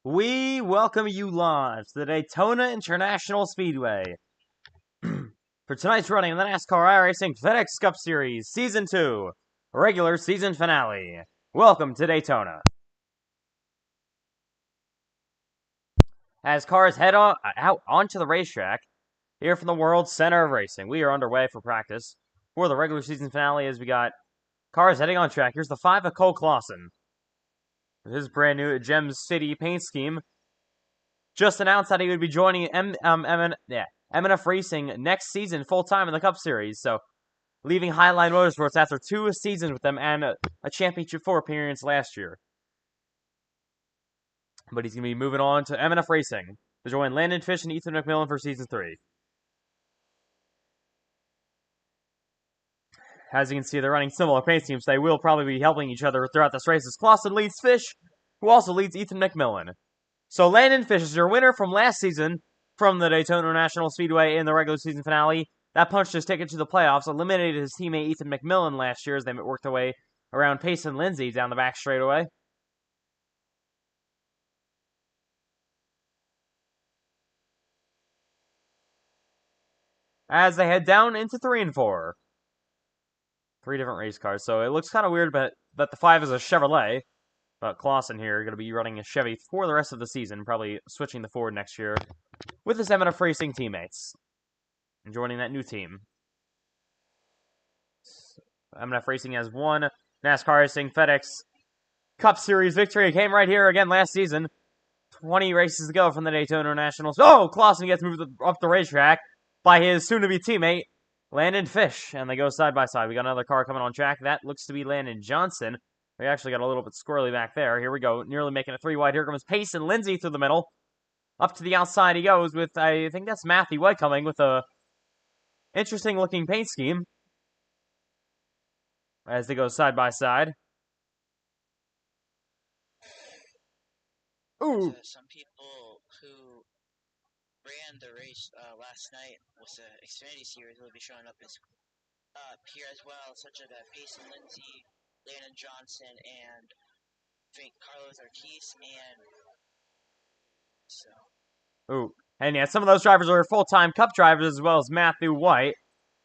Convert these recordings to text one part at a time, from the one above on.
We welcome you live to the Daytona International Speedway for tonight's running of the NASCAR iRacing FedEx Cup Series Season 2, regular season finale. Welcome to Daytona. As cars head out onto the racetrack, here from the world's center of racing, we are underway for practice for the regular season finale as we got cars heading on track. Here's the 5 of Cole Clausen. His brand new Gem City paint scheme just announced that he would be joining M&F Racing next season full-time in the Cup Series, so leaving Highline Motorsports after 2 seasons with them and a Championship 4 appearance last year. But he's going to be moving on to M&F Racing to join Landon Fish and Ethan McMillan for Season 3. As you can see, they're running similar paint schemes. They will probably be helping each other throughout this race as Clausen leads Fish, who also leads Ethan McMillan. So Landon Fish is your winner from last season from the Daytona International Speedway in the regular season finale. That punched his ticket to the playoffs, eliminated his teammate Ethan McMillan last year as they worked their way around Pace and Lindsay down the back straightaway. As they head down into 3 and 4. 3 different race cars, so it looks kind of weird, but the 5 is a Chevrolet. But Clausen here going to be running a Chevy for the rest of the season, probably switching the Ford next year with his M&F Racing teammates and joining that new team. M&F Racing has won NASCAR Racing FedEx Cup Series victory. It came right here again last season. 20 races to go from the Daytona Nationals. Oh, Clausen gets moved up the racetrack by his soon-to-be teammate, Landon Fish, and they go side by side. We got another car coming on track. That looks to be Landon Johnson. We actually got a little bit squirrely back there. Here we go, nearly making a 3 wide. Here comes Pace and Lindsay through the middle. Up to the outside he goes with, I think that's Matthew White coming with a interesting-looking paint scheme as they go side by side. Ooh. Some people who ran the race last night with the Xfinity Series will be showing up here as well, such as Pace and Lindsay, Landon Johnson, and I think Carlos Ortiz, and so. Ooh, and yeah, some of those drivers are full-time Cup drivers as well as Matthew White,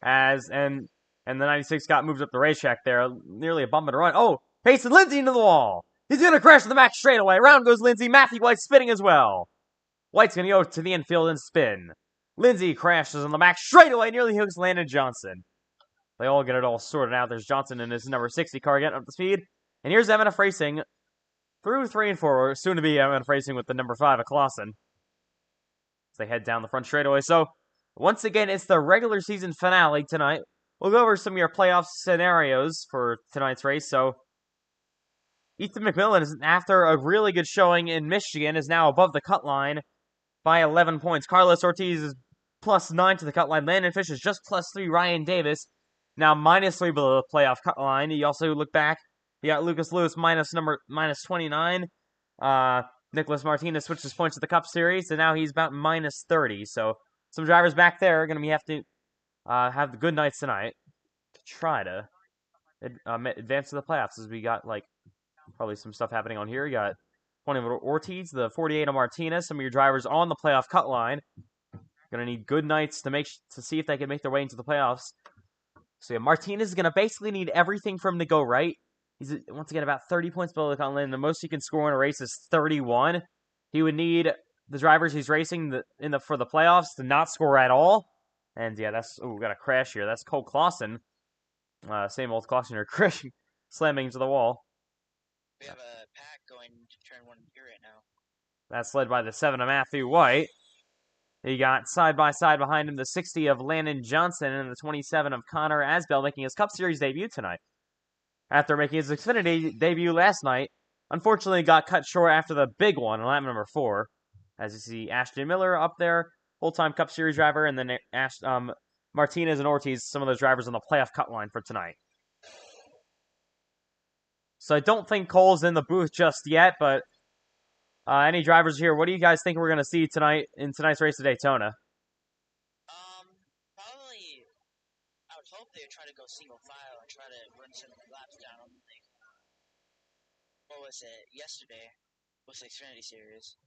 and the 96 got moved up the racetrack there, nearly a bump and a run. Oh, Pace and Lindsay into the wall. He's gonna crash to the back straightaway. Around goes Lindsay. Matthew White spinning as well. White's gonna go to the infield and spin. Lindsay crashes on the back straightaway, nearly hooks Landon Johnson. They all get it all sorted out. There's Johnson in his number 60 car getting up to speed. And here's M&F Racing through 3 and 4, soon to be M&F Racing with the number 5 of Clausen as they head down the front straightaway. So, once again, it's the regular season finale tonight. We'll go over some of your playoff scenarios for tonight's race. So, Ethan McMillan, after a really good showing in Michigan, is now above the cut line by 11 points. Carlos Ortiz is +9 to the cut line. Landon Fish is just +3. Ryan Davis now -3 below the playoff cut line. You also look back, you got Lucas Lewis -29. Nicholas Martinez switched his points to the Cup Series, and now he's about -30. So some drivers back there are going to have to have the good nights tonight to try to advance to the playoffs. As we got probably some stuff happening on here. You got 20 of Ortiz, the 48 of Martinez. Some of your drivers on the playoff cut line. Going to need good nights to see if they can make their way into the playoffs. So yeah, Martinez is going to basically need everything for him to go right. He's, once again, about 30 points below the cut line. The most he can score in a race is 31. He would need the drivers he's racing for the playoffs to not score at all. And yeah, we got a crash here. That's Cole Clausen. Same old Clausen here, crashing, slamming into the wall. We have a pack going to turn 1 here right now. That's led by the 7 of Matthew White. He got side by side behind him the 60 of Landon Johnson and the 27 of Connor Asbell, making his Cup Series debut tonight. After making his Xfinity debut last night, unfortunately got cut short after the big one on lap number 4. As you see, Ashton Miller up there, full-time Cup Series driver, and then Martinez and Ortiz, some of those drivers on the playoff cut line for tonight. So I don't think Cole's in the booth just yet, but any drivers here, what do you guys think we're going to see tonight in tonight's race at Daytona? Probably, I would hope they would try to go single file and try to run some laps down. What was it, yesterday with the Xfinity Series?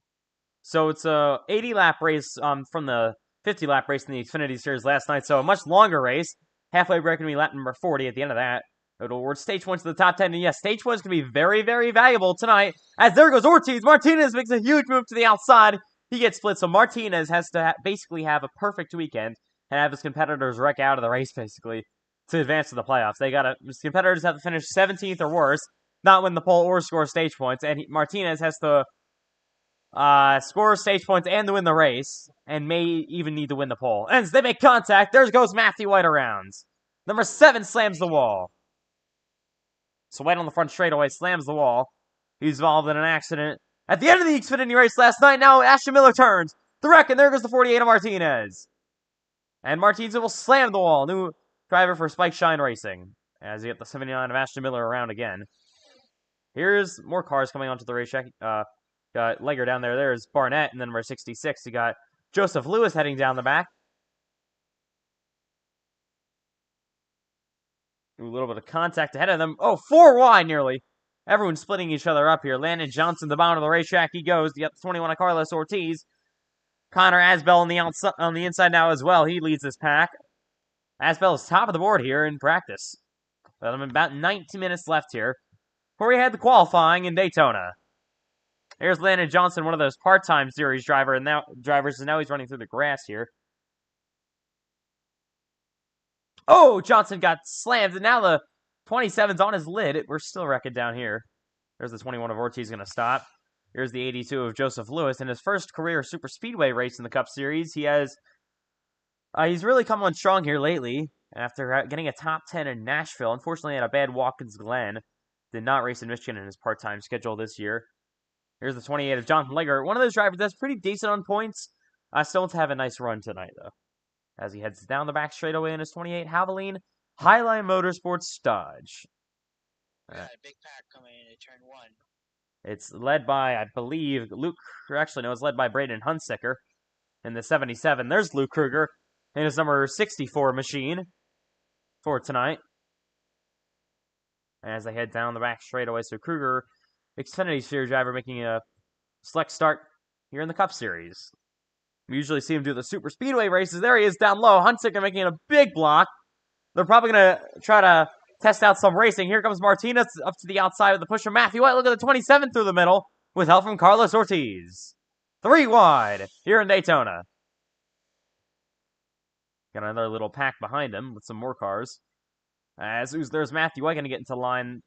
So it's a 80-lap race from the 50-lap race in the Xfinity Series last night. So a much longer race. Halfway break going to be lap number 40 at the end of that. It'll award stage points to the top 10. And yes, stage points can be very, very valuable tonight. As there goes Ortiz. Martinez makes a huge move to the outside. He gets split. So Martinez has to basically have a perfect weekend and have his competitors wreck out of the race, basically, to advance to the playoffs. His competitors have to finish 17th or worse, not win the pole or score stage points. And Martinez has to score stage points and to win the race, and may even need to win the pole. And as they make contact, there goes Matthew White around. Number 7 slams the wall. So White on the front straightaway slams the wall. He's involved in an accident at the end of the Xfinity race last night. Now Ashton Miller turns the wreck, and there goes the 48 of Martinez. And Martinez will slam the wall. New driver for Spike Shine Racing. As you get the 79 of Ashton Miller around again. Here's more cars coming onto the racetrack. Got Legger down there. There's Barnett, and then number 66. You got Joseph Lewis heading down the back. A little bit of contact ahead of them. Oh, 4 wide nearly. Everyone's splitting each other up here. Landon Johnson, the bottom of the racetrack, he goes. You got the 21 of Carlos Ortiz. Connor Asbell on the inside now as well. He leads this pack. Asbell is top of the board here in practice. About 19 minutes left here before we had the qualifying in Daytona. Here's Landon Johnson, one of those part-time series drivers, and now he's running through the grass here. Oh, Johnson got slammed, and now the 27's on his lid. We're still wrecking down here. There's the 21 of Ortiz going to stop. Here's the 82 of Joseph Lewis. In his first career super speedway race in the Cup Series, he's really come on strong here lately after getting a top 10 in Nashville. Unfortunately, had a bad Watkins Glen. Did not race in Michigan in his part-time schedule this year. Here's the 28 of Jonathan Legger. One of those drivers that's pretty decent on points. Still wants to have a nice run tonight, though. As he heads down the back straightaway in his 28 Havoline Highline Motorsports Dodge. Got a big pack coming into turn 1. It's led by, I believe, it's led by Braden Hunsicker in the 77. There's Luke Kruger in his number 64 machine for tonight. As they head down the back straightaway, so Kruger, Xfinity Series driver, making a select start here in the Cup Series. We usually see him do the super speedway races. There he is down low. Hunsicker making a big block. They're probably going to try to test out some racing. Here comes Martinez up to the outside of the push of Matthew White. Look at the 27 through the middle with help from Carlos Ortiz. 3 wide here in Daytona. Got another little pack behind him with some more cars. As there's Matthew White going to get into line.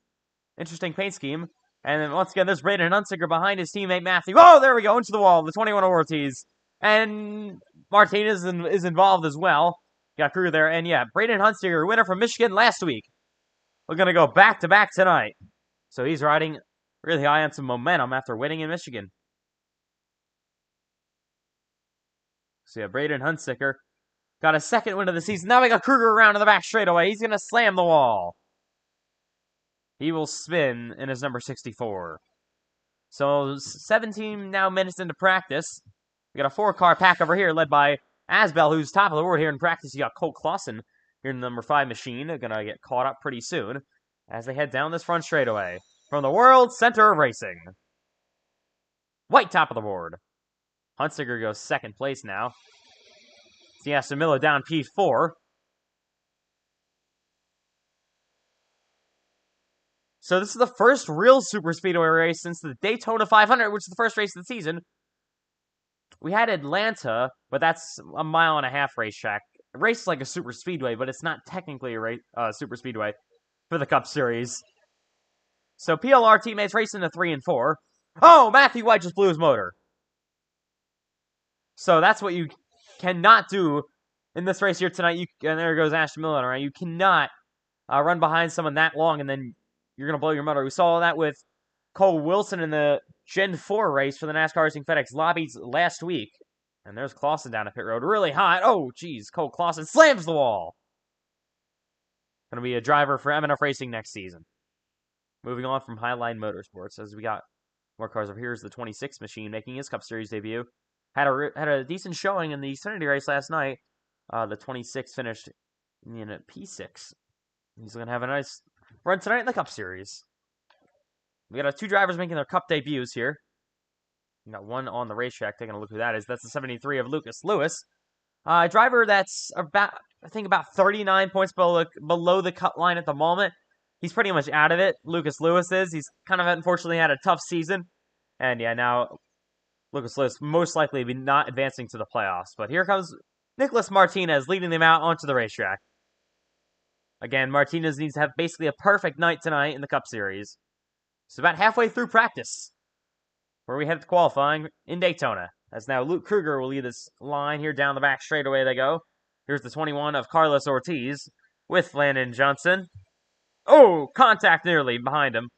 Interesting paint scheme. And then once again, there's Braden Hunsicker behind his teammate Matthew. Oh, there we go, into the wall. The 21 of Ortiz. And Martinez is involved as well. Got Kruger there. And yeah, Braden Hunsicker, winner from Michigan last week. We're going to go back-to-back tonight. So he's riding really high on some momentum after winning in Michigan. So yeah, Braden Hunsicker got a second win of the season. Now we got Kruger around in the back straightaway. He's going to slam the wall. He will spin in his number 64. So 17 now minutes into practice. We got a 4-car pack over here led by Asbell, who's top of the board here in practice. You got Cole Clausen here in the number 5 machine. They're going to get caught up pretty soon as they head down this front straightaway from the World Center of Racing. White top of the board. Hunsicker goes second place now. See Aston Miller down P4. So this is the first real super speedway race since the Daytona 500, which is the first race of the season. We had Atlanta, but that's a 1.5-mile racetrack. It races like a super speedway, but it's not technically a super speedway for the Cup Series. So PLR teammates racing to 3 and 4. Oh, Matthew White just blew his motor. So that's what you cannot do in this race here tonight. And there goes Ashton Miller. Right? You cannot run behind someone that long and then you're going to blow your motor. We saw that with Cole Wilson in the Gen 4 race for the NASCAR Racing FedEx lobbies last week. And there's Clausen down a pit road. Really hot. Oh, geez. Cole Clausen slams the wall. Going to be a driver for MNF Racing next season. Moving on from Highline Motorsports as we got more cars over here. Here's the 26 machine making his Cup Series debut. Had a decent showing in the Xfinity race last night. The 26 finished in a P6. He's going to have a nice run tonight in the Cup Series. We got 2 drivers making their Cup debuts here. Got one on the racetrack. Taking a look who that is. That's the 73 of Lucas Lewis. A driver that's about, I think, about 39 points below the cut line at the moment. He's pretty much out of it. Lucas Lewis is. He's kind of unfortunately had a tough season. And yeah, now Lucas Lewis most likely be not advancing to the playoffs. But here comes Nicholas Martinez leading them out onto the racetrack. Again, Martinez needs to have basically a perfect night tonight in the Cup Series. It's about halfway through practice, where we head to qualifying in Daytona. As now Luke Kruger will lead this line here down the back straightaway they go. Here's the 21 of Carlos Ortiz with Landon Johnson. Oh, contact nearly behind him.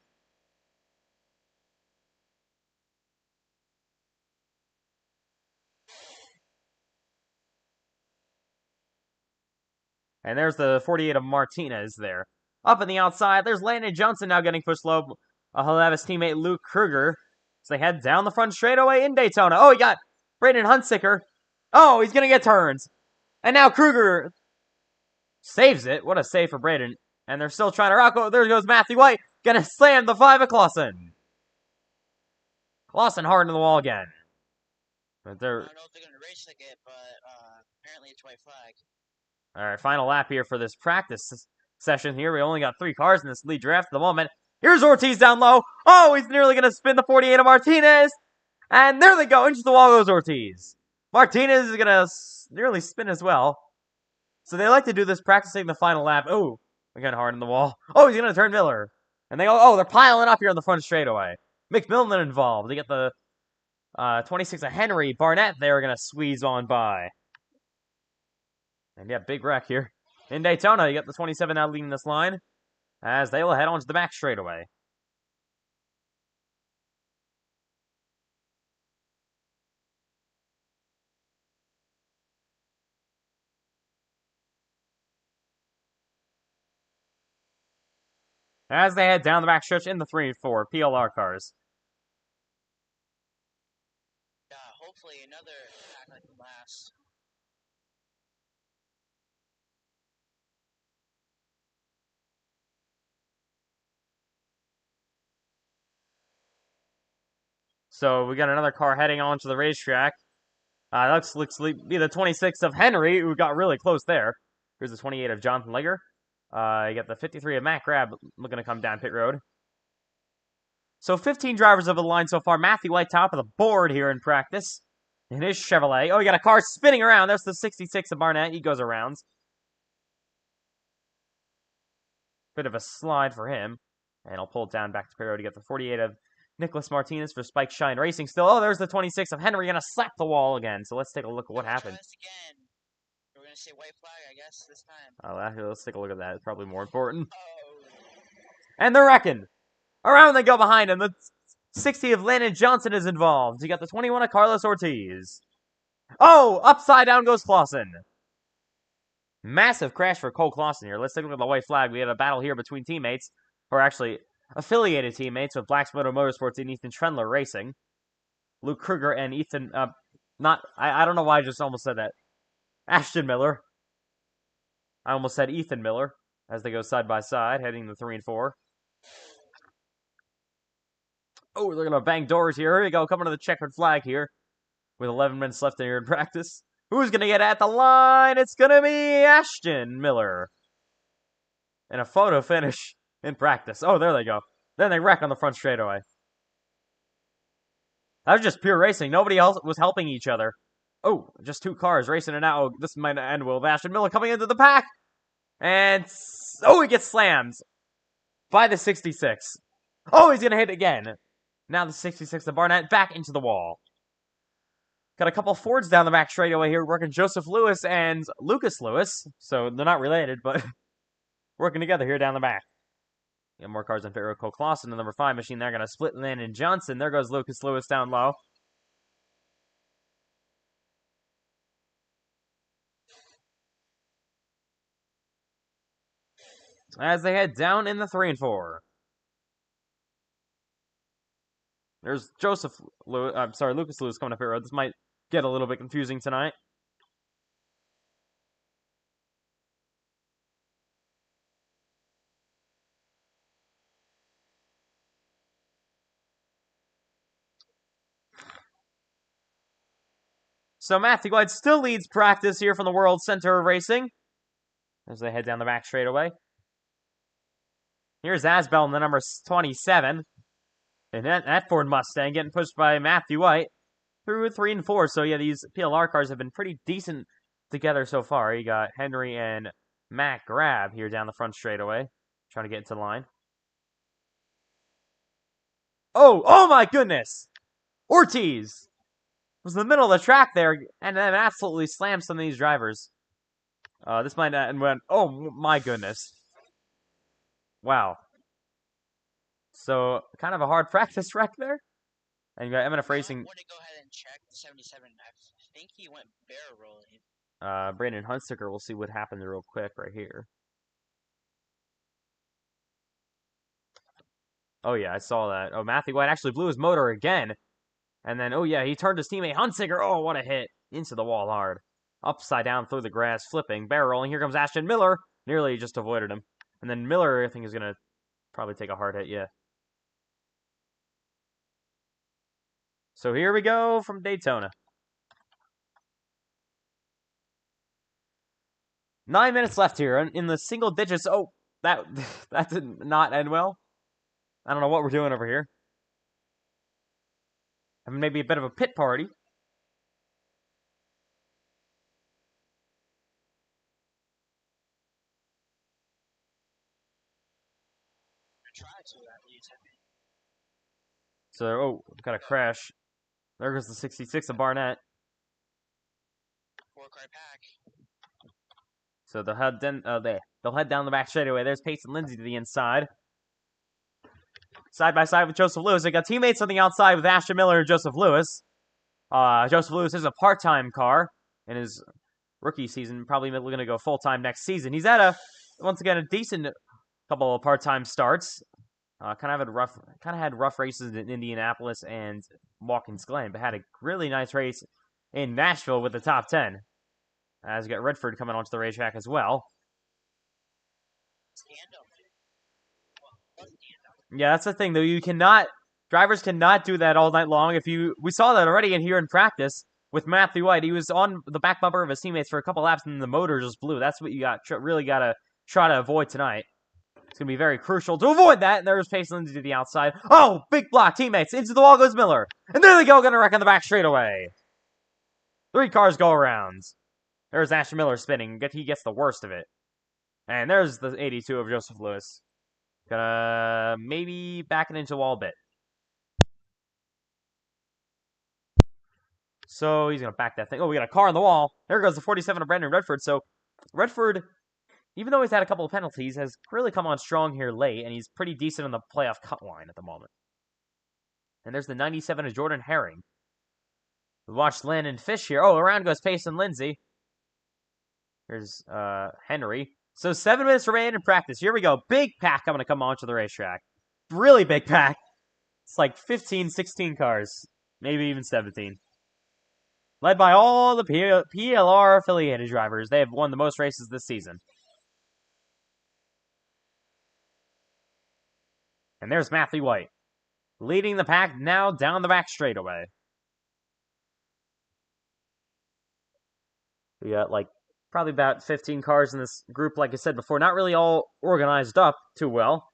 And there's the 48 of Martinez there. Up on the outside, there's Landon Johnson now getting pushed low. He'll have his teammate Luke Kruger. So they head down the front straightaway in Daytona. Oh, he got Braden Hunsicker. Oh, he's going to get turns. And now Kruger saves it. What a save for Braden. And they're still trying to rock. Oh, there goes Matthew White. Going to slam the 5 of Clausen. Clausen hard into the wall again. But I don't know if they're going to race like it, but apparently it's white flag. All right, final lap here for this practice session here. We only got 3 cars in this lead draft at the moment. Here's Ortiz down low. Oh, he's nearly going to spin the 48 of Martinez. And there they go. Into the wall goes Ortiz. Martinez is going to nearly spin as well. So they like to do this practicing the final lap. Oh, again, hard in the wall. Oh, he's going to turn Miller. And they go, oh, they're piling up here on the front straightaway. McMillan involved. They get the 26 of Henry. Barnett, they're going to squeeze on by. And yeah, big wreck here. In Daytona, you got the 27 now leading this line. As they will head on to the back straightaway. As they head down the back stretch in the 3 and 4 PLR cars. Yeah, hopefully another attack like the last. So we got another car heading on to the racetrack. That looks to be the 26 of Henry, who got really close there. Here's the 28 of Jonathan Leger. You got the 53 of Matt Grab looking to come down pit road. So 15 drivers over the line so far. Matthew White top of the board here in practice. In his Chevrolet. Oh, you got a car spinning around. There's the 66 of Barnett. He goes around. Bit of a slide for him. And I'll pull it down back to pit road to get the 48 of Nicholas Martinez for Spike Shine Racing still. Oh, there's the 26 of Henry. Gonna slap the wall again. So let's take a look at what happened. Again. We're going to say white flag, I guess, this time. Let's take a look at that. It's probably more important. Oh. And they're wrecking. Around they go behind him. The 60 of Landon Johnson is involved. You got the 21 of Carlos Ortiz. Oh, upside down goes Clausen. Massive crash for Cole Clausen here. Let's take a look at the white flag. We had a battle here between teammates, or actually affiliated teammates with Black Moto Motorsports and Ethan Trendler Racing. Luke Kruger and Ethan, I don't know why I just almost said that. Ashton Miller. I almost said Ethan Miller as they go side by side, heading the 3 and 4. Oh, they're going to bang doors here. Here we go, coming to the checkered flag here. With 11 minutes left here in practice. Who's going to get at the line? It's going to be Ashton Miller. And a photo finish in practice. Oh, there they go. Then they wreck on the front straightaway. That was just pure racing. Nobody else was helping each other. Oh, just 2 cars racing it out. Oh, this might end well with Ashton Miller coming into the pack. And, oh, he gets slammed by the 66. Oh, he's going to hit again. Now the 66 of Barnett back into the wall. Got a couple Fords down the back straightaway here, working Joseph Lewis and Lucas Lewis. So they're not related, but working together here down the back. Got more cars on pit road. Cole Clausen, the number 5 machine. They're going to split Landon Johnson. There goes Lucas Lewis down low. As they head down in the 3 and 4. There's Lucas Lewis coming up pit road. This might get a little bit confusing tonight. So Matthew White still leads practice here from the World Center of Racing as they head down the back straightaway. Here's Asbel in the number 27. And that Ford Mustang getting pushed by Matthew White through 3 and 4. So yeah, these PLR cars have been pretty decent together so far. You got Henry and Matt Grab here down the front straightaway, trying to get into the line. Oh my goodness! Ortiz was in the middle of the track there, and then absolutely slammed some of these drivers. This might not, and went, oh my goodness. Wow. So, kind of a hard practice wreck there. And you got MNF Racing. I want to go ahead and check the 77. I think he went barrel rolling. Brandon Hunsaker, we'll see what happens real quick right here. Oh, yeah, I saw that. Oh, Matthew White actually blew his motor again. And then, oh, yeah, he turned his teammate Hunsaker. Oh, what a hit. Into the wall hard. Upside down through the grass, flipping, barrel rolling. Here comes Ashton Miller. Nearly just avoided him. And then Miller, I think, is going to probably take a hard hit, yeah. So here we go from Daytona. 9 minutes left here in the single digits. Oh, that did not end well. I don't know what we're doing over here. Having maybe a bit of a pit party. So, oh, got a crash. There goes the 66 of Barnett. 4-car pack. So they'll head down the back straightaway. There's Payson Lindsay to the inside. Side by side with Joseph Lewis. They got teammates on the outside with Ashton Miller and Joseph Lewis. Joseph Lewis is a part-time car in his rookie season. Probably going to go full-time next season. He's had once again, a decent couple of part-time starts. Kind of had rough races in Indianapolis and Watkins Glen, but had a really nice race in Nashville with the top 10. As you got Redford coming onto the racetrack as well. Yeah, that's the thing though. Drivers cannot do that all night long. We saw that already here in practice with Matthew White. He was on the back bumper of his teammates for a couple laps, and the motor just blew. That's what you really got to try to avoid tonight. It's going to be very crucial to avoid that. And there's Payson Lindsay to the outside. Oh, big block, teammates. Into the wall goes Miller. And there they go, going to wreck on the back straightaway. 3 cars go around. There's Ashton Miller spinning. He gets the worst of it. And there's the 82 of Joseph Lewis. Gonna maybe back it into the wall a bit. So he's going to back that thing. Oh, we got a car on the wall. There goes the 47 of Brandon Redford. So Redford, even though he's had a couple of penalties, has really come on strong here late, and he's pretty decent on the playoff cut line at the moment. And there's the 97 of Jordan Herring. We watched Landon Fish here. Oh, around goes Payson Lindsay. Here's Henry. So 7 minutes remain in practice. Here we go. Big pack coming to come onto the racetrack. Really big pack. It's like 15, 16 cars. Maybe even 17. Led by all the PLR affiliated drivers. They have won the most races this season. And there's Matthew White. Leading the pack now down the back straightaway. We got probably about 15 cars in this group, like I said before. Not really all organized up too well.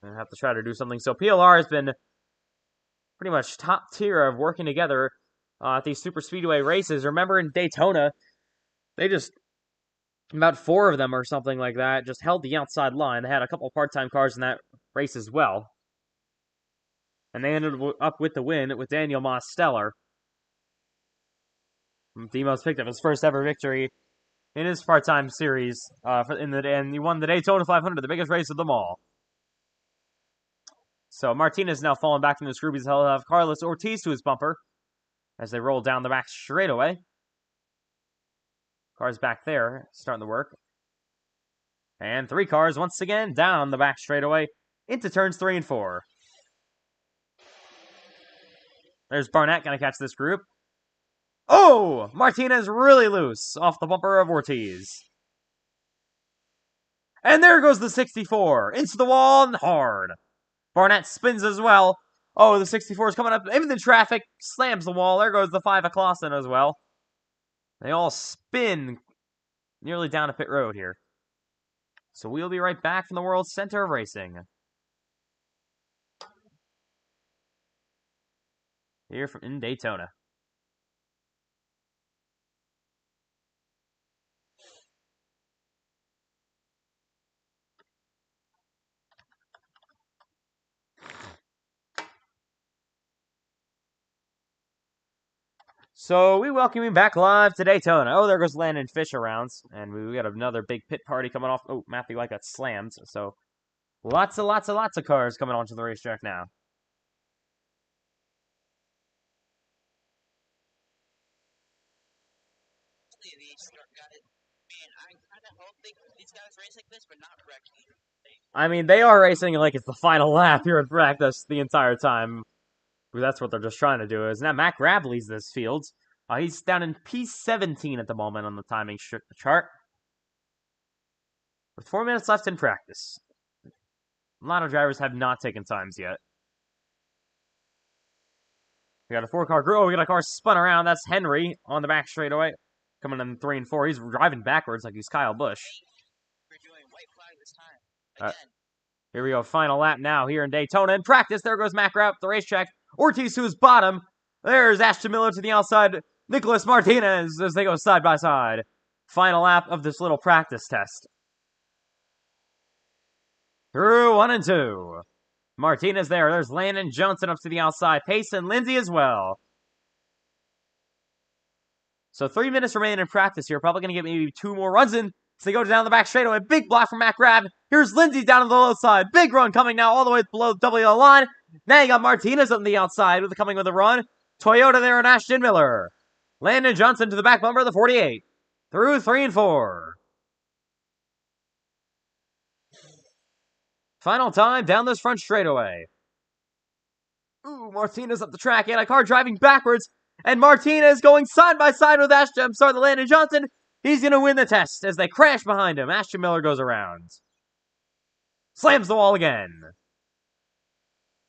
I have to try to do something. So PLR has been pretty much top tier of working together at these super speedway races. Remember in Daytona, they just, about 4 of them or something like that, just held the outside line. They had a couple of part-time cars in that race as well. And they ended up with the win with Daniel Mosteller. Demos picked up his first ever victory in his part-time series, and he won the Daytona 500, the biggest race of them all. So Martinez now falling back from the group. He'll have Carlos Ortiz to his bumper as they roll down the back straightaway. Cars back there starting to work. And 3 cars once again down the back straightaway into turns 3 and 4. There's Barnett going to catch this group. Oh! Martinez really loose off the bumper of Ortiz. And there goes the 64. Into the wall and hard. Barnett spins as well. Oh, the 64 is coming up into the traffic, slams the wall. There goes the 5 o'clock as well. They all spin nearly down a pit road here. So we'll be right back from the world's center of racing. Here in Daytona. So we welcome you back live to Daytona. Oh, there goes Landon Fish around. And we got another big pit party coming off. Oh, Matthew White got slammed. So lots of cars coming onto the racetrack now. These guys race like this, but not wrecking. I mean, they are racing like it's the final lap here at practice the entire time. That's what they're just trying to do. Is now Matt Grab leads this field. He's down in P17 at the moment on the timing chart. With 4 minutes left in practice. A lot of drivers have not taken times yet. We got a 4-car group. Oh, we got a car spun around. That's Henry on the back straightaway. Coming in 3 and 4. He's driving backwards like he's Kyle Busch. We're doing white flag this time. Again. Here we go. Final lap now here in Daytona. In practice, there goes Mac Rapp, the racetrack. Ortiz to his bottom. There's Ashton Miller to the outside. Nicholas Martinez as they go side by side. Final lap of this little practice test. Through 1 and 2. Martinez there. There's Landon Johnson up to the outside. Pace and Lindsay as well. So 3 minutes remaining in practice here. Probably going to get maybe 2 more runs in. So they go down the back straightaway. Big block from Mac Rabb. Here's Lindsay down on the low side. Big run coming now all the way below the double yellow line. Now you got Martinez on the outside coming with a run. Toyota there and Ashton Miller. Landon Johnson to the back bumper of the 48. Through 3 and 4. Final time down this front straightaway. Ooh, Martinez up the track. And a car driving backwards. And Martinez going side by side with the Landon Johnson. He's going to win the test as they crash behind him. Ashton Miller goes around. Slams the wall again.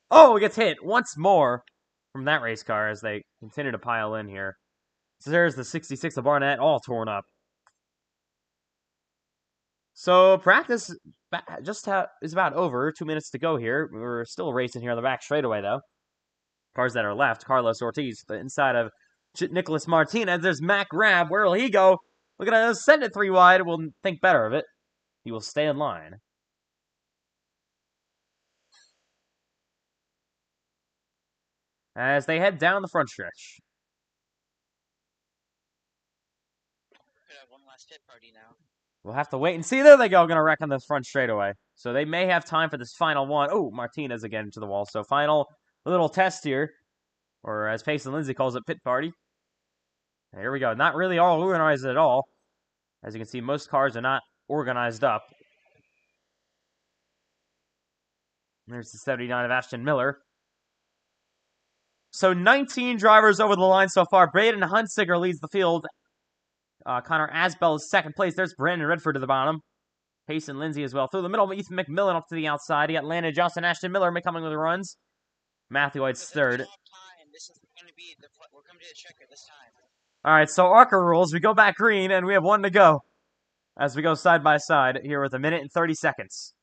Oh, he gets hit once more from that race car as they continue to pile in here. So there's the 66 of Barnett all torn up. So practice is about over. 2 minutes to go here. We're still racing here on the back straightaway, though. Cars that are left. Carlos Ortiz, the inside of Nicholas Martinez. There's Mac Rabb. Where will he go? We're going to send it 3 wide. We'll think better of it. He will stay in line. As they head down the front stretch. Could have one last pit party now. We'll have to wait and see. There they go. Going to wreck on this front straightaway. So they may have time for this final one. Oh, Martinez again to the wall. So final little test here. Or as Pace and Lindsay calls it, pit party. Here we go. Not really all organized at all. As you can see, most cars are not organized up. There's the 79 of Ashton Miller. So 19 drivers over the line so far. Braden Hunsiger leads the field. Connor Asbell is second place. There's Brandon Redford to the bottom. Pace and Lindsay as well. Through the middle, Ethan McMillan up to the outside. You got Landon Johnson, Ashton Miller coming with the runs. Matthew White's third. This is going to be we're coming to the checker this time. All right, so ARCA rules. We go back green, and we have 1 to go. As we go side by side here with 1 minute and 30 seconds.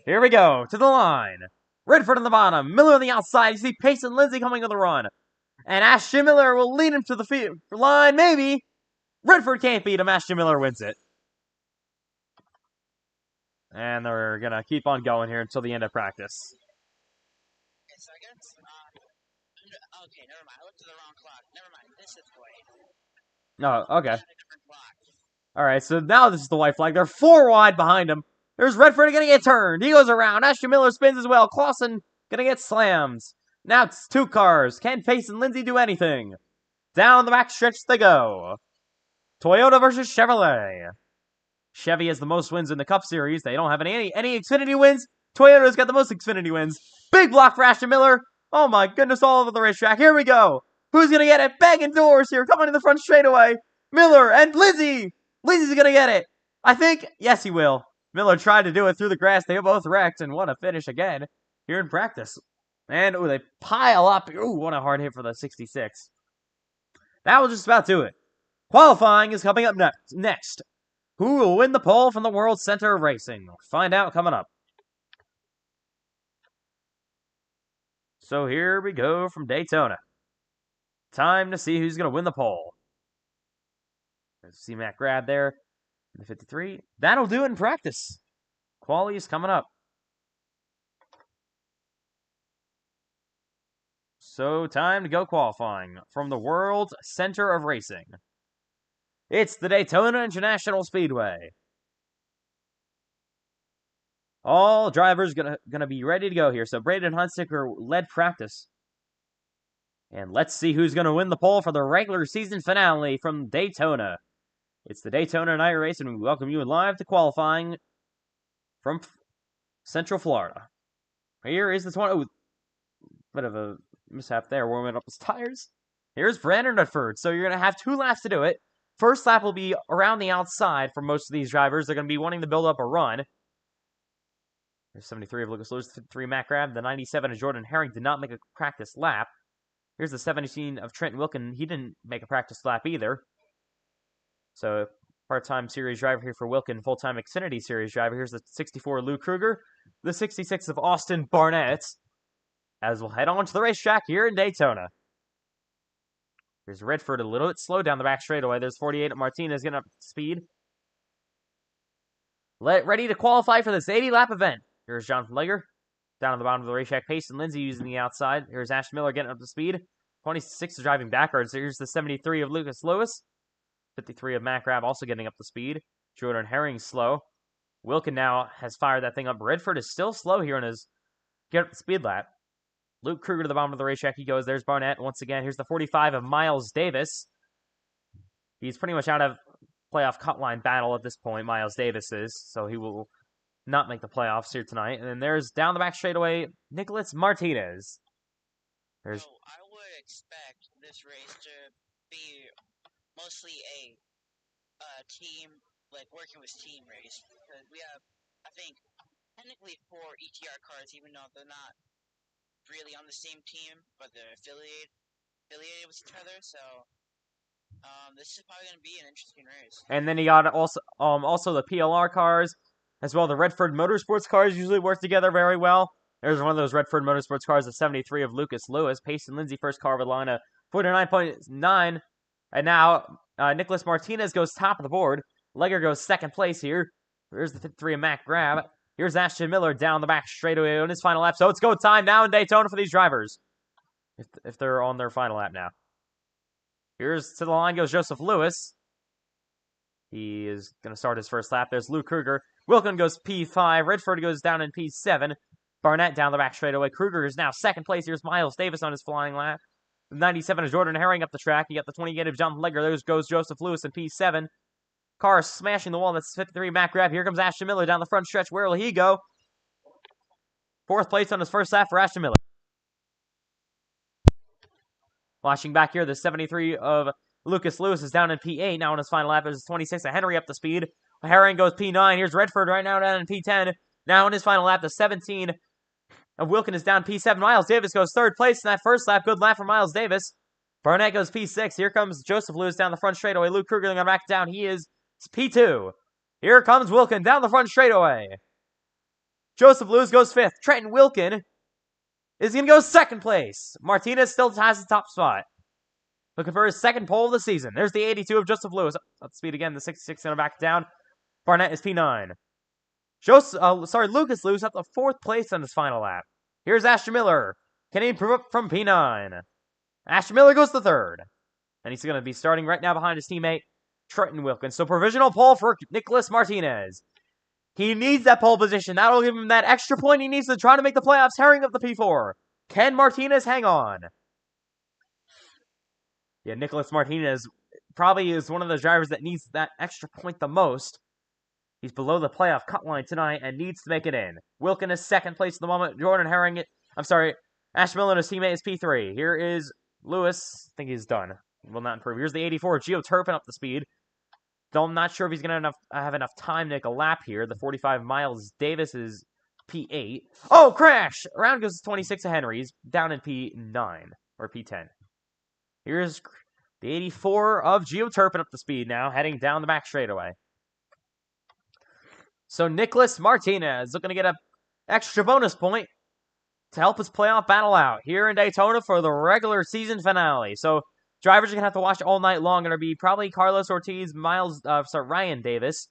Here we go, to the line. Redford on the bottom, Miller on the outside. You see Pace and Lindsay coming on the run. And Ashton Miller will lead him to the line, maybe. Redford can't beat him. Ashton Miller wins it. And they're going to keep on going here until the end of practice. Seconds? Okay, never mind. I looked at the wrong clock. Never mind. This is white. Oh, okay. All right, so now this is the white flag. They're 4 wide behind him. There's Redford going to get turned. He goes around. Ashton Miller spins as well. Clausen going to get slammed. Now it's 2 cars. Can Pace and Lindsay do anything? Down the back stretch they go. Toyota versus Chevrolet. Chevy has the most wins in the Cup Series. They don't have any Xfinity wins. Toyota's got the most Xfinity wins. Big block for Ashton Miller. Oh my goodness, all over the racetrack. Here we go. Who's going to get it? Banging doors here. Coming to the front straightaway. Miller and Lindsay. Lindsay's going to get it. I think. Yes, he will. Miller tried to do it through the grass. They both wrecked, and what a finish again. here in practice. And, ooh, they pile up. Ooh, what a hard hit for the 66. That will just about do it. Qualifying is coming up next. Who will win the pole from the World Center of Racing? We'll find out coming up. So here we go from Daytona. Time to see who's going to win the pole. There's C-Mac grab there. The 53. That'll do it in practice. Quali is coming up. So time to go qualifying from the World Center of Racing. It's the Daytona International Speedway. All drivers gonna be ready to go here. So Braden Hunsaker led practice. And let's see who's gonna win the pole for the regular season finale from Daytona. It's the Daytona iRacing, and we welcome you live to qualifying from Central Florida. Here is this one. Oh, bit of a mishap there, warming up his tires. Here's Brandon Redford. So you're gonna have 2 laps to do it. First lap will be around the outside for most of these drivers. They're gonna be wanting to build up a run. There's 73 of Lucas Lewis, 53 Matt Grab, the 97 of Jordan Herring did not make a practice lap. Here's the 17 of Trent Wilkin. He didn't make a practice lap either. So part-time series driver here for Wilkin, full-time Xfinity series driver. Here's the 64 Lou Kruger, the 66 of Austin Barnett. As we'll head on to the racetrack here in Daytona. Here's Redford a little bit slow down the back straightaway. There's 48 of Martinez getting up to speed. Ready to qualify for this 80-lap event. Here's Jonathan Leger down on the bottom of the racetrack. Payson Lindsay using the outside. Here's Ash Miller getting up to speed. 26 is driving backwards. Here's the 73 of Lucas Lewis. 53 of Matt Grab also getting up to speed. Jordan Herring slow. Wilkin now has fired that thing up. Redford is still slow here in his get up to speed lap. Luke Kruger to the bottom of the racetrack. He goes. There's Barnett once again. Here's the 45 of Miles Davis. He's pretty much out of playoff cut line battle at this point, Miles Davis is. So he will not make the playoffs here tonight. And then there's down the back straightaway, Nicholas Martinez. There's... So I would expect this race to be mostly a team, like working with team race. Because we have, I think, technically 4 ETR cars, even though they're not really on the same team, but they're affiliated with each other. So this is probably going to be an interesting race. And then you got also the PLR cars, as well the Redford Motorsports cars usually work together very well. There's one of those Redford Motorsports cars, the 73 of Lucas Lewis. Payson Lindsay first car with line of 49.9. And now Nicholas Martinez goes top of the board. Leger goes second place here. Here's the 53 of Matt Grab. Here's Ashton Miller down the back straightaway on his final lap. So it's go time now in Daytona for these drivers. If they're on their final lap now. Here's to the line goes Joseph Lewis. He is going to start his first lap. There's Luke Kruger. Wilkin goes P5. Redford goes down in P7. Barnett down the back straightaway. Kruger is now second place. Here's Miles Davis on his flying lap. The 97 is Jordan Herring up the track. You got the 28 of Jonathan Leger. There goes Joseph Lewis in P7. Car smashing the wall. That's 53 Matt Grab. Here comes Ashton Miller down the front stretch. Where will he go? 4th place on his first lap for Ashton Miller. Flashing back here, the 73 of Lucas Lewis is down in P8. Now on his final lap, there's 26 of Henry up to speed. Herring goes P9. Here's Redford right now down in P10. Now on his final lap, the 17 of Wilkin is down P7. Miles Davis goes 3rd place in that first lap. Good lap for Miles Davis. Barnett goes P6. Here comes Joseph Lewis down the front straightaway. Luke Kruger going back down. He is P2. Here comes Wilkin down the front straightaway. Joseph Lewis goes 5th. Trenton Wilkin is going to go 2nd place. Martinez still has the top spot. Looking for his 2nd pole of the season. There's the 82 of Joseph Lewis. Up to speed again. The 66 going to back down. Barnett is P9. Lucas Lewis up to 4th place on his final lap. Here's Ashton Miller. Can he improve up from P9? Ashton Miller goes to 3rd. And he's going to be starting right now behind his teammate, Trenton Wilkins. So provisional pole for Nicholas Martinez. He needs that pole position. That'll give him that extra point he needs to try to make the playoffs. Herring up the P4. Can Martinez hang on? Yeah, Nicholas Martinez probably is one of those drivers that needs that extra point the most. He's below the playoff cut line tonight and needs to make it in. Wilkin is 2nd place at the moment. Jordan Herring, Ash Miller and his teammate is P3. Here is Lewis. I think he's done. Will not improve. Here's the 84. Gio Turpin up the speed. Though I'm not sure if he's going to have enough time to make a lap here. The 45 Miles Davis is P8. Oh, crash! Around goes 26 of Henry's, down in P9, or P10. Here's the 84 of Gio Turpin up to speed now, heading down the back straightaway. So Nicholas Martinez looking to get an extra bonus point to help his playoff battle out here in Daytona for the regular season finale. So drivers are going to have to watch all night long. Going to be probably Carlos Ortiz, Ryan Davis.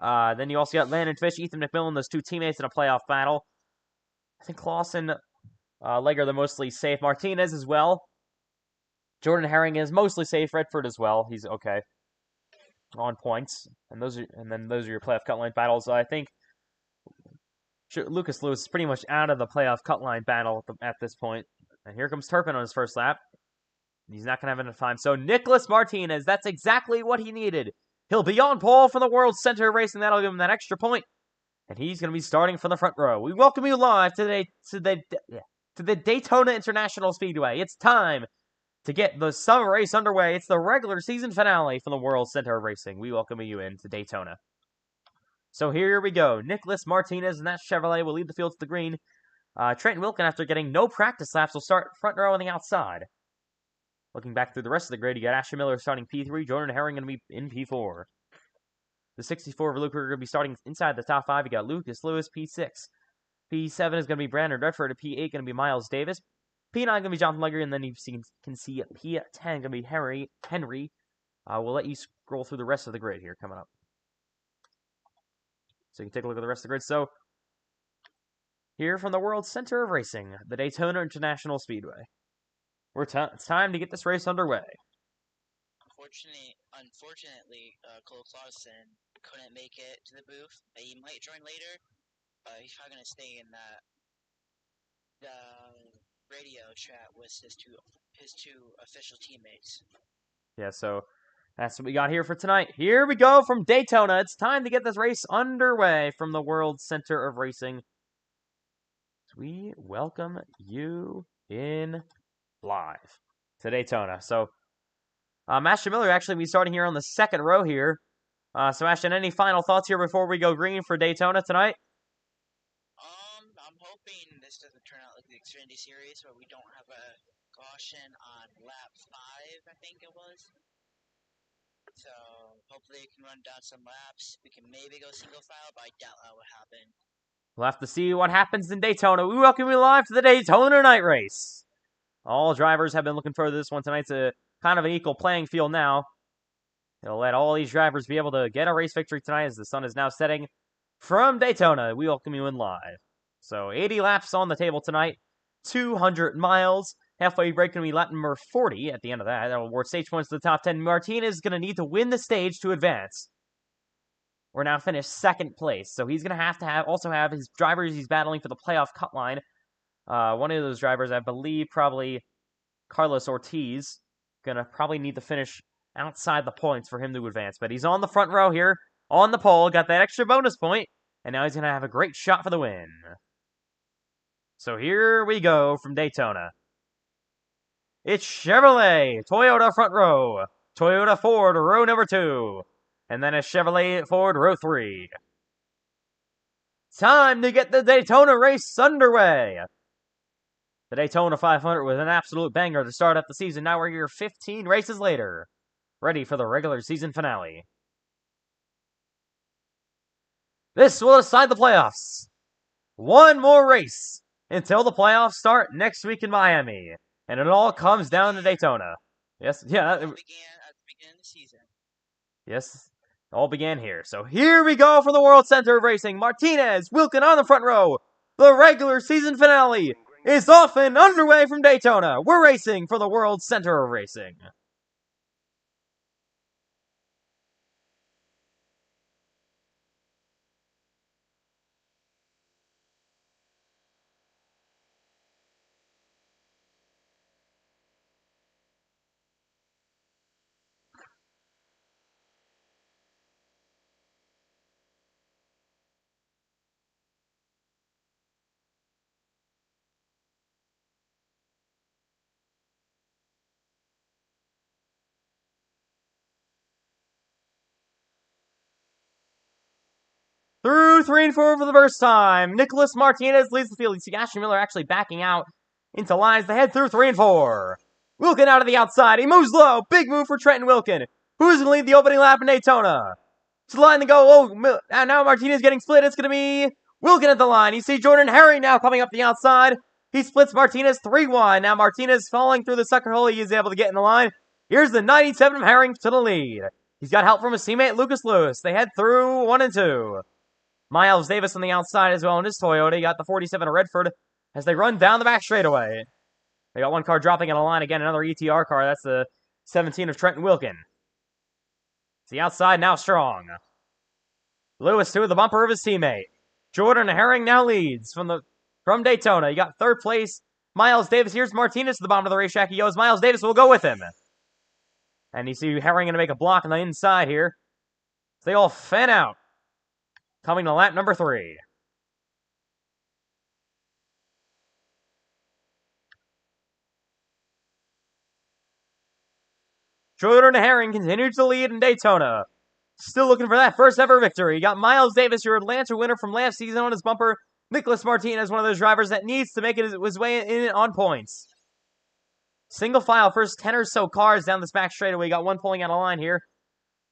Then you also got Landon Fish, Ethan McMillan, those two teammates in a playoff battle. I think Clausen, Legger, they're mostly safe. Martinez as well. Jordan Herring is mostly safe. Redford as well. He's okay on points. And then those are your playoff cut line battles. I think Lucas Lewis is pretty much out of the playoff cut line battle at this point. And here comes Turpin on his first lap. He's not going to have enough time. So Nicholas Martinez, that's exactly what he needed. He'll be on pole for the World Center of Racing. That'll give him that extra point. And he's going to be starting from the front row. We welcome you live to the Daytona International Speedway. It's time to get the summer race underway. It's the regular season finale for the World Center of Racing. We welcome you into Daytona. So here we go. Nicholas Martinez and that Chevrolet will lead the field to the green. Trenton Wilkin, after getting no practice laps, will start front row on the outside. Looking back through the rest of the grid, you got Ashton Miller starting P3, Jordan Herring going to be in P4. The 64 of Luke Kruger going to be starting inside the top 5. You got Lucas Lewis, P6. P7 is going to be Brandon Redford. P8 going to be Miles Davis. P9 going to be Jonathan Legger, and then you can see P10 going to be Henry. We'll let you scroll through the rest of the grid here coming up. So you can take a look at the rest of the grid. So, here from the World Center of Racing, the Daytona International Speedway. It's time to get this race underway. Unfortunately, Cole Clausen couldn't make it to the booth. He might join later. He's probably going to stay in the radio chat with his two official teammates. Yeah, so that's what we got here for tonight. Here we go from Daytona. It's time to get this race underway from the World Center of Racing. We welcome you in live to Daytona. So, Ashton Miller actually will be starting here on the second row here. So, Ashton, any final thoughts here before we go green for Daytona tonight? I'm hoping this doesn't turn out like the Xfinity Series where we don't have a caution on lap 5, I think it was. So, hopefully we can run down some laps. We can maybe go single file, but I doubt that would happen. We'll have to see what happens in Daytona. We welcome you live to the Daytona Night Race. All drivers have been looking forward to this one tonight. It's a kind of an equal playing field now. It'll let all these drivers be able to get a race victory tonight as the sun is now setting from Daytona. We welcome you in live. So 80 laps on the table tonight, 200 miles. Halfway break going to be lap number 40 at the end of that. That'll award stage points to the top 10. Martinez is going to need to win the stage to advance. We're now finished second place, so he's going to have his drivers he's battling for the playoff cut line. One of those drivers, I believe, probably Carlos Ortiz, going to probably need to finish outside the points for him to advance. But he's on the front row here, on the pole, got that extra bonus point, and now he's going to have a great shot for the win. So here we go from Daytona. It's Chevrolet, Toyota front row, Toyota Ford row number 2, and then a Chevrolet Ford row 3. Time to get the Daytona race underway. The Daytona 500 was an absolute banger to start up the season. Now we're here 15 races later, ready for the regular season finale. This will decide the playoffs. One more race until the playoffs start next week in Miami. And it all comes down to Daytona. Yes, yeah. It began at the beginning of the season. Yes, it all began here. So here we go for the World Center of Racing. Martinez, Wilkin on the front row. The regular season finale is off and underway from Daytona. We're racing for the World Center of Racing. Through 3 and 4 for the first time. Nicholas Martinez leads the field. You see Ashton Miller actually backing out into lines. They head through 3 and 4. Wilkin out of the outside. He moves low. Big move for Trenton Wilkin. Who's going to lead the opening lap in Daytona? To the line to go. Oh, and now Martinez getting split. It's going to be Wilkin at the line. You see Jordan Herring now coming up the outside. He splits Martinez 3-1. Now Martinez falling through the sucker hole. He is able to get in the line. Here's the 97 of Herring to the lead. He's got help from his teammate Lucas Lewis. They head through 1 and 2. Miles Davis on the outside as well in his Toyota. You got the 47 of Redford as they run down the back straightaway. They got one car dropping in a line again, another ETR car. That's the 17 of Trenton Wilkin. It's the outside now strong. Lewis to the bumper of his teammate. Jordan Herring now leads from Daytona. You got third place, Miles Davis. Here's Martinez to the bottom of the racetrack. He goes. Miles Davis will go with him. And you see Herring going to make a block on the inside here. So they all fan out. Coming to lap number 3. Jordan Herring continues to lead in Daytona. Still looking for that first ever victory. You got Miles Davis, your Atlanta winner from last season on his bumper. Nicholas Martinez, one of those drivers that needs to make his way in on points. Single file, first 10 or so cars down this back straightaway. You got one pulling out of line here.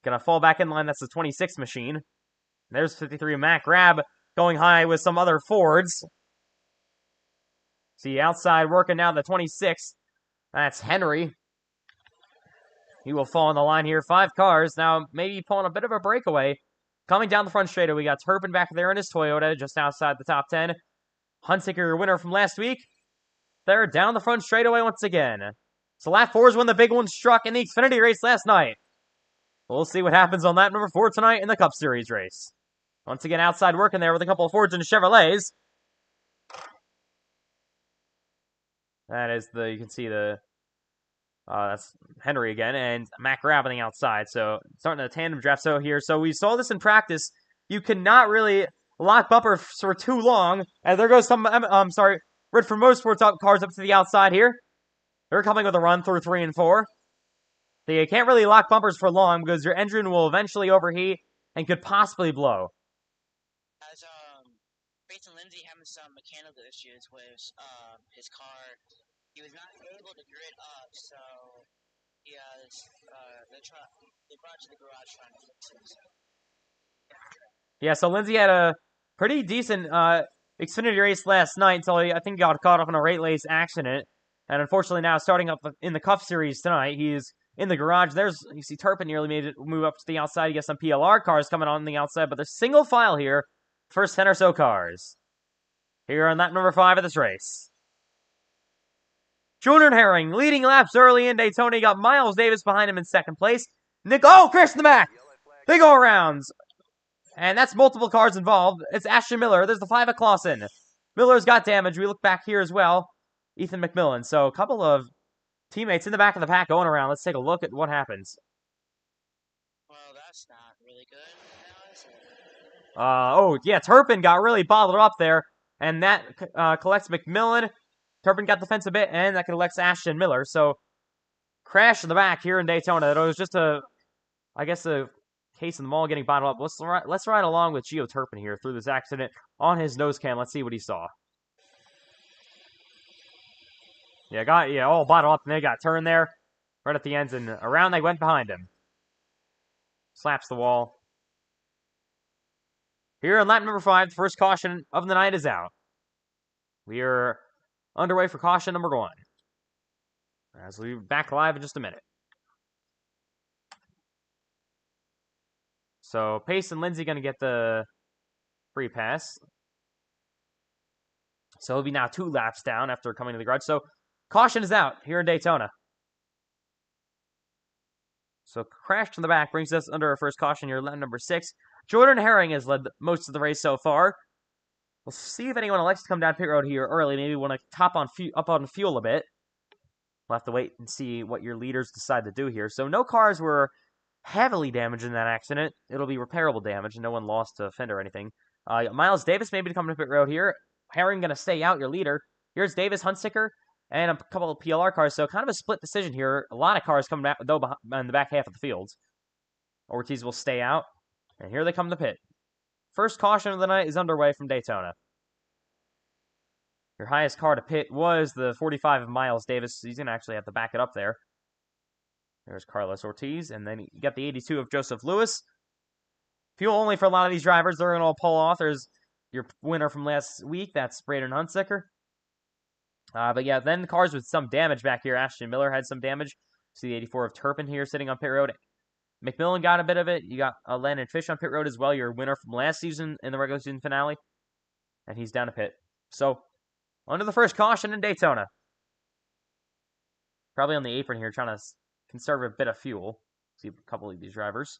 Gonna fall back in line. That's the 26 machine. There's 53 Matt Grab going high with some other Fords. See outside working now the 26. That's Henry. He will fall on the line here. 5 cars. Now maybe pulling a bit of a breakaway. Coming down the front straightaway, we got Turpin back there in his Toyota just outside the top 10. Hunsicker, your winner from last week. They're down the front straightaway once again. So lap 4 is when the big one struck in the Xfinity race last night. We'll see what happens on lap number 4 tonight in the Cup Series race. Once again, outside working there with a couple of Fords and Chevrolets. That is you can see that's Henry again, and Matt Grab on the outside. So starting a tandem draft here. So we saw this in practice. You cannot really lock bumpers for too long. And there goes some, Redford Motorsports cars up to the outside here. They're coming with a run through 3 and 4. So you can't really lock bumpers for long because your engine will eventually overheat and could possibly blow. As Peyton Lindsay having some mechanical issues with his car, he was not able to grid up, so he has they brought to the garage trying to fix it. Yeah, so Lindsay had a pretty decent Xfinity race last night until I think he got caught up in a rate-lace accident. And unfortunately now starting up in the Cup Series tonight, he's in the garage. You see Turpin nearly made it move up to the outside. You get some PLR cars coming on the outside, but there's single file here. First 10 or so cars. Here on lap number 5 of this race. Jordan Herring leading laps early in Daytona. You got Miles Davis behind him in second place. Crash in the back. They go around. And that's multiple cars involved. It's Ashton Miller. There's the 5 of Clausen. Miller's got damage. We look back here as well. Ethan McMillan. So a couple of teammates in the back of the pack going around. Let's take a look at what happens. Well, that's not really good now, is it? Turpin got really bottled up there. And that collects McMillan. Turpin got the fence a bit, and that collects Ashton Miller. So, crash in the back here in Daytona. It was just a case of them all getting bottled up. Let's ride along with Gio Turpin here through this accident on his nose cam. Let's see what he saw. All bottled up, and they got turned there right at the ends, and around they went behind him. Slaps the wall. Here on lap number 5, the first caution of the night is out. We are underway for caution number 1. As we'll be back live in just a minute. So, Pace and Lindsay going to get the free pass. So, he'll be now 2 laps down after coming to the garage. So, caution is out here in Daytona. So, crash from the back brings us under our first caution here, lap number 6. Jordan Herring has led most of the race so far. We'll see if anyone elects to come down pit road here early. Maybe want to up on fuel a bit. We'll have to wait and see what your leaders decide to do here. So no cars were heavily damaged in that accident. It'll be repairable damage. No one lost a fender or anything. Miles Davis maybe to come to pit road here. Herring going to stay out, your leader. Here's Davis, Hunsicker, and a couple of PLR cars. So kind of a split decision here. A lot of cars coming back, though, in the back half of the field. Ortiz will stay out. And here they come to pit. first caution of the night is underway from Daytona. Your highest car to pit was the 45 of Miles Davis. He's going to actually have to back it up there. There's Carlos Ortiz, and then you got the 82 of Joseph Lewis. Fuel only for a lot of these drivers. They're going to all pull off. There's your winner from last week. That's Braden Hunsaker. But yeah, then cars with some damage back here. Ashton Miller had some damage. See the 84 of Turpin here sitting on pit road. McMillan got a bit of it. You got Landon Fish on pit road as well. Your winner from last season in the regular season finale. And he's down to pit. So, under the first caution in Daytona. Probably on the apron here, trying to conserve a bit of fuel. See a couple of these drivers.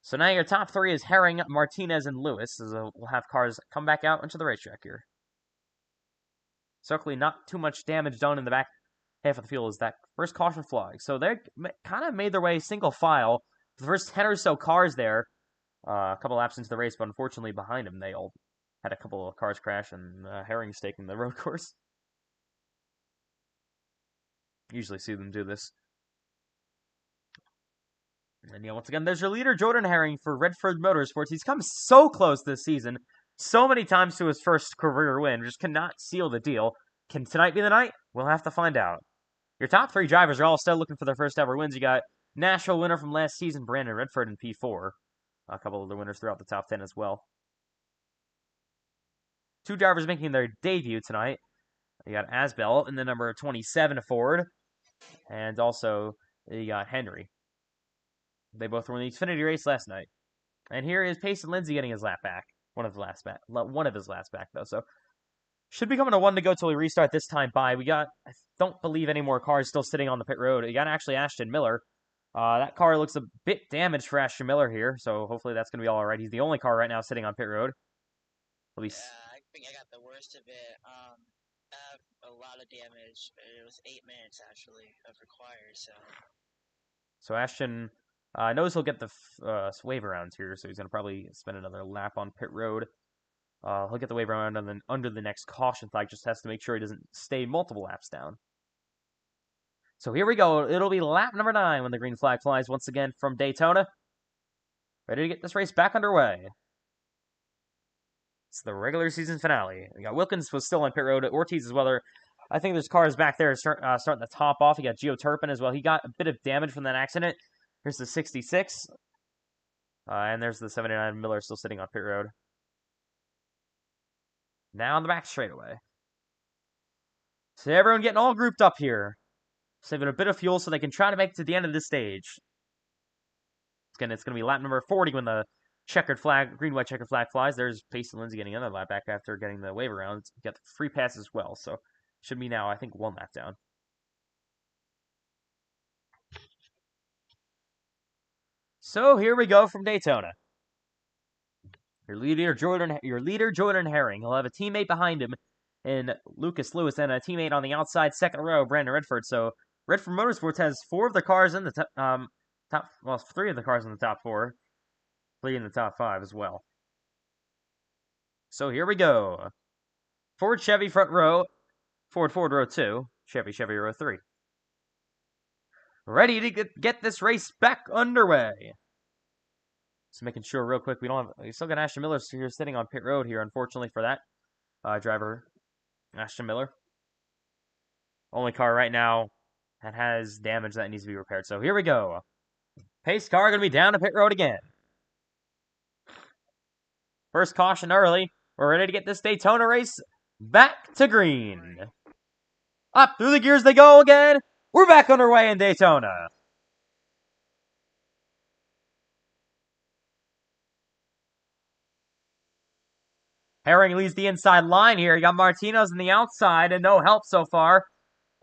So now your top three is Herring, Martinez, and Lewis. So we'll have cars come back out into the racetrack here. So luckily, not too much damage done in the back half of the field is that first caution flag. So they kind of made their way single file. The first 10 or so cars there, a couple laps into the race, but unfortunately behind them, they all had a couple of cars crash and Herring's taking the road course. Usually see them do this. And yeah, once again, there's your leader, Jordan Herring, for Redford Motorsports. He's come so close this season, so many times to his first career win, just cannot seal the deal. Can tonight be the night? We'll have to find out. Your top three drivers are all still looking for their first ever wins. You got Nashville winner from last season, Brandon Redford in P4. A couple of the winners throughout the top 10 as well. Two drivers making their debut tonight. You got Asbell in the number 27 Ford. And also, you got Henry. They both won the Xfinity race last night. And here is Payson Lindsay getting his lap back. One of his last back, though. So, should be coming to one to go till we restart this time by. We got, I don't believe any more cars still sitting on the pit road. You got actually Ashton Miller. That car looks a bit damaged for Ashton Miller here. So, hopefully that's going to be all right. He's the only car right now sitting on pit road. At least. Yeah, I think I got the worst of it. I have a lot of damage. It was 8 minutes, actually, of required, so... So Ashton knows he'll get the wave around here, so he's going to probably spend another lap on pit road. He'll get the wave around and then under the next caution flag, just has to make sure he doesn't stay multiple laps down. So here we go. It'll be lap number 9 when the green flag flies once again from Daytona. Ready to get this race back underway. It's the regular season finale. We got Wilkins was still on pit road. Ortiz as well. I think there's cars back there starting to top off. You got Gio Turpin as well. He got a bit of damage from that accident. Here's the 66. And there's the 79 Miller still sitting on pit road. Now on the back straightaway. So everyone getting all grouped up here. Saving a bit of fuel so they can try to make it to the end of this stage. It's going to be lap number 40 when the green-white checkered flag flies. There's Payson Lindsay getting another lap back after getting the wave around. You got the free pass as well, so should be now, I think, 1 lap down. So here we go from Daytona. Your leader, Jordan Herring. He'll have a teammate behind him in Lucas Lewis and a teammate on the outside, second row, Brandon Redford. So Redford Motorsports has 4 of the cars in the top, 3 of the cars in the top 4. 3 in the top 5 as well. So here we go. Ford Chevy front row. Ford row 2. Chevy row 3. Ready to get this race back underway. Just making sure real quick we still got Ashton Miller here sitting on pit road here, unfortunately for that driver, Ashton Miller. Only car right now that has damage that needs to be repaired. So here we go. Pace car going to be down to pit road again. First caution early. We're ready to get this Daytona race back to green. Up through the gears they go again. We're back underway in Daytona. Herring leads the inside line here. You got Martinez on the outside and no help so far.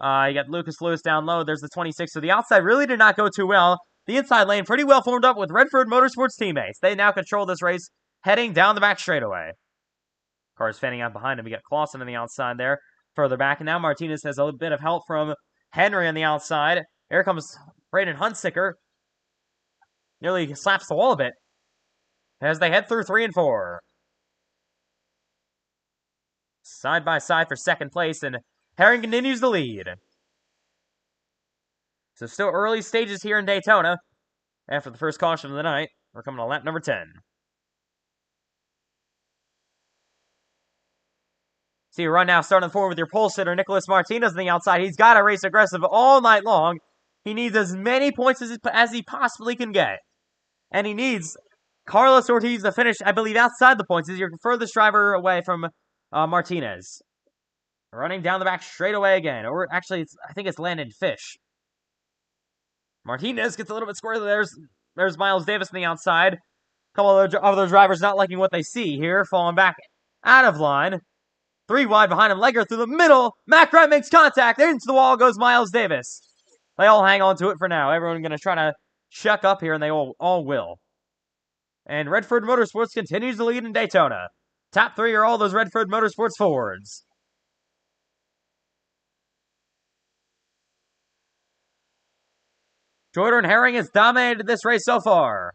You got Lucas Lewis down low. There's the 26. So the outside really did not go too well. The inside lane pretty well formed up with Redford Motorsports teammates. They now control this race heading down the back straightaway. Cars fanning out behind him. We got Clausen on the outside there. Further back. And now Martinez has a little bit of help from Henry on the outside. Here comes Braden Hunsaker. Nearly slaps the wall a bit as they head through 3 and 4. Side by side for second place, and Herring continues the lead. So still early stages here in Daytona. After the first caution of the night, we're coming to lap number 10. See you run now, starting forward with your pole sitter, Nicholas Martinez on the outside. He's got to race aggressive all night long. He needs as many points as he possibly can get. And he needs Carlos Ortiz to finish, I believe, outside the points. He's your furthest driver away from Martinez. Running down the back straight away again. Or actually, I think it's Landon Fish. Martinez gets a little bit squirrely. There's Miles Davis on the outside. A couple of other drivers not liking what they see here. Falling back out of line. 3 wide behind him. Legger through the middle. Macrat makes contact. Into the wall goes Miles Davis. They all hang on to it for now. Everyone's going to try to check up here, and they all will. And Redford Motorsports continues to lead in Daytona. Top 3 are all those Redford Motorsports forwards. Jordan Herring has dominated this race so far.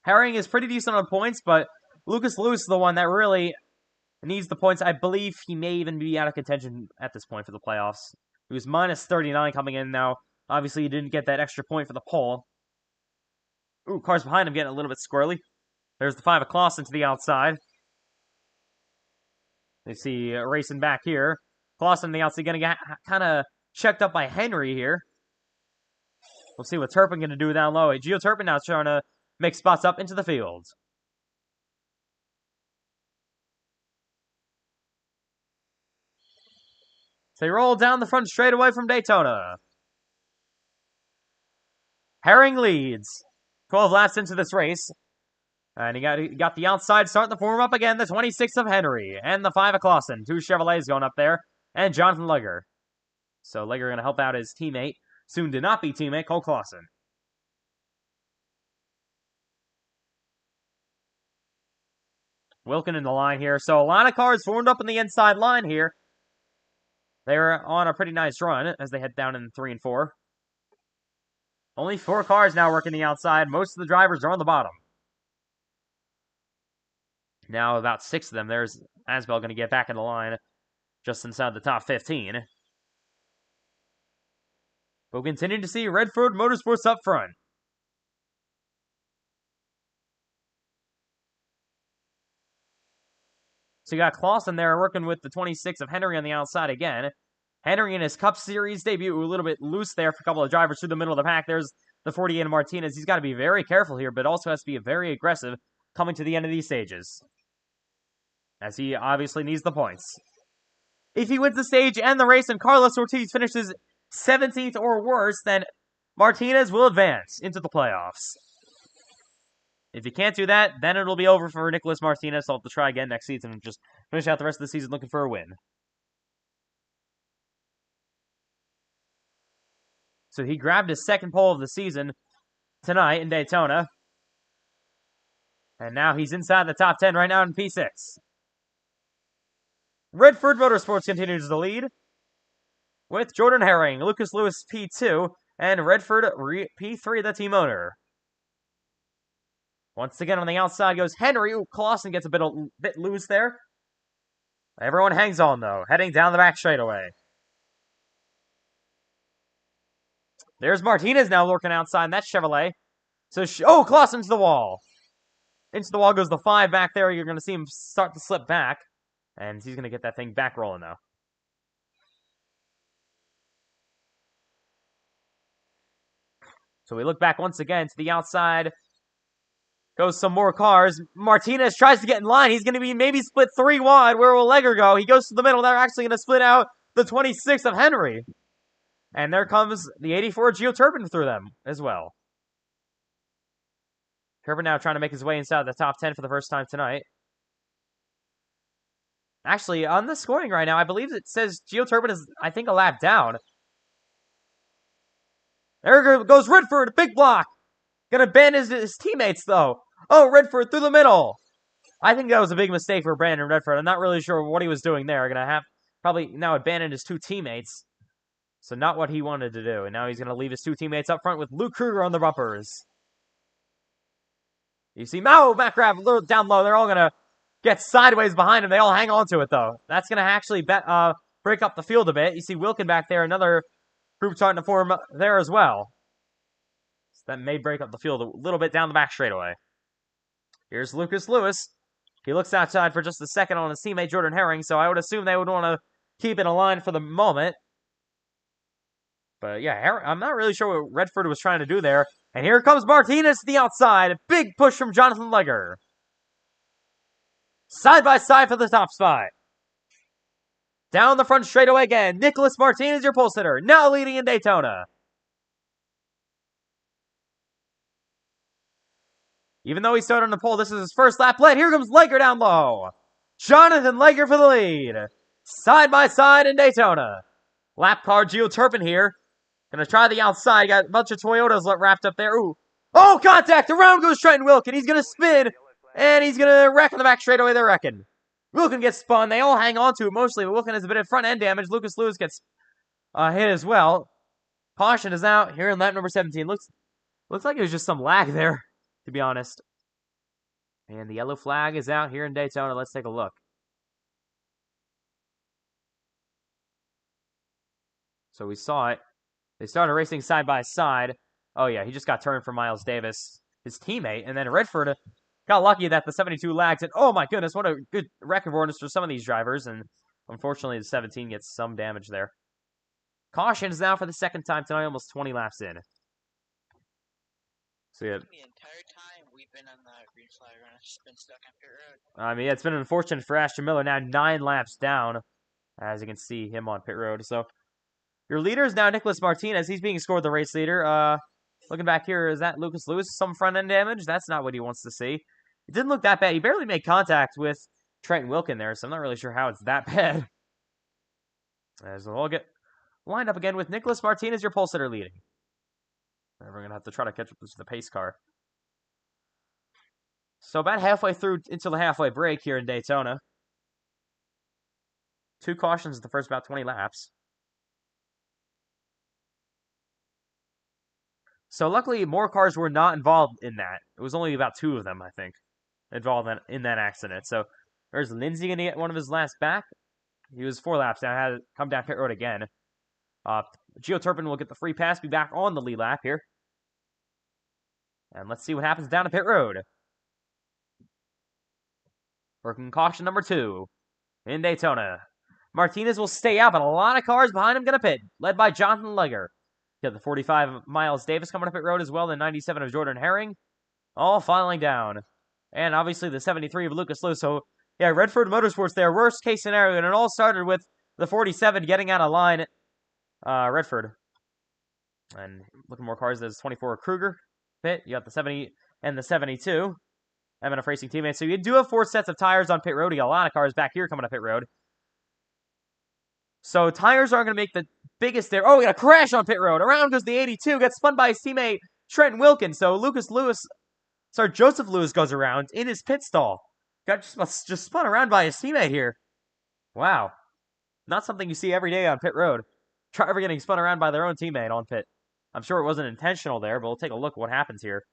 Herring is pretty decent on points, but Lucas Lewis is the one that really needs the points. I believe he may even be out of contention at this point for the playoffs. He was minus 39 coming in now. Obviously, he didn't get that extra point for the pole. Ooh, cars behind him getting a little bit squirrely. There's the 5 of Clausen to the outside. You see racing back here. Clausen on the outside going to get kind of checked up by Henry here. We'll see what Turpin going to do down low. Gio Turpin now trying to make spots up into the field. So they roll down the front straightaway from Daytona. Herring leads. 12 laps into this race. And he got the outside starting to form up again. The 26 of Henry. And the 5 of Clausen. 2 Chevrolets going up there. And Jonathan Legger. So Legger going to help out his teammate. Soon to not be teammate, Cole Clausen. Wilkin in the line here. So a lot of cars formed up in the inside line here. They're on a pretty nice run as they head down in 3 and 4. Only 4 cars now working the outside. Most of the drivers are on the bottom. Now about 6 of them. There's Asbel going to get back in the line just inside the top 15. We'll continue to see Redford Motorsports up front. So you got Clausen there working with the 26 of Henry on the outside again. Henry in his Cup Series debut, a little bit loose there for a couple of drivers through the middle of the pack. There's the 48 of Martinez. He's got to be very careful here, but also has to be very aggressive coming to the end of these stages, as he obviously needs the points. If he wins the stage and the race and Carlos Ortiz finishes 17th or worse, then Martinez will advance into the playoffs. If he can't do that, then it'll be over for Nicholas Martinez. So I'll have to try again next season and just finish out the rest of the season looking for a win. So he grabbed his 2nd pole of the season tonight in Daytona. And now he's inside the top 10 right now in P6. Redford Motorsports continues the lead with Jordan Herring, Lucas Lewis P2, and Redford P3, the team owner. Once again on the outside goes Henry. Ooh, Clausen gets a bit loose there. Everyone hangs on, though, heading down the back straightaway. There's Martinez now lurking outside, and that's Chevrolet. So, Clausen's the wall. Into the wall goes the 5 back there. You're going to see him start to slip back. And he's going to get that thing back rolling, though. So we look back once again to the outside. Goes some more cars. Martinez tries to get in line. He's going to be maybe split 3 wide. Where will Legger go? He goes to the middle. They're actually going to split out the 26 of Henry. And there comes the 84 Gio Turpin through them as well. Turpin now trying to make his way inside the top 10 for the first time tonight. Actually, on the scoring right now, I believe it says Gio Turpin is, I think, a lap down. There goes Redford, big block. Gonna ban his teammates, though. Oh, Redford through the middle. I think that was a big mistake for Brandon Redford. I'm not really sure what he was doing there. Gonna have probably now abandon his 2 teammates. So not what he wanted to do. And now he's gonna leave his 2 teammates up front with Luke Kruger on the bumpers. You see Macrav down low. They're all gonna get sideways behind him. They all hang on to it, though. That's gonna actually break up the field a bit. You see Wilkin back there. Another group starting to form there as well. So that may break up the field a little bit down the back straightaway. Here's Lucas Lewis. He looks outside for just a second on his teammate Jordan Herring, so I would assume they would want to keep it aligned for the moment. But yeah, I'm not really sure what Redford was trying to do there. And here comes Martinez to the outside. A big push from Jonathan Legger. Side by side for the top spot. Down the front straightaway again. Nicholas Martinez, your pole sitter, now leading in Daytona. Even though he started on the pole, this is his first lap led. Here comes Legger down low. Jonathan Legger for the lead. Side by side in Daytona. Lap car Gio Turpin here. Gonna try the outside. Got a bunch of Toyotas wrapped up there. Ooh. Oh, contact! Around goes Trenton Wilkin. He's gonna spin. And he's gonna wreck in the back straightaway, they're wrecking. Wilkin gets spun. They all hang on to it mostly, but Wilkin has a bit of front end damage. Lucas Lewis gets hit as well. Caution is out here in lap number 17. Looks like it was just some lag there, to be honest. And the yellow flag is out here in Daytona. Let's take a look. So we saw it. They started racing side by side. Oh yeah, he just got turned for Miles Davis, his teammate. And then Redford got lucky that the 72 lags. And oh my goodness, what a good record bonus for some of these drivers. And unfortunately, the 17 gets some damage there. Cautions now for the second time tonight, almost 20 laps in. So yeah. The entire time we've been on the green flag run, I've just been stuck on pit road. I mean, yeah, it's been unfortunate for Ashton Miller. Now 9 laps down, as you can see him on pit road. So your leader is now Nicholas Martinez. He's being scored the race leader. Looking back here, is that Lucas Lewis? Some front-end damage? That's not what he wants to see. It didn't look that bad. He barely made contact with Trenton Wilkin there, so I'm not really sure how it's that bad. As we'll all get lined up again with Nicholas Martinez, your pole sitter, leading. We're going to have to try to catch up to the pace car. So about halfway through into the halfway break here in Daytona. 2 cautions in the first about 20 laps. So luckily, more cars were not involved in that. It was only about 2 of them, I think, involved in that accident. So there's Lindsay going to get one of his last back. He was 4 laps down, had to come down pit road again. Gio Turpin will get the free pass, be back on the lead lap here. And let's see what happens down to pit road. Working caution number 2 in Daytona. Martinez will stay out, but a lot of cars behind him going to pit, led by Jonathan Legger. You got the 45 of Miles Davis coming up pit road as well, the 97 of Jordan Herring, all filing down. And obviously the 73 of Lucas Lewis. So, yeah, Redford Motorsports there, worst case scenario, and it all started with the 47 getting out of line. Redford. And looking more cars, there's 24 Kruger pit. You got the 70 and the 72. MNF Racing teammates. So you do have 4 sets of tires on pit road. You got a lot of cars back here coming up pit road. So tires aren't going to make the biggest there. Oh, we got a crash on pit road. Around goes the 82. Gets spun by his teammate, Trenton Wilkin. So Joseph Lewis goes around in his pit stall. Got just spun around by his teammate here. Wow. Not something you see every day on pit road. Driver getting spun around by their own teammate on pit. I'm sure it wasn't intentional there, but we'll take a look at what happens here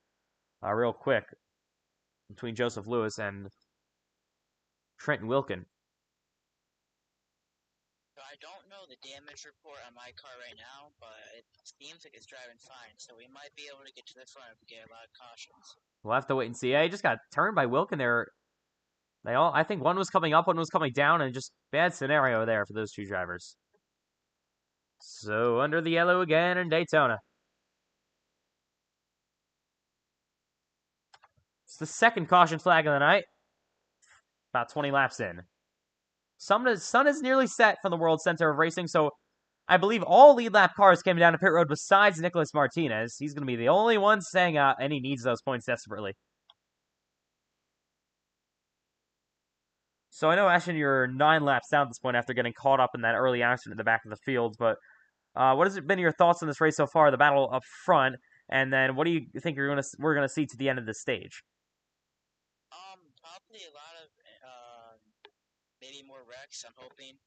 real quick between Joseph Lewis and Trenton Wilkin. I don't know the damage report on my car right now, but it seems like it's driving fine, so we might be able to get to the front if we get a lot of cautions. We'll have to wait and see. Yeah, he just got turned by Wilkin there. I think one was coming up, one was coming down, and just bad scenario there for those 2 drivers. So under the yellow again in Daytona. It's the second caution flag of the night. About 20 laps in. Sun is nearly set from the World Center of Racing, so I believe all lead lap cars came down to pit road besides Nicholas Martinez. He's going to be the only one staying out, and he needs those points desperately. So I know, Ashton, you're 9 laps down at this point after getting caught up in that early accident in the back of the field, but what has been your thoughts on this race so far, the battle up front, and then what do you think we're going to see to the end of this stage? Probably a lot of maybe more wrecks, I'm hoping.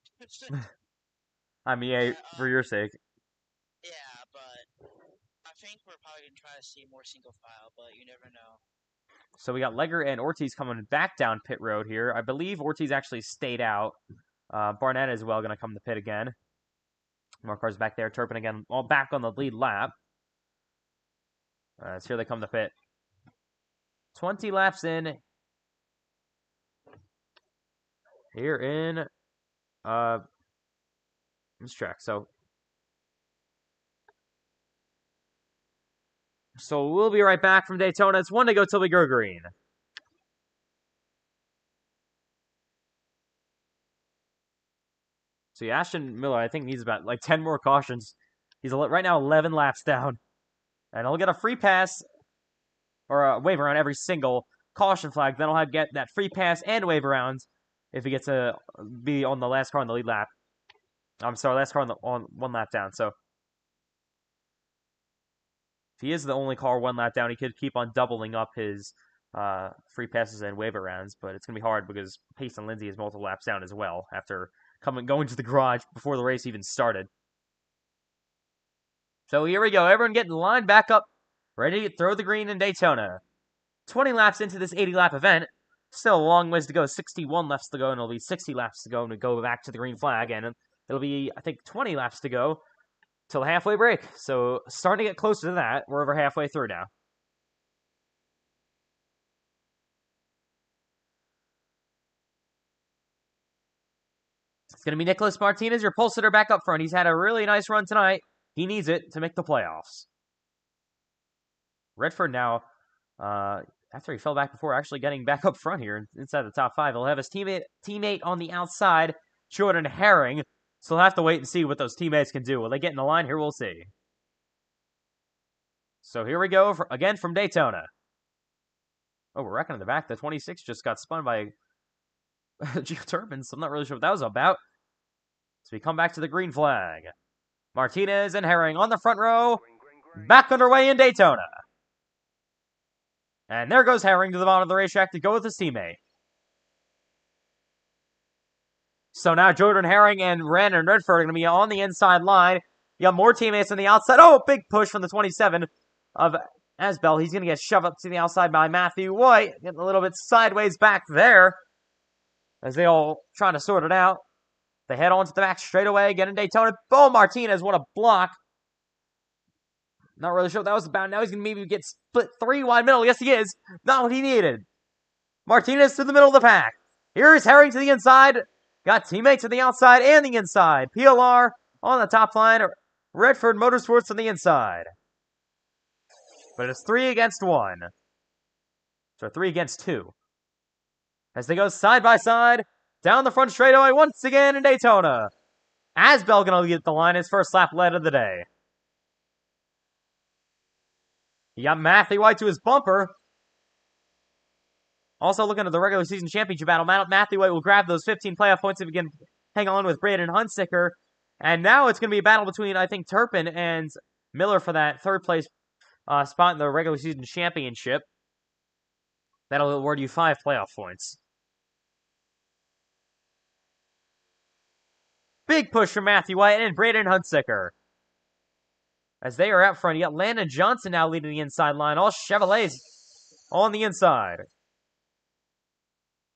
I mean, yeah, for your sake. Yeah, but I think we're probably going to try to see more single file, but you never know. So we got Legger and Ortiz coming back down pit road here. I believe Ortiz actually stayed out. Barnett as well going to come to pit again. More cars back there. Turpin again, all back on the lead lap. So here they come to pit. 20 laps in. here in this track. So we'll be right back from Daytona. It's 1 to go till we go green. So yeah, Ashton Miller, I think, needs about like 10 more cautions. He's right now 11 laps down. And he'll get a free pass or a wave around every single caution flag. Then he'll get that free pass and wave around if he gets to be on the last car on the lead lap. I'm sorry, last car on 1 lap down. So if he is the only car 1 lap down, he could keep on doubling up his free passes and wave arounds. But it's going to be hard because Payson Lindsay is multiple laps down as well after going to the garage before the race even started. So here we go. Everyone getting lined back up, ready to throw the green in Daytona. 20 laps into this 80-lap event. Still a long ways to go. 61 laps to go, and it'll be 60 laps to go to go back to the green flag. And it'll be, I think, 20 laps to go till the halfway break. So starting to get closer to that. We're over halfway through now. It's going to be Nicholas Martinez, your pole sitter, back up front. He's had a really nice run tonight. He needs it to make the playoffs. Redford now, after he fell back before, actually getting back up front here inside the top 5. He'll have his teammate on the outside, Jordan Herring. So he'll have to wait and see what those teammates can do. Will they get in the line? Here we'll see. So here we go, again from Daytona. Oh, we're wrecking in the back. The 26 just got spun by Geoturbines, so I'm not really sure what that was about. So we come back to the green flag. Martinez and Herring on the front row. Back underway in Daytona. And there goes Herring to the bottom of the racetrack to go with his teammate. So now Jordan Herring and Brandon Redford are going to be on the inside line. You got more teammates on the outside. Oh, big push from the 27 of Asbel. He's going to get shoved up to the outside by Matthew White. Getting a little bit sideways back there as they all trying to sort it out. They head on to the back straightaway again in Daytona. Bo Martinez, what a block. Not really sure what that was about. Now he's going to maybe get split 3 wide middle. Yes, he is. Not what he needed. Martinez to the middle of the pack. Here's Herring to the inside. Got teammates to the outside and the inside. PLR on the top line. Redford Motorsports on the inside. But it's 3 against 1. So 3 against 2. As they go side by side. Down the front straightaway once again in Daytona. Asbel going to get the line, his first lap led of the day. He got Matthew White to his bumper. Also looking at the regular season championship battle, Matthew White will grab those 15 playoff points if he can hang on with Braden Hunsicker. And now it's going to be a battle between, I think, Turpin and Miller for that 3rd place spot in the regular season championship. That'll award you 5 playoff points. Big push from Matthew White and Braden Hunsicker. As they are out front, you got Landon Johnson now leading the inside line. All Chevrolets on the inside.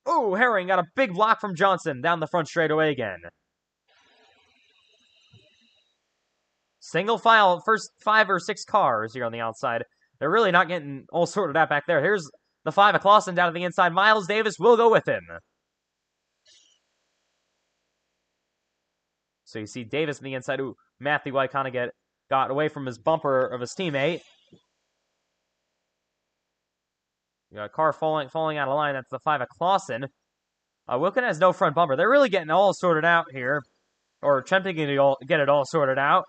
Oh, Herring got a big block from Johnson down the front straightaway again. Single file, first 5 or 6 cars here on the outside. They're really not getting all sorted out back there. Here's the 5 of Clausen down to the inside. Miles Davis will go with him. So you see Davis on the inside. Ooh, Matthew White kind of got away from his bumper of his teammate. You got a car falling out of line. That's the 5 of Clausen. Wilkin has no front bumper. They're really getting all sorted out here. Or attempting to get it all sorted out.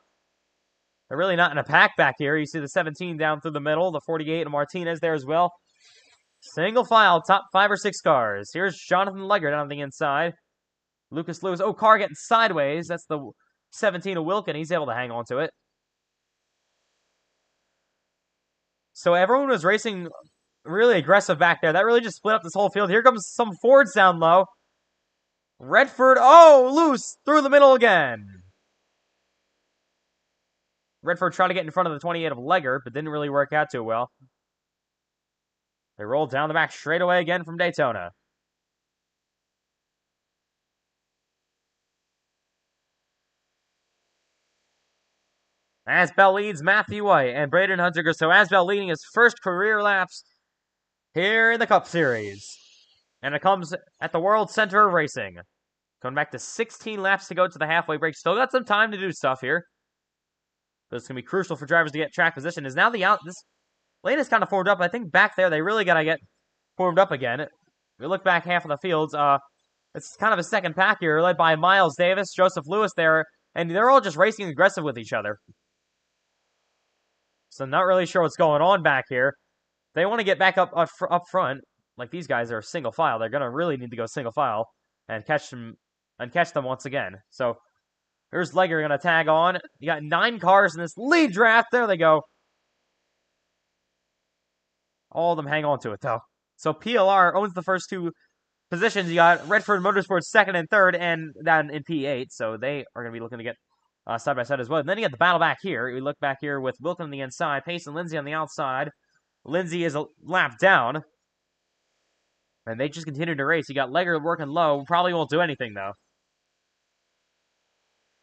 They're really not in a pack back here. You see the 17 down through the middle. The 48 of Martinez there as well. Single file, top 5 or 6 cars. Here's Jonathan Legger down the inside. Lucas Lewis. Oh, car getting sideways. That's the 17 of Wilkin. He's able to hang on to it. So everyone was racing really aggressive back there. That really just split up this whole field. Here comes some Fords down low. Redford, oh, loose through the middle again. Redford tried to get in front of the 28 of Legger, but didn't really work out too well. They rolled down the back straightaway again from Daytona. Asbel leads Matthew White and Braden Hunsicker. So Asbel leading his first career laps here in the Cup Series. And it comes at the World Center of Racing. Going back to 16 laps to go to the halfway break. Still got some time to do stuff here. But it's going to be crucial for drivers to get track position. Is now this lane is kind of formed up. I think back there, they really got to get formed up again. If we look back half of the fields, it's kind of a second pack here, led by Miles Davis, Joseph Lewis there, and they're all just racing aggressive with each other. So not really sure what's going on back here. They want to get back up front, like these guys are single file. They're going to really need to go single file and catch them once again. So here's Legger going to tag on. You got 9 cars in this lead draft. There they go. All of them hang on to it, though. So PLR owns the first 2 positions. You got Redford Motorsports second and third, and down in P8. So they are going to be looking to get side by side as well. And then you got the battle back here. We look back here with Wilkin on the inside, Pace and Lindsay on the outside. Lindsay is a lap down. And they just continue to race. You got Legger working low. Probably won't do anything, though.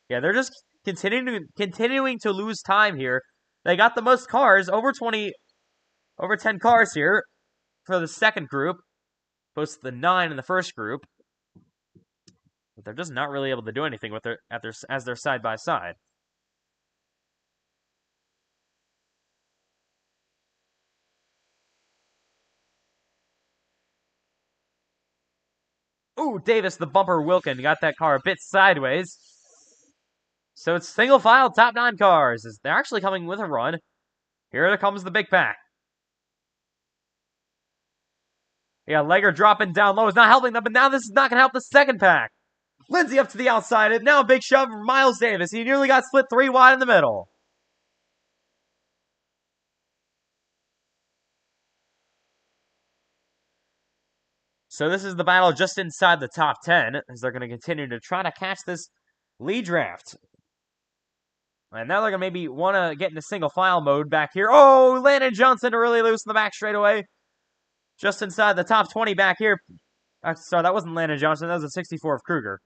Yeah, they're just continuing to lose time here. They got the most cars, over 10 cars here for the second group, opposed to the 9 in the first group. But they're just not really able to do anything with as they're side by side. Ooh, Davis, the bumper Wilkin, got that car a bit sideways. So it's single file top 9 cars. They're actually coming with a run. Here comes the big pack. Yeah, Legger dropping down low is not helping them, but now this is not going to help the second pack. Lindsay up to the outside, and now a big shove for Miles Davis. He nearly got split 3 wide in the middle. So this is the battle just inside the top 10, as they're going to continue to try to catch this lead draft. And now they're going to maybe want to get into single file mode back here. Oh, Landon Johnson really loose in the back straightaway. Just inside the top 20 back here. Sorry, that wasn't Landon Johnson. That was a 64 of Kruger.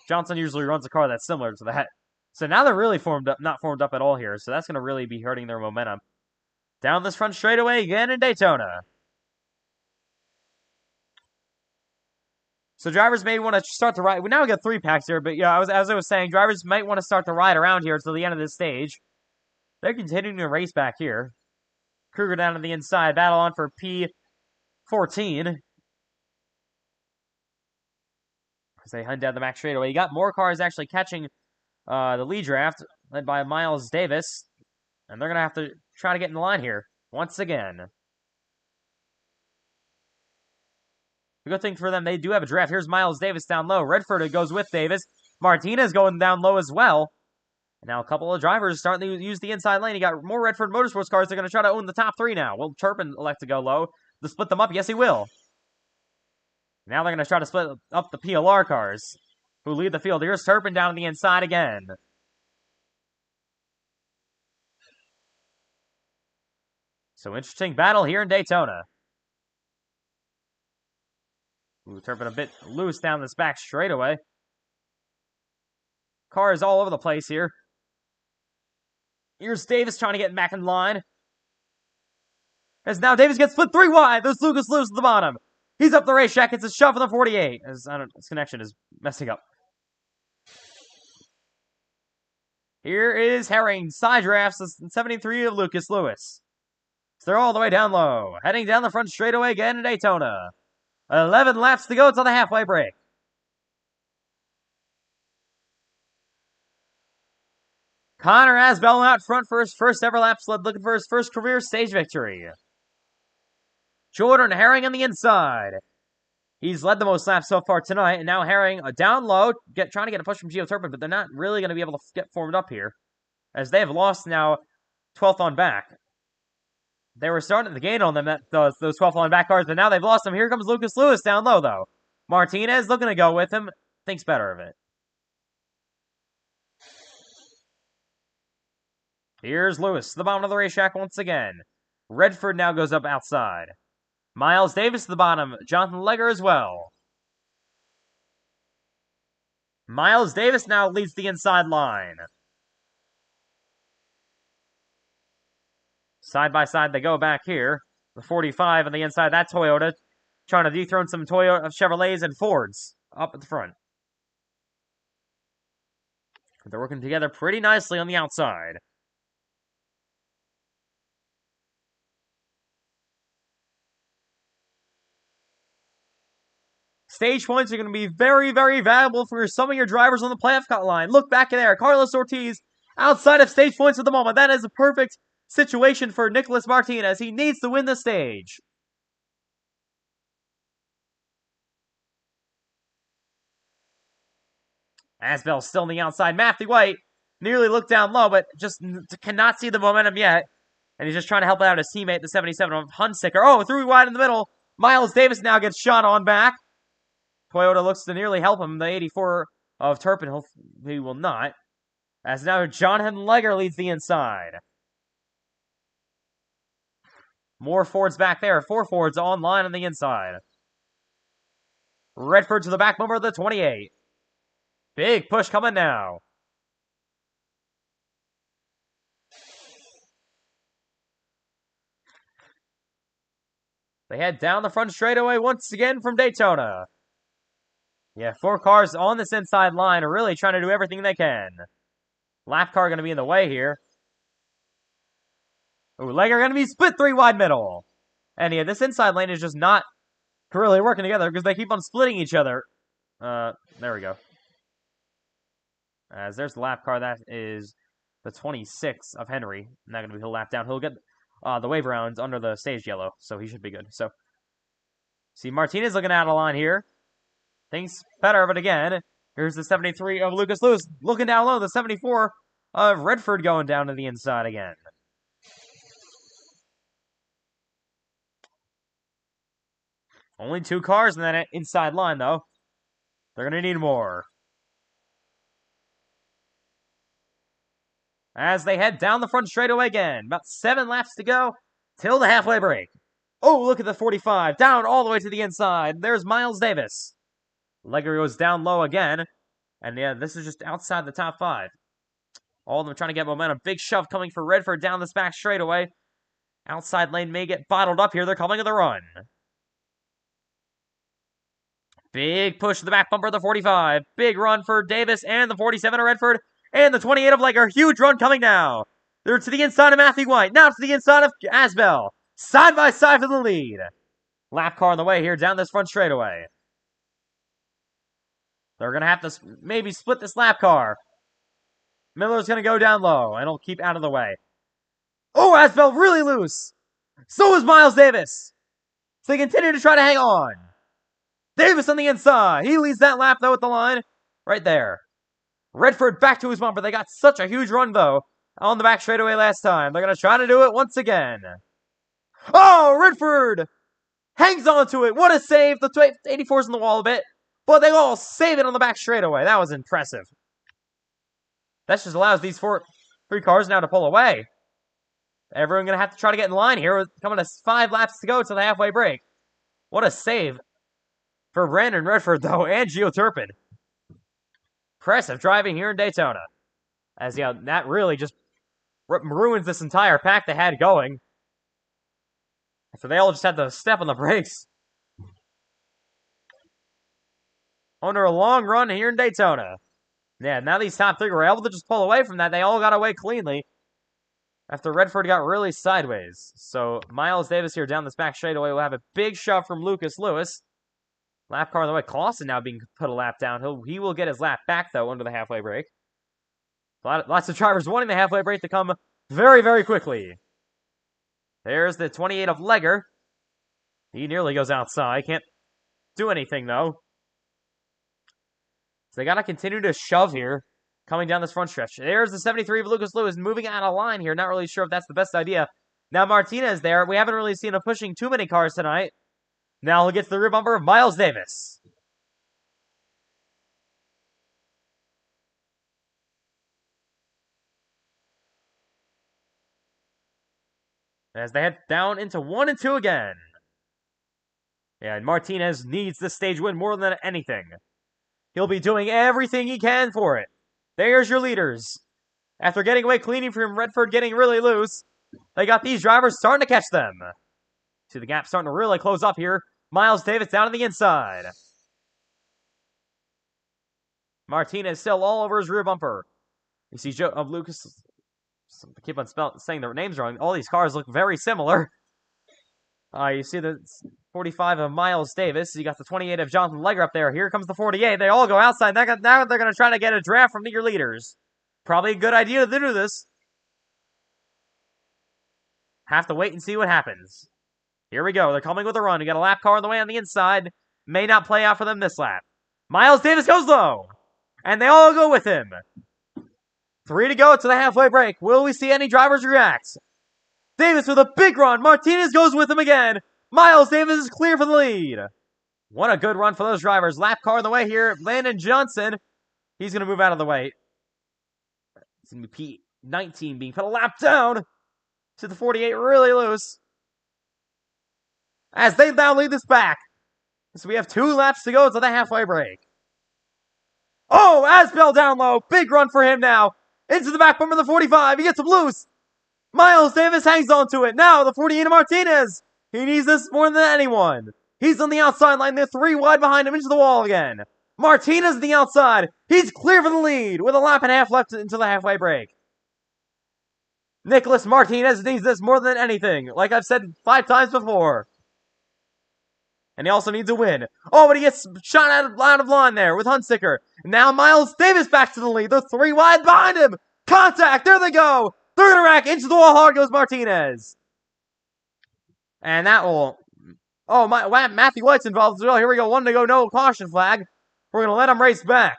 Johnson usually runs a car that's similar to that. So now they're really not formed up at all here. So that's going to really be hurting their momentum. Down this front straightaway again in Daytona. So drivers may want to start the ride. Now we got 3 packs here, but yeah, as I was saying, drivers might want to start the ride around here until the end of this stage. They're continuing to race back here. Kruger down to the inside. Battle on for P14. As they hunt down the back straightaway. You got more cars actually catching the lead draft, led by Miles Davis. And they're going to have to try to get in the line here once again. The good thing for them, they do have a draft. Here's Miles Davis down low. Redford goes with Davis. Martinez going down low as well. And now a couple of drivers starting to use the inside lane. You got more Redford Motorsports cars. They're going to try to own the top 3 now. Will Turpin elect to go low to split them up? Yes, he will. Now they're going to try to split up the PLR cars, who lead the field. Here's Turpin down on the inside again. So interesting battle here in Daytona. Ooh, Turpin a bit loose down this back straightaway. Cars all over the place here. Here's Davis trying to get back in line. As now Davis gets split 3 wide. There's Lucas Lewis at the bottom. He's up the racetrack. It's a shove for the 48. His connection is messing up. Here is Herring. Side drafts, 73 of Lucas Lewis. So they're all the way down low. Heading down the front straightaway again in Daytona. 11 laps to go till the halfway break. Connor Asbell out front for his first ever lap sled, looking for his first career stage victory. Jordan Herring on the inside. He's led the most laps so far tonight, and now Herring down low, trying to get a push from Gio Turpin, but they're not really going to be able to get formed up here, as they have lost now 12th on back. They were starting to gain on them, those 12th on back cars, but now they've lost them. Here comes Lucas Lewis down low, though. Martinez looking to go with him, thinks better of it. Here's Lewis, the bottom of the racetrack once again. Redford now goes up outside. Miles Davis to the bottom. Jonathan Legger as well. Miles Davis now leads the inside line. Side by side they go back here. The 45 on the inside, that Toyota. trying to dethrone some Toyota, Chevrolets, and Fords up at the front. They're working together pretty nicely on the outside. Stage points are going to be very, very valuable for some of your drivers on the playoff cut line. Look back there. Carlos Ortiz outside of stage points at the moment. That is a perfect situation for Nicholas Martinez. He needs to win the stage. Asbel still on the outside. Matthew White nearly looked down low, but just cannot see the momentum yet. And he's just trying to help out his teammate, the 77 of Hunsicker. Oh, threw wide in the middle. Miles Davis now gets shot on back. Toyota looks to nearly help him. The 84 of Turpin, he will not. As now Jonathan Legger leads the inside. More Fords back there. 4 Fords online on the inside. Redford to the back bumper of the 28. Big push coming now. They head down the front straightaway once again from Daytona. Yeah, 4 cars on this inside line are really trying to do everything they can. Lap car going to be in the way here. Ooh, Legger going to be split 3 wide middle. And yeah, this inside lane is just not really working together because they keep on splitting each other. There we go. As there's the lap car, that is the 26 of Henry. Not going to be he'll lap down. He'll get the wave rounds under the stage yellow, so he should be good. So, see Martinez looking out of line here. Things better, but again, here's the 73 of Lucas Lewis looking down low. The 74 of Redford going down to the inside again. Only 2 cars in that inside line, though. They're going to need more. As they head down the front straightaway again. About 7 laps to go till the halfway break. Oh, look at the 45. Down all the way to the inside. There's Miles Davis. Legger goes down low again. And yeah, this is just outside the top 5. All of them trying to get momentum. Big shove coming for Redford down this back straightaway. Outside lane may get bottled up here. They're coming to the run. Big push to the back bumper of the 45. Big run for Davis and the 47 of Redford. And the 28 of Legger. Huge run coming now. They're to the inside of Matthew White. Now to the inside of Asbel. Side by side for the lead. Lap car on the way here down this front straightaway. They're going to have to maybe split this lap car. Miller's going to go down low, and he'll keep out of the way. Oh, Asbel really loose. So is Miles Davis. So they continue to try to hang on. Davis on the inside. He leads that lap, though, at the line. Right there. Redford back to his bumper. They got such a huge run, though, on the back straightaway last time. They're going to try to do it once again. Oh, Redford hangs on to it. What a save. The 84's in the wall a bit. But they all save it on the back straightaway. That was impressive. That just allows these 3 cars now to pull away. Everyone going to have to try to get in line here. Coming to 5 laps to go to the halfway break. What a save for Brandon Redford, though, and Gio Turpin. Impressive driving here in Daytona. As, yeah, that really just ruins this entire pack they had going. So they all just had to step on the brakes. Under a long run here in Daytona. Yeah, now these top 3 were able to just pull away from that. They all got away cleanly after Redford got really sideways. So Miles Davis here down this back straightaway will have a big shove from Lucas Lewis. Lap car on the way. Clausen now being put a lap down. He will get his lap back, though, under the halfway break. Lots of drivers wanting the halfway break to come very, very quickly. There's the 28 of Legger. He nearly goes outside. Can't do anything, though. So they got to continue to shove here, coming down this front stretch. There's the 73 of Lucas Lewis moving out of line here. Not really sure if that's the best idea. Now Martinez there. We haven't really seen him pushing too many cars tonight. Now he'll get to the rear bumper of Miles Davis. As they head down into 1 and 2 again. Yeah, and Martinez needs this stage win more than anything. He'll be doing everything he can for it. There's your leaders. After getting away cleaning from Redford getting really loose, they got these drivers starting to catch them. See the gap starting to really close up here Miles Davis down to the inside. Martinez still all over his rear bumper. You see Joe of Lucas. I keep on saying their names wrong. All these cars look very similar. You see the 45 of Miles Davis. You got the 28 of Jonathan Legger up there. Here comes the 48. They all go outside. Now they're going to try to get a draft from your leaders. Probably a good idea to do this. Have to wait and see what happens. Here we go. They're coming with a run. You got a lap car on the way on the inside. May not play out for them this lap. Miles Davis goes low. And they all go with him. 3 to go to the halfway break. Will we see any drivers react? Davis with a big run. Martinez goes with him again. Miles Davis is clear for the lead. What a good run for those drivers. Lap car on the way here. Landon Johnson. He's going to move out of the way. It's going to be P19 being put a lap down. To the 48 really loose. As they now lead this back. So we have 2 laps to go to the halfway break. Oh, Asbell down low. Big run for him now. Into the back bumper of the 45. He gets him loose. Miles Davis hangs on to it. Now the 48 of Martinez. He needs this more than anyone. He's on the outside line. They're 3 wide behind him into the wall again. Martinez on the outside. He's clear for the lead with a lap and a half left into the halfway break. Nicholas Martinez needs this more than anything. Like I've said 5 times before. And he also needs a win. Oh, but he gets shot out of line there with Hunsicker. Now Miles Davis back to the lead. They're 3 wide behind him. Contact. There they go. They're going to rack. Into the wall hard goes Martinez. And that will... Oh, Matthew White's involved as well. Here we go. 1 to go. No caution flag. We're going to let him race back.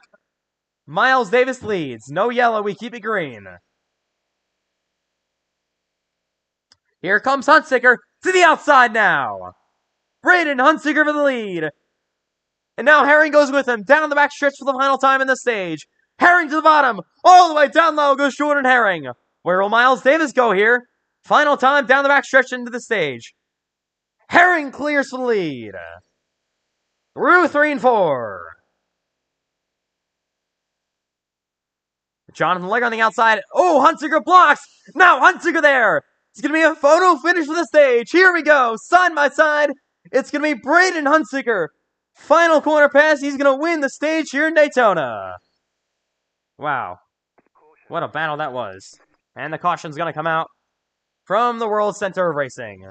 Miles Davis leads. No yellow. We keep it green. Here comes Hunsicker to the outside now. Braden Hunsicker for the lead. And now Herring goes with him. Down the back stretch for the final time in the stage. Herring to the bottom. All the way down low goes Jordan Herring. Where will Miles Davis go here? Final time down the back stretch into the stage. Herring clears for the lead. Through 3 and 4. Jonathan Legger on the outside. Oh, Hunsicker blocks. Now Hunsicker there. It's going to be a photo finish for the stage. Here we go. Side by side. It's going to be Braden Hunsicker. Final corner pass. He's going to win the stage here in Daytona. Wow. What a battle that was. And the caution's going to come out from the World Center of Racing.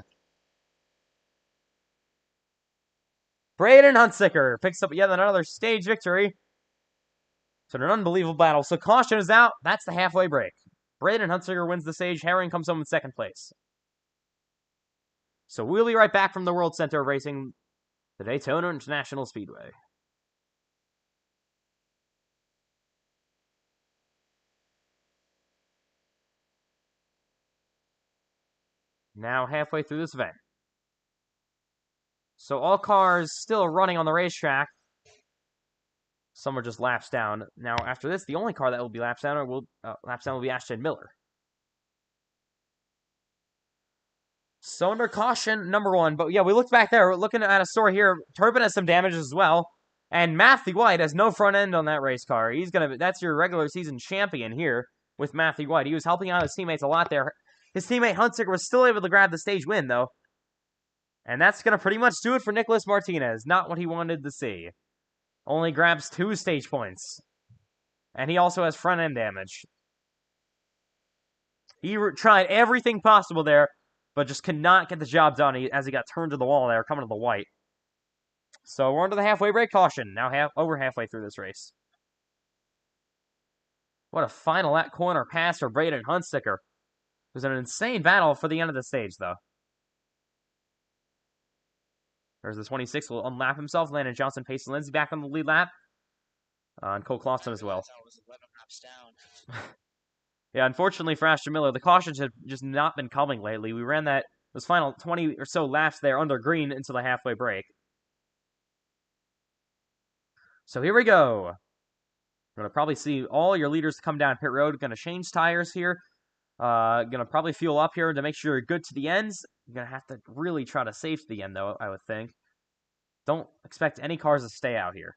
Braden Hunsicker picks up yet another stage victory. So an unbelievable battle. So caution is out. That's the halfway break. Braden Hunsicker wins the stage. Herring comes home in 2nd place. So we'll be right back from the World Center of Racing, the Daytona International Speedway. Now halfway through this event. So all cars still running on the racetrack. Some are just laps down. Now after this, the only car that will be laps down will be Ashton Miller. So under caution, number 1. But yeah, we looked back there. We're looking at a story here. Turbin has some damage as well. And Matthew White has no front end on that race car. That's your regular season champion here with Matthew White. He was helping out his teammates a lot there. His teammate Hunsicker was still able to grab the stage win, though. And that's going to pretty much do it for Nicholas Martinez. Not what he wanted to see. Only grabs 2 stage points. And he also has front end damage. He tried everything possible there, but just could not get the job done as he got turned to the wall there, coming to the white. So we're under the halfway break caution. Now over halfway through this race. What a final lap corner pass for Braden Hunsicker. It was an insane battle for the end of the stage, though. There's the 26, will unlap himself. Landon Johnson, Payson Lindsay back on the lead lap. And Cole Clausen as well. Yeah, unfortunately for Ashton Miller, the cautions have just not been coming lately. We ran those final 20 or so laps there under green until the halfway break. So here we go. Going to probably see all your leaders come down pit road. Going to change tires here. Going to probably fuel up here to make sure you're good to the ends. You're going to have to really try to save to the end, though, I would think. Don't expect any cars to stay out here.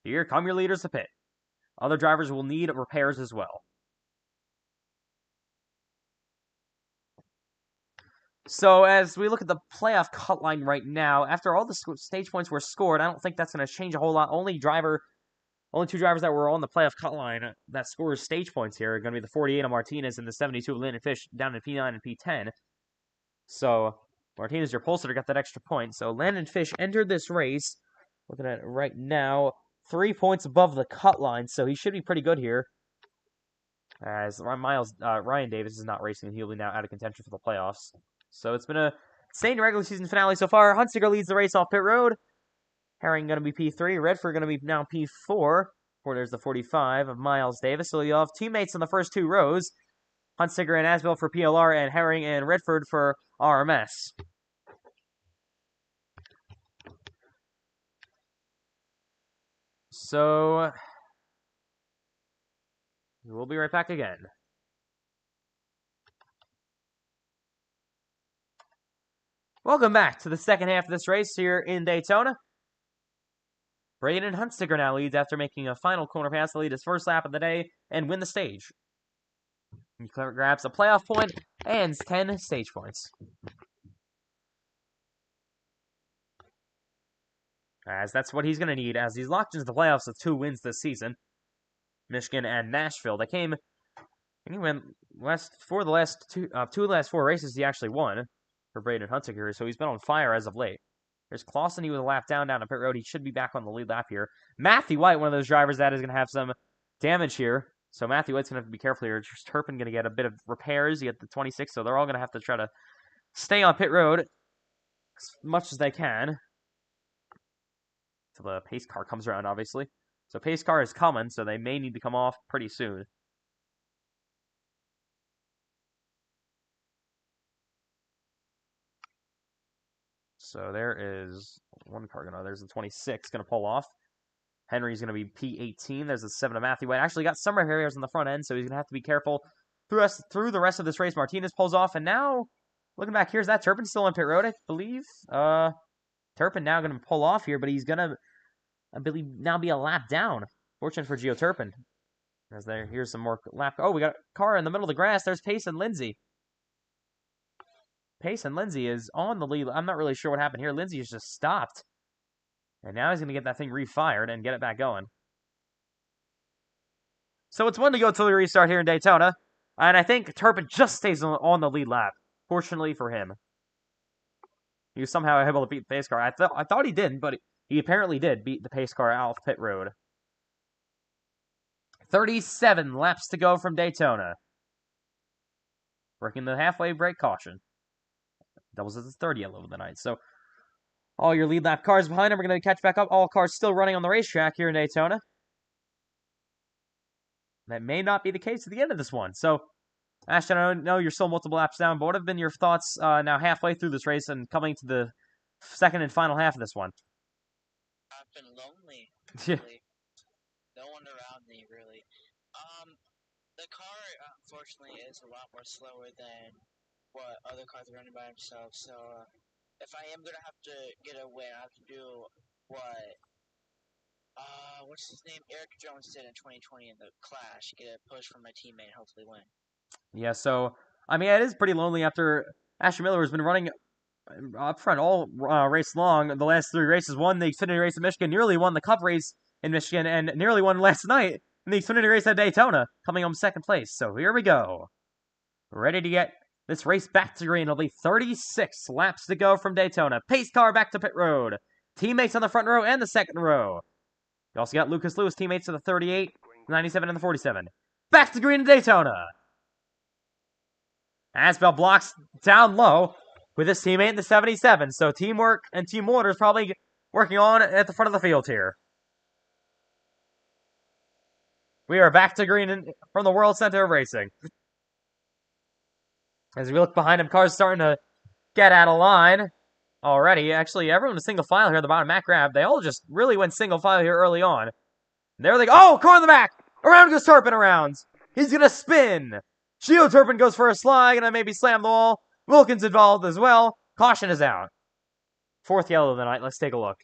Here come your leaders to pit. Other drivers will need repairs as well. So as we look at the playoff cut line right now, after all the stage points were scored, I don't think that's going to change a whole lot. Only two drivers that were on the playoff cut line that scores stage points here are going to be the 48 of Martinez and the 72 of Landon Fish down in P9 and P10. So Martinez, your pole sitter, got that extra point. So Landon Fish entered this race, looking at it right now, 3 points above the cut line, so he should be pretty good here. As Ryan Davis is not racing, and he'll be now out of contention for the playoffs. So it's been a insane regular season finale so far. Hunsicker leads the race off pit road. Herring going to be P3. Redford going to be now P4. There's the 45 of Miles Davis. So you'll have teammates in the first 2 rows. Hunsicker and Asbell for PLR, and Herring and Redford for RMS. So we'll be right back again. Welcome back to the second half of this race here in Daytona. Braden Hunsicker now leads after making a final corner pass to lead his first lap of the day and win the stage. He grabs a playoff point and 10 stage points. As that's what he's going to need, as he's locked into the playoffs with 2 wins this season. Michigan and Nashville. He went for the last 2 of the last 4 races he actually won for Braden Hunsicker, so he's been on fire as of late. There's Clausen, he was a lap down a pit road. He should be back on the lead lap here. Matthew White, one of those drivers that is going to have some damage here. So Matthew White's going to have to be careful here. Turpin going to get a bit of repairs. You get the 26, so they're all going to have to try to stay on pit road as much as they can. Until the pace car comes around, obviously. So pace car is coming, so they may need to come off pretty soon. So there is one car going to, there's the 26 going to pull off. Henry's going to be P18. There's the 7 of Matthew White. Actually got some repairs on the front end, so he's going to have to be careful through the rest of this race. Martinez pulls off, and now, looking back, here's that Turpin still on pit road, I believe. Turpin now going to pull off here, but he's going to, I believe, now be a lap down. Fortunate for Gio Turpin. Here's some more lap. Oh, we got a car in the middle of the grass. There's Pace and Lindsay. Pace and Lindsay is on the lead. I'm not really sure what happened here. Lindsay has just stopped. And now he's going to get that thing refired and get it back going. So it's 1 to go until we restart here in Daytona. And I think Turpin just stays on the lead lap. Fortunately for him. He was somehow able to beat the pace car. I thought he didn't, but he apparently did beat the pace car out of pit road. 37 laps to go from Daytona. Working the halfway brake caution. Doubles as his 3rd yellow of the night. So all your lead lap cars behind him are going to catch back up. All cars still running on the racetrack here in Daytona. That may not be the case at the end of this one. So, Ashton, I know you're still multiple laps down, but what have been your thoughts now halfway through this race and coming to the second and final half of this one? I've been lonely. Really. No one around me, really. The car, unfortunately, is a lot more slower than what other cars are running by themselves. So, if I am gonna have to get a win, I have to do what what's his name? Eric Jones did in 2020 in the Clash. Get a push from my teammate and hopefully win. Yeah, so I mean it is pretty lonely after Ashton Miller has been running up front all race long. The last 3 races, won the Xfinity race in Michigan, nearly won the Cup race in Michigan, and nearly won last night in the Xfinity race at Daytona, coming home 2nd place. So here we go, ready to get this race back to green. It'll be 36 laps to go from Daytona. Pace car back to pit road. Teammates on the front row and the second row. You also got Lucas Lewis, teammates to the 38, 97, and the 47. Back to green in Daytona. Asbell blocks down low with his teammate in the 77. So teamwork and team order is probably working on at the front of the field here. We are back to green from the World Center of Racing. As we look behind him, cars starting to get out of line already. Actually, everyone was single file here at the bottom. Matt Grab, they all just really went single file here early on. There they go. Oh, car in the back. Around goes Turpin around. He's going to spin. Gio Turpin goes for a slide, and I maybe slam the wall. Wilkins involved as well. Caution is out. 4th yellow of the night. Let's take a look.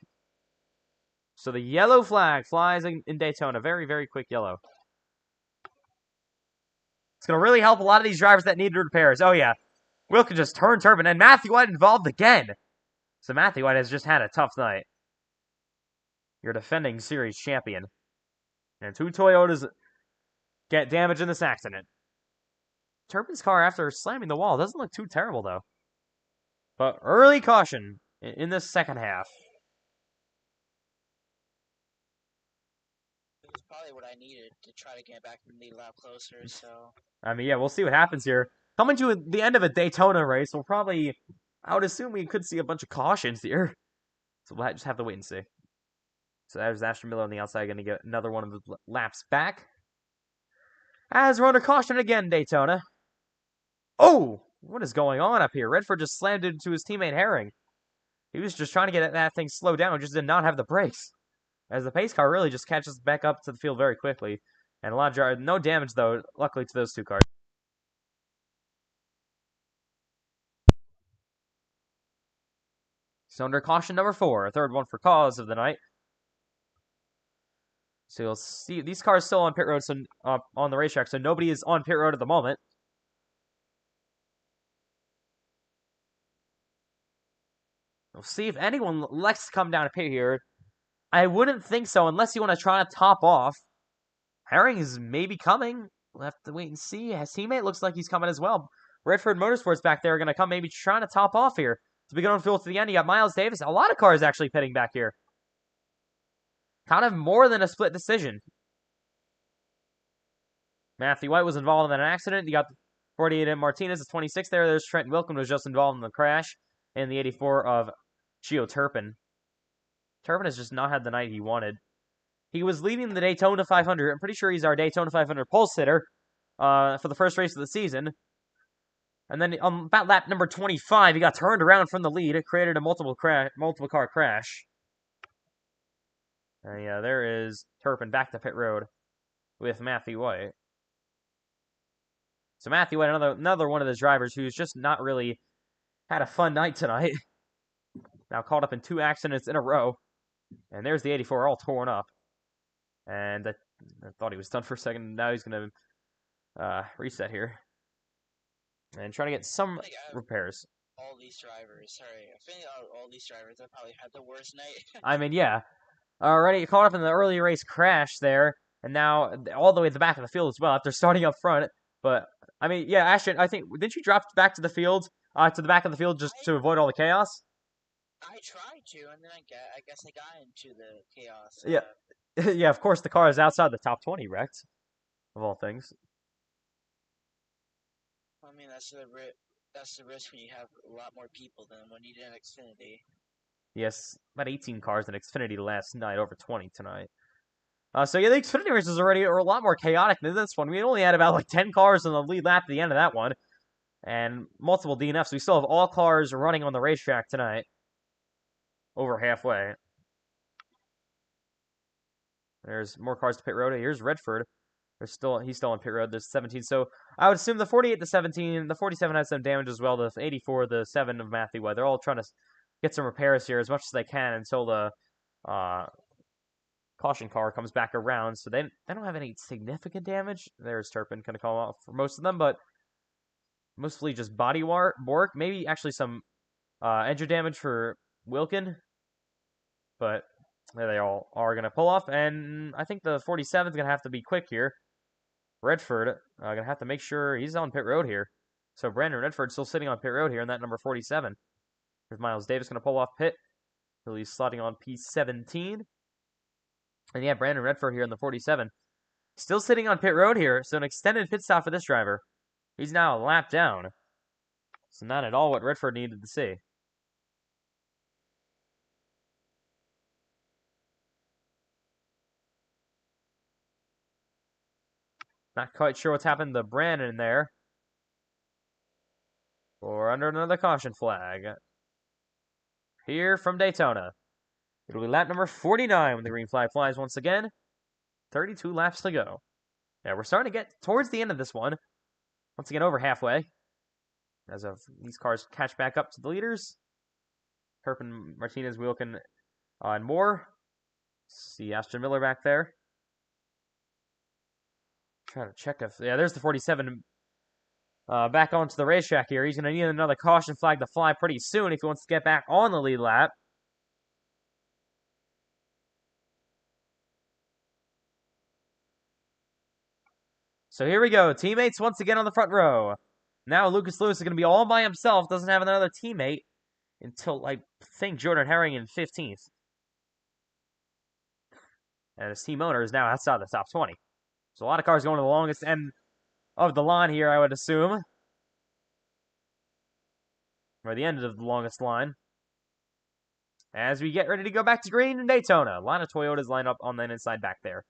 So the yellow flag flies in Daytona. Very, very quick yellow. It's going to really help a lot of these drivers that need repairs. Oh, yeah. Wilkin just turned Turpin, and Matthew White involved again. So Matthew White has just had a tough night. Your defending series champion. And 2 Toyotas get damaged in this accident. Turpin's car, after slamming the wall, doesn't look too terrible, though. But early caution in this second half. It was probably what I needed to try to get back in the lead a lot closer, so... I mean, yeah, we'll see what happens here. Coming to the end of a Daytona race, we'll probably... I would assume we could see a bunch of cautions here. So we'll just have to wait and see. So there's Ashton Miller on the outside, going to get another one of the laps back. As we're under caution again, Daytona. Oh! What is going on up here? Redford just slammed into his teammate Herring. He was just trying to get that thing slowed down, just did not have the brakes. As the pace car really just catches back up to the field very quickly. And a lot of no damage, though, luckily, to those 2 cars. So under caution number 4, a third one for cause of the night. So you'll see these cars still on pit road, so on the racetrack, so nobody is on pit road at the moment. We'll see if anyone likes to come down to pit here. I wouldn't think so unless you want to try to top off. Herring is maybe coming. We'll have to wait and see. His teammate looks like he's coming as well. Redford Motorsports back there are going to come maybe trying to top off here. To be going fuel to the end, you got Miles Davis. A lot of cars actually pitting back here. Kind of more than a split decision. Matthew White was involved in an accident. You got 48 in Martinez, the 26 there. There's Trent Wilkin was just involved in the crash. And the 84 of Gio Turpin. Turpin has just not had the night he wanted. He was leading the Daytona 500. I'm pretty sure he's our Daytona 500 pole sitter for the first race of the season. And then about lap number 25, he got turned around from the lead. It created a multiple car crash. Yeah, there is Turpin back to pit road with Matthew White. So Matthew White, another one of those drivers who's just not really had a fun night tonight. Now caught up in 2 accidents in a row. And there's the 84 all torn up. And I thought he was done for a second. Now he's going to reset here. And try to get some repairs. All these drivers, I think all these drivers have probably had the worst night. I mean, yeah. Already caught up in the early race crash there. And now all the way at the back of the field as well after starting up front. But, I mean, yeah, Ashton, I think, didn't you drop back to the field, to the back of the field just to avoid all the chaos? I tried to, and then I guess I got into the chaos. Yeah. Yeah, of course, the car is outside the top 20 wrecked, of all things. I mean, that's the risk when you have a lot more people than when you did Xfinity. Yes, about 18 cars in Xfinity last night, over 20 tonight. So yeah, the Xfinity races are a lot more chaotic than this one. We only had about like 10 cars in the lead lap at the end of that one. And multiple DNFs. We still have all cars running on the racetrack tonight. Over halfway. There's more cars to pit road. Here's Redford. He's still on pit road. There's 17. So I would assume the 48, the 17, the 47 has some damage as well. The 84, the 7 of Matthew White. They're all trying to get some repairs here as much as they can until the caution car comes back around. So they don't have any significant damage. There's Turpin going to call off for most of them, but mostly just body work. Maybe actually some engine damage for Wilkin. But there they all are going to pull off. And I think the 47 is going to have to be quick here. Redford going to have to make sure he's on pit road here. So Brandon Redford still sitting on pit road here in that number 47. There's Miles Davis going to pull off pit. He's slotting on P17. And yeah, Brandon Redford here in the 47. Still sitting on pit road here. So an extended pit stop for this driver. He's now a lap down. So not at all what Redford needed to see. Not quite sure what's happened to Brandon there. Or under another caution flag. Here from Daytona. It'll be lap number 49 when the green flag flies once again. 32 laps to go. Now we're starting to get towards the end of this one. Once again, over halfway. As of these cars catch back up to the leaders. Turpin, Martinez, Wilkin, and more. See Ashton Miller back there. Trying to check if... Yeah, there's the 47. back onto the racetrack here. He's going to need another caution flag to fly pretty soon if he wants to get back on the lead lap. So here we go. Teammates once again on the front row. Now Lucas Lewis is going to be all by himself. Doesn't have another teammate until, I think, Jordan Herring in 15th. And his team owner is now outside the top 20. So a lot of cars going to the longest end of the line here, I would assume. Or the end of the longest line. As we get ready to go back to green in Daytona. A lot of Toyotas lined up on the inside back there.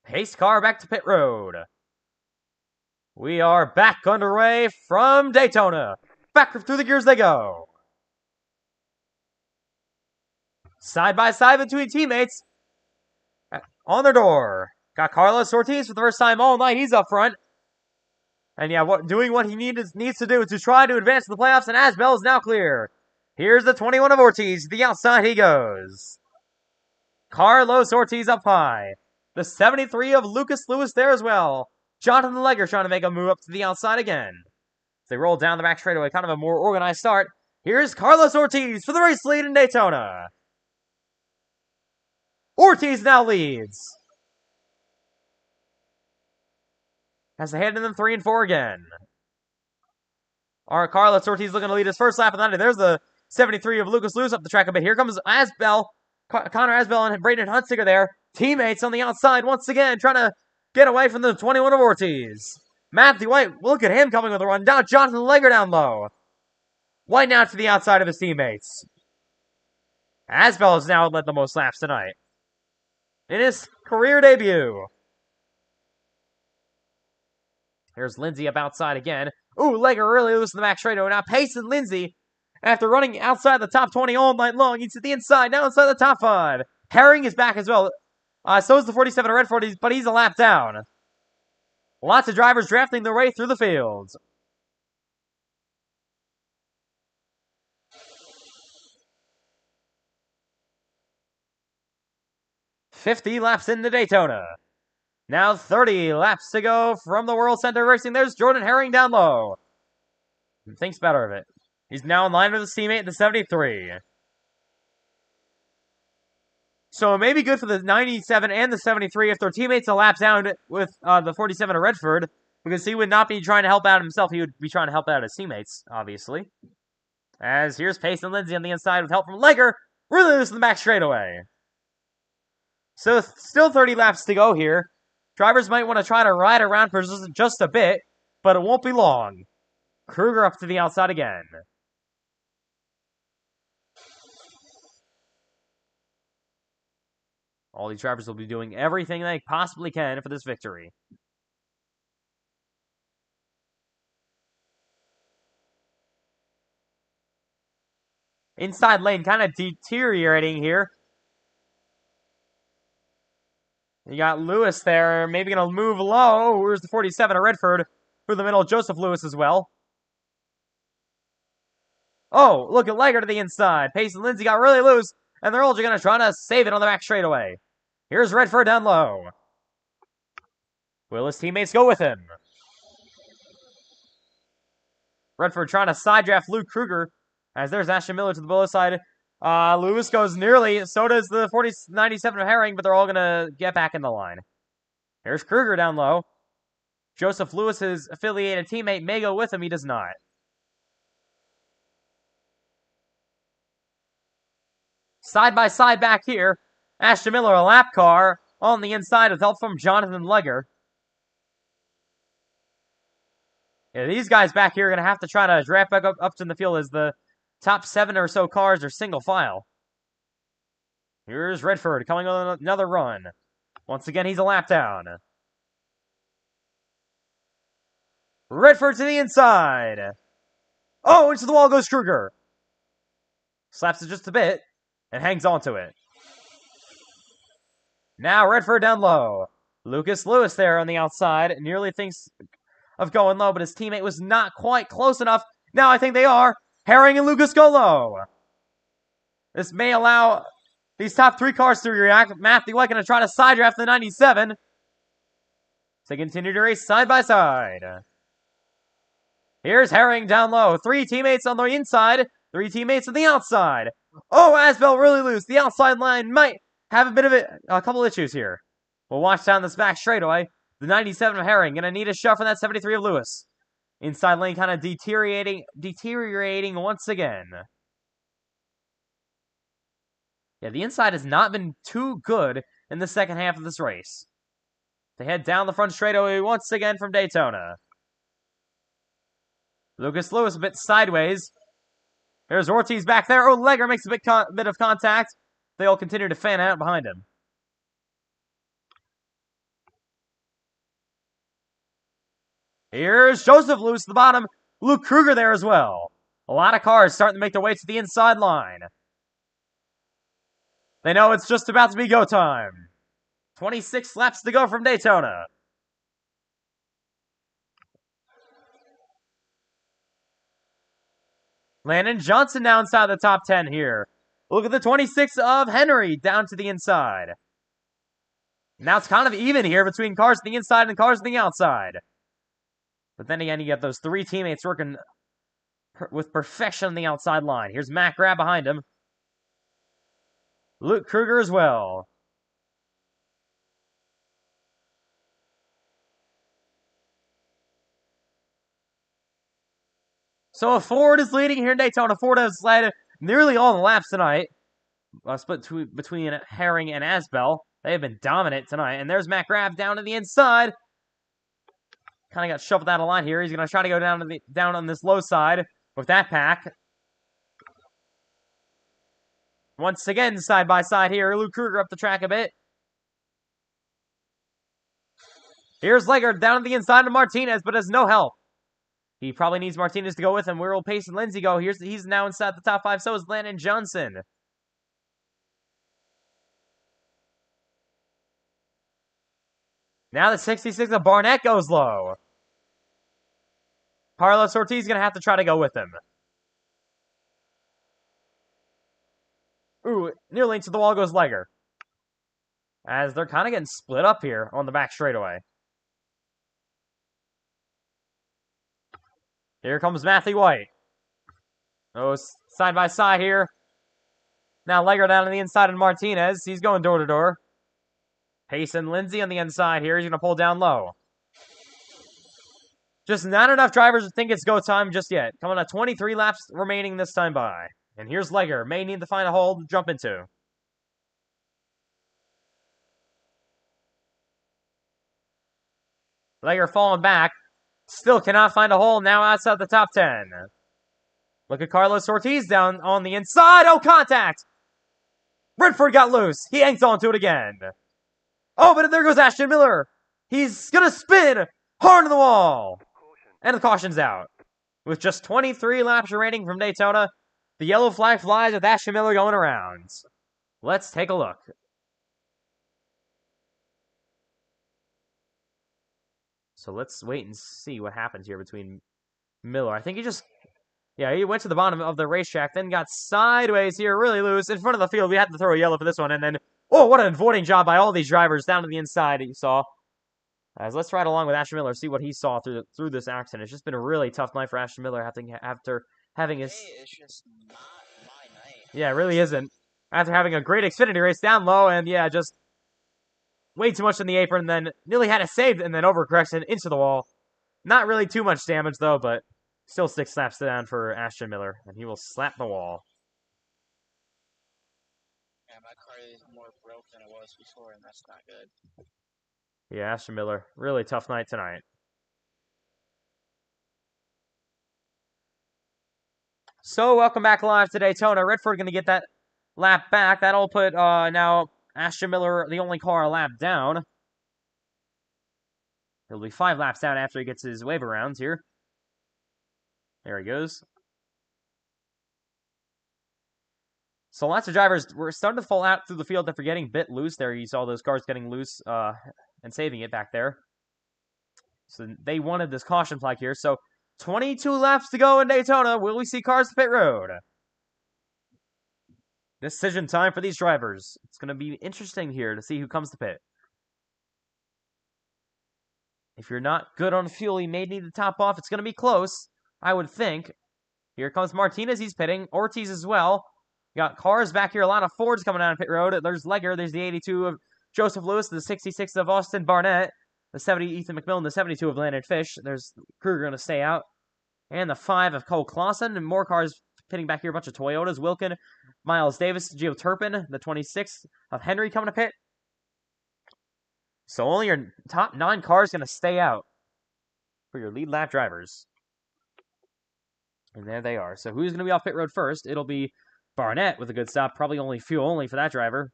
Pace car back to pit road. We are back underway from Daytona. Back through the gears they go. Side by side between teammates. On their door. Got Carlos Ortiz for the first time all night. He's up front. And yeah, doing what he needs to do to try to advance to the playoffs. And Asbel is now clear. Here's the 21 of Ortiz. To the outside he goes. Carlos Ortiz up high. The 73 of Lucas Lewis there as well. Jonathan Legger trying to make a move up to the outside again. As they roll down the back straightaway, kind of a more organized start. Here's Carlos Ortiz for the race lead in Daytona. Ortiz now leads. As they head into them 3 and 4 again. All right, Carlos Ortiz looking to lead his first lap of the night. There's the 73 of Lucas Lewis up the track a bit. Here comes Asbel. Connor Asbel and Braden Huntsinger there. Teammates on the outside once again trying to get away from the 21 of Ortiz. Matthew White, look at him coming with a run. Down Jonathan Legger down low. White now to the outside of his teammates. Asbel has now led the most laps tonight. In his career debut. Here's Lindsay up outside again. Ooh, Legger really loose in the back straightaway. Now Payson Lindsay, after running outside the top 20 all night long, he's to the inside, now inside the top 5. Herring is back as well. So is the 47 of Redford, but he's a lap down. Lots of drivers drafting their way through the fields. "50 laps into Daytona. Now 30 laps to go from the World Center Racing. There's Jordan Herring down low. Thinks better of it. He's now in line with his teammate, the 73. So it may be good for the 97 and the 73 if their teammates a lap down with the 47 of Redford, because he would not be trying to help out himself. He would be trying to help out his teammates, obviously. As here's Payson Lindsay on the inside with help from Legger. Really loose in the back straightaway. So still 30 laps to go here. Drivers might want to try to ride around for just a bit, but it won't be long. Kruger up to the outside again. All these drivers will be doing everything they possibly can for this victory. Inside lane kind of deteriorating here. You got Lewis there, maybe going to move low. Here's the 47 of Redford through the middle. Joseph Lewis as well. Oh, look at Legger to the inside. Payson Lindsay got really loose, and they're all going to try to save it on the back straightaway. Here's Redford down low. Will his teammates go with him? Redford trying to side draft Luke Kruger, as there's Ashton Miller to the below side. Lewis goes nearly, so does the 97 of Herring, but they're all going to get back in the line. Here's Kruger down low. Joseph Lewis's affiliated teammate may go with him, he does not. Side by side back here, Ashton Miller, a lap car, on the inside with help from Jonathan Legger. Yeah, these guys back here are going to have to try to draft back up to the field as the top 7 or so cars are single file. Here's Redford coming on another run. Once again, he's a lap down. Redford to the inside. Oh, into the wall goes Kruger. Slaps it just a bit and hangs onto it. Now Redford down low. Lucas Lewis there on the outside. Nearly thinks of going low, but his teammate was not quite close enough. Now I think they are. Herring and Lucas go low. This may allow these top 3 cars to react. Matthew White going to try to side draft the 97. They continue to race side by side. Here's Herring down low. 3 teammates on the inside, 3 teammates on the outside. Oh, Asbel really loose. The outside line might have a bit of a couple issues here. We'll watch down this back straightaway. The 97 of Herring gonna need a shove from that 73 of Lewis. Inside lane kind of deteriorating once again. Yeah, the inside has not been too good in the second half of this race. They head down the front straightaway once again from Daytona. Lucas Lewis a bit sideways. There's Ortiz back there. Oh, Legger makes a bit of contact. They all continue to fan out behind him. Here's Joseph Lewis at the bottom. Luke Kruger there as well. A lot of cars starting to make their way to the inside line. They know it's just about to be go time. 26 laps to go from Daytona. Landon Johnson now inside the top 10 here. Look at the 26 of Henry down to the inside. Now it's kind of even here between cars on the inside and cars on the outside. But then again, you get those 3 teammates working with perfection on the outside line. Here's Matt Grab behind him. Luke Kruger as well. So Ford is leading here in Daytona. Ford has led nearly all the laps tonight. Split between Herring and Asbel. They have been dominant tonight. And there's Matt Grab down to the inside. Kind of got shoved out of line here. He's going to try to go down on this low side with that pack. Once again, side by side here. Luke Kruger up the track a bit. Here's Legger down to the inside of Martinez, but has no help. He probably needs Martinez to go with him. Where will Pace and Lindsay go? He's now inside the top 5. So is Landon Johnson. Now the 66 of Barnett goes low. Carlos Ortiz is going to have to try to go with him. Ooh, nearly to the wall goes Legger. As they're kind of getting split up here on the back straightaway. Here comes Matthew White. Oh, side by side here. Now Legger down on the inside of Martinez. He's going door to door. Pace and Lindsay on the inside here. He's going to pull down low. Just not enough drivers to think it's go time just yet. Coming at 23 laps remaining this time by. And here's Legger. May need to find a hole to jump into. Legger falling back. Still cannot find a hole now outside the top 10. Look at Carlos Ortiz down on the inside. Oh, contact! Redford got loose. He hangs on to it again. Oh, but there goes Ashton Miller. He's going to spin hard on the wall. And the caution's out. With just 23 laps remaining from Daytona, the yellow flag flies with Ashton Miller going around. Let's take a look. So let's wait and see what happens here between Miller. I think he just... Yeah, he went to the bottom of the racetrack, then got sideways here, really loose. In front of the field, we had to throw a yellow for this one, and then... Oh, what an avoiding job by all these drivers down to the inside that you saw. As let's ride along with Ashton Miller, see what he saw through this accident. It's just been a really tough night for Ashton Miller after having his... It's just not my night. Yeah, it really isn't. After having a great Xfinity race down low, and yeah, just way too much in the apron, then nearly had it saved, and then overcorrection into the wall. Not really too much damage, though, but still 6 slaps down for Ashton Miller, and he will slap the wall. Yeah, my car is more broke than it was before, and that's not good. Yeah, Ashton Miller, really tough night tonight. So, welcome back live to Daytona. Redford going to get that lap back. That'll put, now, Ashton Miller, the only car a lap down. He'll be 5 laps down after he gets his wave arounds here. There he goes. So lots of drivers were starting to fall out through the field after getting a bit loose there. You saw those cars getting loose and saving it back there. So they wanted this caution flag here. So 22 laps to go in Daytona. Will we see cars to pit road? Decision time for these drivers. It's going to be interesting here to see who comes to pit. If you're not good on fuel, you may need to top off. It's going to be close, I would think. Here comes Martinez. He's pitting. Ortiz as well. Got cars back here. A lot of Fords coming down pit road. There's Legger. There's the 82 of Joseph Lewis. The 66 of Austin Barnett. The 70 Ethan McMillan. The 72 of Landon Fish. There's Kruger going to stay out. And the 5 of Cole Clausen. And more cars pitting back here. A bunch of Toyotas. Wilkin, Miles Davis, Gio Turpin. The 26 of Henry coming to pit. So only your top 9 cars going to stay out for your lead lap drivers. And there they are. So who's going to be off pit road first? It'll be Barnett with a good stop. Probably only fuel only for that driver.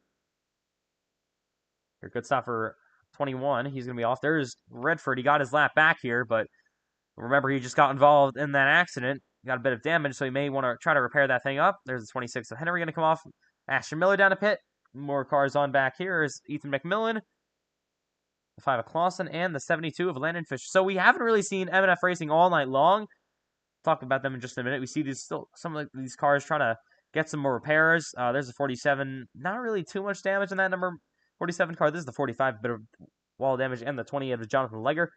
Your good stop for 21. He's going to be off. There's Redford. He got his lap back here, but remember he just got involved in that accident. Got a bit of damage, so he may want to try to repair that thing up. There's the 26 of Henry going to come off. Ashton Miller down to pit. More cars on back here is Ethan McMillan. The 5 of Clausen, and the 72 of Landon Fish. So we haven't really seen M&F Racing all night long. Talk about them in just a minute. We see some of these cars trying to get some more repairs. There's a 47. Not really too much damage in that number 47 car. This is the 45, bit of wall damage, and the 28 of Jonathan Legger.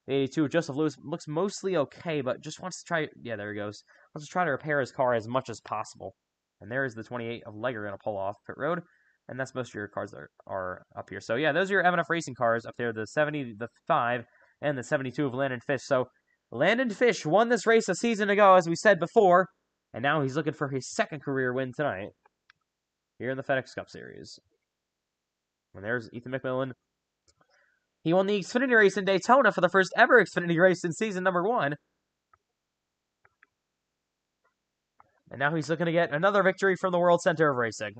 The 82 of Joseph Lewis looks mostly okay, but just wants to try. Yeah, there he goes. Wants to try to repair his car as much as possible. And there is the 28 of Legger going to pull off pit road. And that's most of your cars that are up here. So, yeah, those are your M&F Racing cars up there. The 70, the 5, and the 72 of Landon Fish. So, Landon Fish won this race a season ago, as we said before. And now he's looking for his second career win tonight here in the FedEx Cup Series. And there's Ethan McMillan. He won the Xfinity race in Daytona for the first ever Xfinity race in season number 1. And now he's looking to get another victory from the World Center of Racing.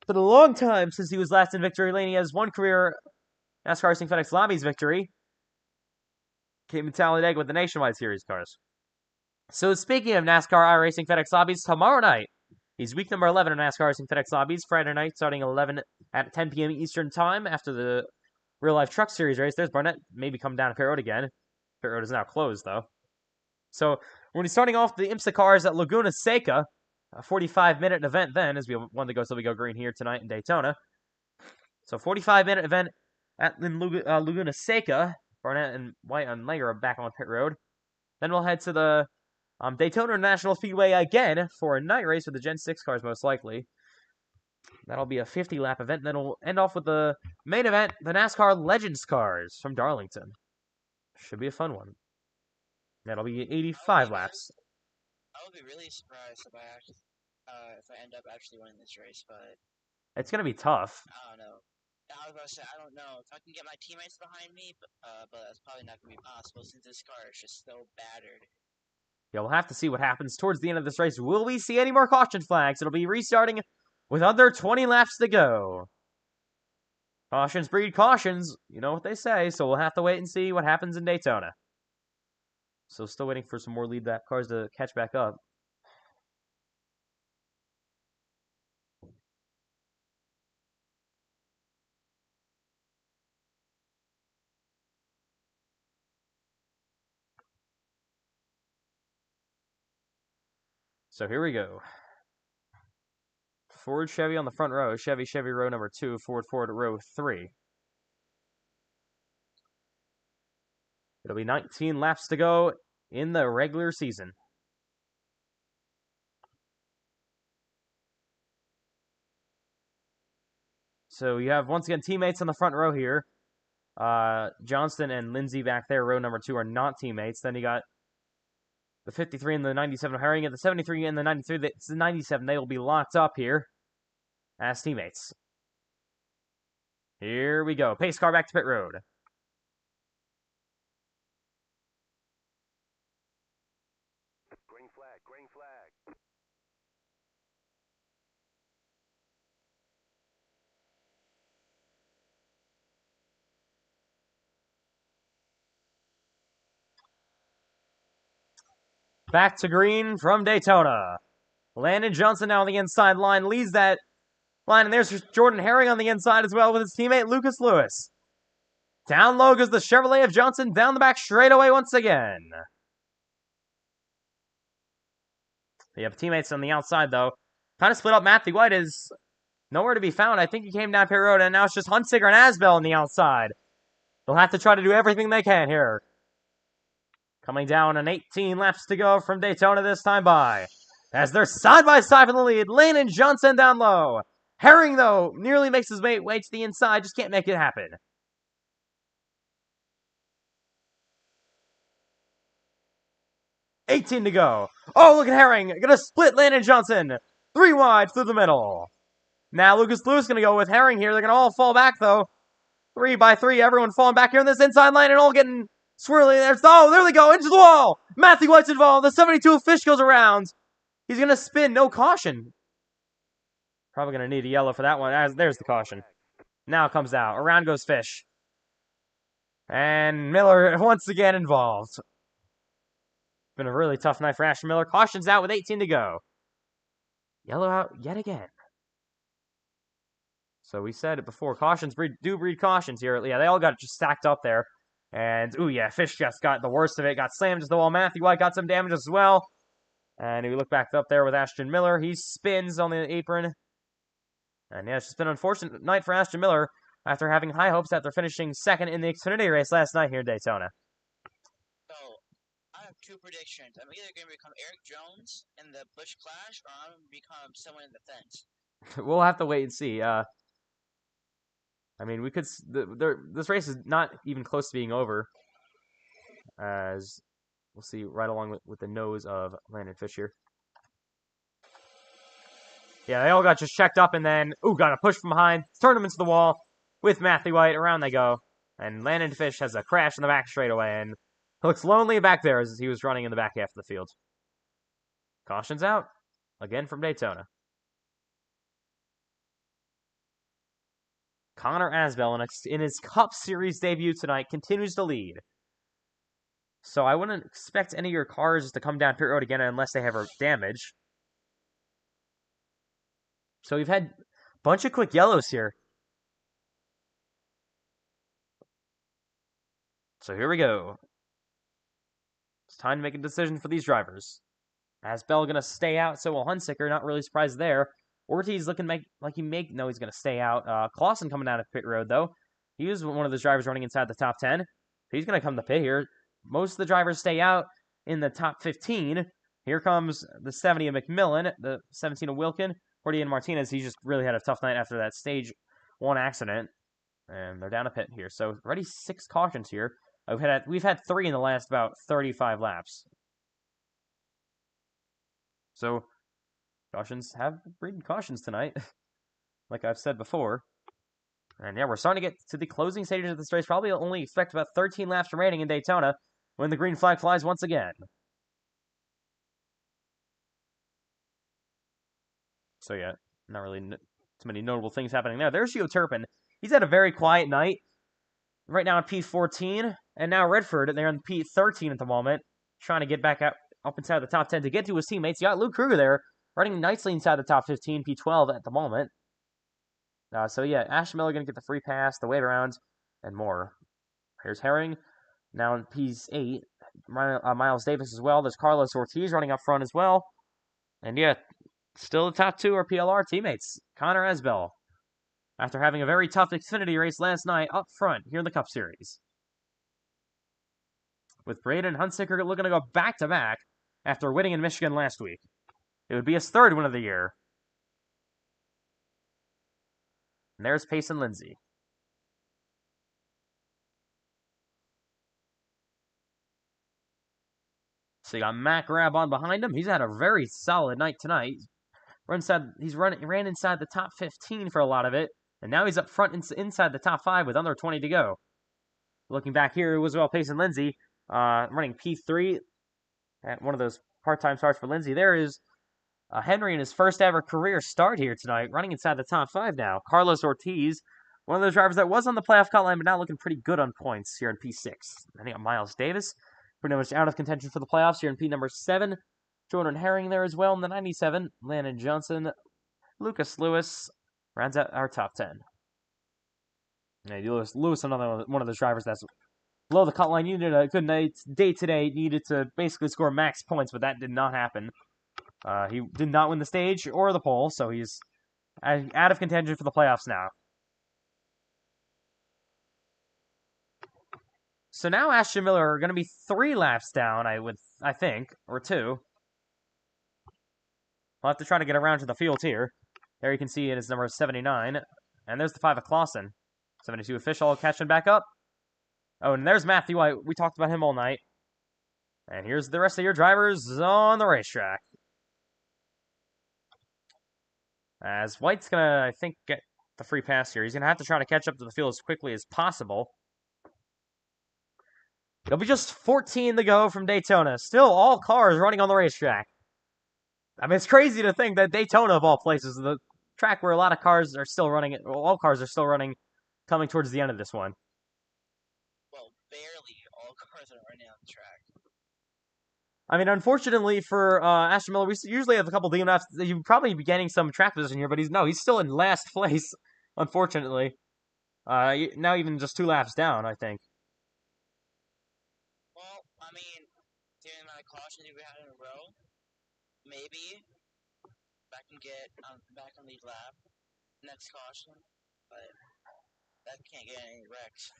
It's been a long time since he was last in victory lane. He has one career NASCAR Racing FedEx Lobbies victory. Came in Talladega with the Nationwide Series cars. So speaking of NASCAR iRacing FedEx Lobbies, tomorrow night is week number 11 of NASCAR Racing FedEx Lobbies. Friday night starting 11 at 10 p.m. Eastern Time after the Real Life Truck Series race. There's Barnett maybe come down to pit road again. Pit road is now closed though. So we're going to be starting off the IMSA cars at Laguna Seca. A 45-minute event then, as we wanted to go so we go green here tonight in Daytona. So 45-minute event at Laguna Seca. Barnett and White and Legger are back on pit road. Then we'll head to the Daytona International Speedway again for a night race with the Gen 6 cars most likely. That'll be a 50-lap event. Then we'll end off with the main event, the NASCAR Legends cars from Darlington. Should be a fun one. That'll be 85 laps. I would be really surprised if I end up actually winning this race, but it's gonna be tough. I don't know. I was about to say, I don't know if I can get my teammates behind me, but that's probably not gonna be possible since this car is just so battered. Yeah, we'll have to see what happens towards the end of this race. Will we see any more caution flags? It'll be restarting with under 20 laps to go. Cautions breed cautions. You know what they say, so we'll have to wait and see what happens in Daytona. So still waiting for some more lead lap cars to catch back up. So here we go. Ford, Chevy on the front row. Chevy, row number 2. Ford, row 3. It'll be 19 laps to go in the regular season. So you have, once again, teammates on the front row here. Johnston and Lindsay back there, row number 2, are not teammates. Then you got the 53 and the 97 Herring, and the 73 and the 93. It's the 97. They will be locked up here as teammates. Here we go. Pace car back to pit road. Green flag. Back to green from Daytona. Landon Johnson now on the inside line leads that line, and there's Jordan Herring on the inside as well with his teammate Lucas Lewis. Down low goes the Chevrolet of Johnson down the back straightaway once again. They have teammates on the outside, though. Kind of split up. Matthew White is nowhere to be found. I think he came down pit road, and now it's just Hunsicker and Asbell on the outside. They'll have to try to do everything they can here. Coming down and 18 laps to go from Daytona this time by. As they're side by side in the lead, Lane and Johnson down low. Herring, though, nearly makes his way to the inside, just can't make it happen. $18 to go. Oh, look at Herring. Gonna split Lane and Johnson. 3 wide through the middle. Now Lucas Lewis gonna go with Herring here. They're gonna all fall back, though. 3 by 3. Everyone falling back here in this inside lane and all getting swirly. There they go. Into the wall. Matthew White's involved. The 72 fish goes around. He's going to spin. No caution. Probably going to need a yellow for that one. There's the caution. Now it comes out. Around goes Fish. And Miller once again involved. Been a really tough night for Ashton Miller. Caution's out with 18 to go. Yellow out yet again. So we said it before. Cautions do breed cautions here. Yeah, they all got just stacked up there. And, ooh, yeah, Fish just got the worst of it. Got slammed into the wall. Matthew White got some damage as well. And we look back up there with Ashton Miller. He spins on the apron. And, yeah, it's just been an unfortunate night for Ashton Miller after having high hopes after finishing second in the Xfinity race last night here in Daytona. So, I have 2 predictions. I'm either going to become Eric Jones in the Busch Clash, or I'm going to become someone in the fence. We'll have to wait and see. I mean, we could. This race is not even close to being over, as we'll see right along with the nose of Landon Fish here. Yeah, they all got just checked up, and then got a push from behind, turned him into the wall with Matthew White. Around they go, and Landon Fish has a crash in the back straightaway, and looks lonely back there as he was running in the back half of the field. Caution's out again from Daytona. Connor Asbell, in his Cup Series debut tonight, continues to lead. So I wouldn't expect any of your cars to come down pit road again unless they have damage. So we've had a bunch of quick yellows here. So here we go. It's time to make a decision for these drivers. Asbell going to stay out, so will Hunsicker. Not really surprised there. Ortiz looking like he's going to stay out. Clausen coming out of pit road, though. He was one of those drivers running inside the top 10. He's going to come to pit here. Most of the drivers stay out in the top 15. Here comes the 70 of McMillan, the 17 of Wilkin. 40 and Martinez, he just really had a tough night after that stage 1 accident. And they're down a pit here. So already 6 cautions here. We've had 3 in the last about 35 laps. So cautions have breeding cautions tonight, like I've said before. And yeah, we're starting to get to the closing stages of this race. Probably only expect about 13 laps remaining in Daytona when the green flag flies once again. So yeah, not really too many notable things happening there. There's Gio Turpin. He's had a very quiet night. Right now in P14, and now Redford, they're in P13 at the moment, trying to get back up inside the top 10 to get to his teammates. You got Luke Kruger there, running nicely inside the top 15, P12 at the moment. So yeah, Ashton Miller going to get the free pass, the wave around, and more. Here's Herring, now in P8. Miles Davis as well. There's Carlos Ortiz running up front as well. And yeah, still the top 2 are PLR teammates. Connor Asbell, after having a very tough Xfinity race last night, up front here in the Cup Series. With Braden Hunsicker looking to go back-to-back after winning in Michigan last week. It would be his 3rd win of the year. And there's Payson Lindsay. So you got Matt Grab on behind him. He's had a very solid night tonight. He ran inside the top 15 for a lot of it. And now he's up front inside the top 5 with under 20 to go. Looking back here, it was Payson Lindsay running P3 at one of those part-time starts for Lindsay. There is Henry in his first ever career start here tonight, running inside the top 5 now. Carlos Ortiz, one of those drivers that was on the playoff cut line, but now looking pretty good on points here in P6. I think Miles Davis, pretty much out of contention for the playoffs here in P number 7. Jordan Herring there as well in the 97. Landon Johnson, Lucas Lewis rounds out our top 10. Yeah, Lewis, another one of those drivers that's below the cut line. Needed a good day today. Needed to basically score max points, but that did not happen. He did not win the stage or the pole, so he's out of contention for the playoffs now. So now Ashton Miller are going to be 3 laps down, I think, or 2. We'll have to try to get around to the field here. There you can see it is number 79. And there's the 5 of Clausen. 72 official catching back up. Oh, and there's Matthew White. We talked about him all night. And here's the rest of your drivers on the racetrack. As White's going to, I think, get the free pass here. He's going to have to try to catch up to the field as quickly as possible. It'll be just 14 to go from Daytona. Still all cars running on the racetrack. I mean, it's crazy to think that Daytona, of all places, is the track where a lot of cars are still running, all cars are still running, coming towards the end of this one. Well, barely all cars are running on the track. I mean, unfortunately for Ashton Miller, we usually have a couple DNFs. You'd probably be getting some track position here, but he's still in last place, unfortunately. Now even just 2 laps down, I think. Well, I mean, the amount of cautions we had in a row, maybe I can get back on these laps. Next caution, but that can't get any wrecks.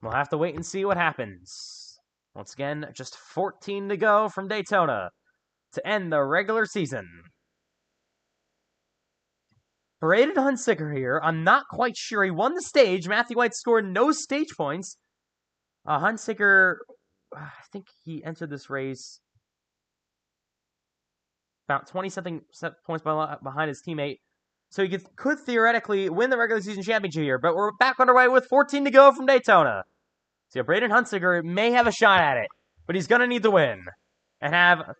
We'll have to wait and see what happens. Once again, just 14 to go from Daytona to end the regular season. Braden Hunsicker here. I'm not quite sure. He won the stage. Matthew White scored no stage points. Hunsicker, I think he entered this race about 20-something points behind his teammate. So he could theoretically win the regular season championship here. But we're back underway with 14 to go from Daytona. So Braden Hunsicker may have a shot at it, but he's going to need to win and have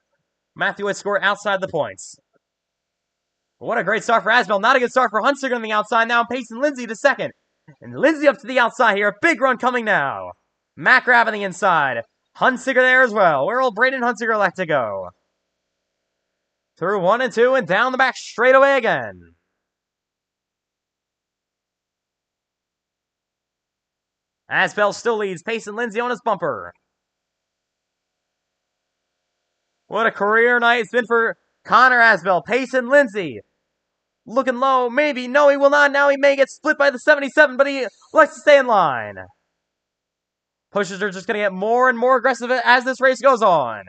Matthew White score outside the points. What a great start for Asbell. Not a good start for Hunsicker on the outside now. Pacing Lindsay to second. And Lindsay up to the outside here. Big run coming now. Matt Grab on the inside. Hunsicker there as well. Where will Braden Hunsicker like to go? Through 1 and 2 and down the back straightaway again. Asbell still leads. Pacing Lindsay on his bumper. What a career night it's been for Connor Asbell. Pacing Lindsay. Looking low, maybe. No, he will not. Now he may get split by the 77, but he likes to stay in line. Pushes are just going to get more and more aggressive as this race goes on.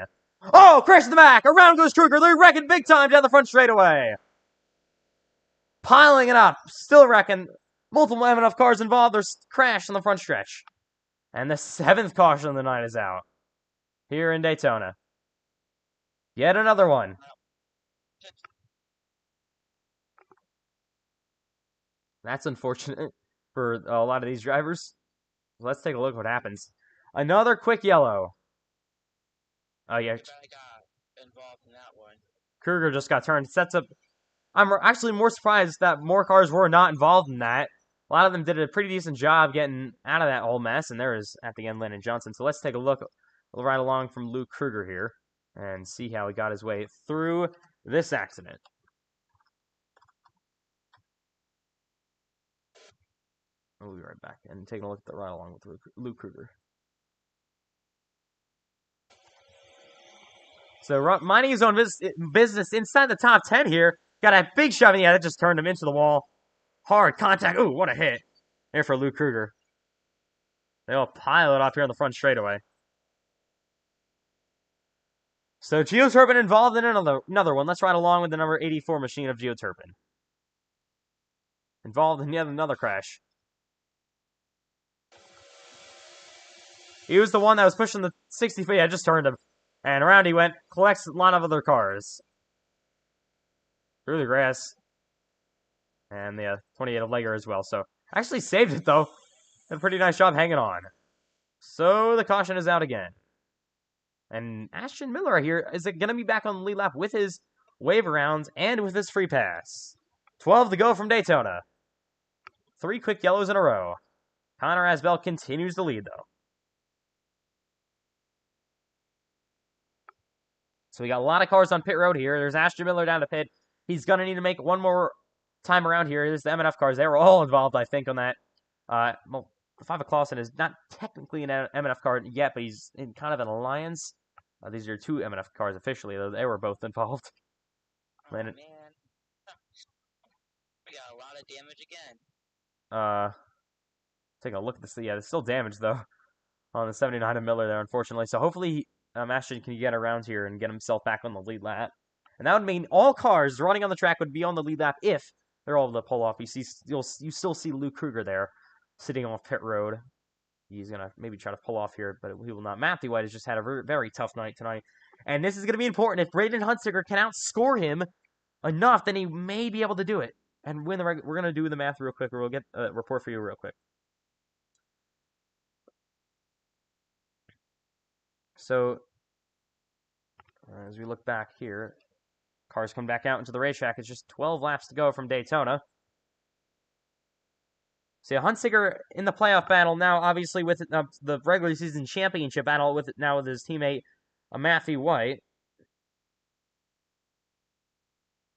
Oh, crash in the back. Around goes Kruger. They're wrecking big time down the front straightaway. Piling it up. Still wrecking. Multiple MNF cars involved. There's crash on the front stretch. And the 7th caution of the night is out. Here in Daytona. Yet another one. That's unfortunate for a lot of these drivers. Let's take a look what happens. Another quick yellow. Oh, yeah. I got involved in that one. Kruger just got turned. Sets up. I'm actually more surprised that more cars were not involved in that. A lot of them did a pretty decent job getting out of that whole mess, and there is, at the end, Landon Johnson. So let's take a look right along from Luke Kruger here and see how he got his way through this accident. We'll be right back and taking a look at the ride along with Luke Kruger. So minding his own business inside the top 10 here. Got a big shove, and yeah, that just turned him into the wall. Hard contact. Ooh, what a hit. There for Luke Kruger. They'll pile it up here on the front straightaway. So Gio Turpin involved in another one. Let's ride along with the number 84 machine of Gio Turpin. Involved in yet another crash. He was the one that was pushing the 60 feet. I just turned him. And around he went. Collects a lot of other cars. Through the grass. And the 28 of Lager as well. So, actually saved it, though. Did a pretty nice job hanging on. So, the caution is out again. And Ashton Miller right here is going to be back on the lead lap with his wave around and with his free pass. 12 to go from Daytona. 3 quick yellows in a row. Connor Asbell continues to lead, though. So we got a lot of cars on pit road here. There's Ashton Miller down to pit. He's going to need to make one more time around here. There's the MNF cars. They were all involved, I think, on that. Well, the 5 of Clausen is not technically an MNF car yet, but he's in kind of an alliance. These are 2 MNF cars officially, though they were both involved. Oh, man. We got a lot of damage again. Take a look at this. Yeah, there's still damage though on the 79 of Miller there, unfortunately. So hopefully, Ashton can get around here and get himself back on the lead lap. And that would mean all cars running on the track would be on the lead lap if they're all able to pull off. You still see Luke Kruger there, sitting off pit road. He's gonna maybe try to pull off here, but he will not. Matthew White has just had a very tough night tonight, and this is gonna be important. If Braden Huntsicker can outscore him enough, then he may be able to do it and win the. We're gonna do the math real quick, or we'll get a report for you real quick. So, as we look back here, cars come back out into the racetrack. It's just 12 laps to go from Daytona. So Huntsicker in the playoff battle now, obviously with the regular season championship battle with his teammate Matthew White.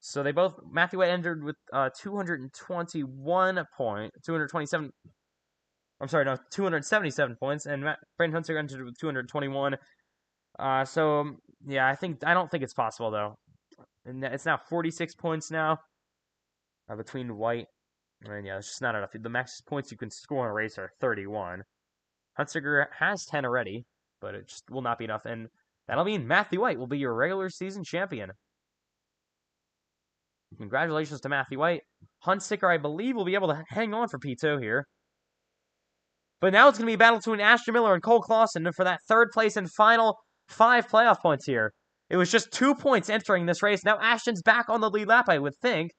So Matthew White entered with 277 points, and Braden Huntsicker entered with 221. So yeah, I don't think it's possible though. And it's now 46 points now between White. And yeah, it's just not enough. The max points you can score in a race are 31. Huntsicker has 10 already, but it just will not be enough. And that'll mean Matthew White will be your regular season champion. Congratulations to Matthew White. Huntsicker, I believe, will be able to hang on for P2 here. But now it's going to be a battle between Ashton Miller and Cole Clausen for that third place and final 5 playoff points here. It was just 2 points entering this race. Now Ashton's back on the lead lap, I would think.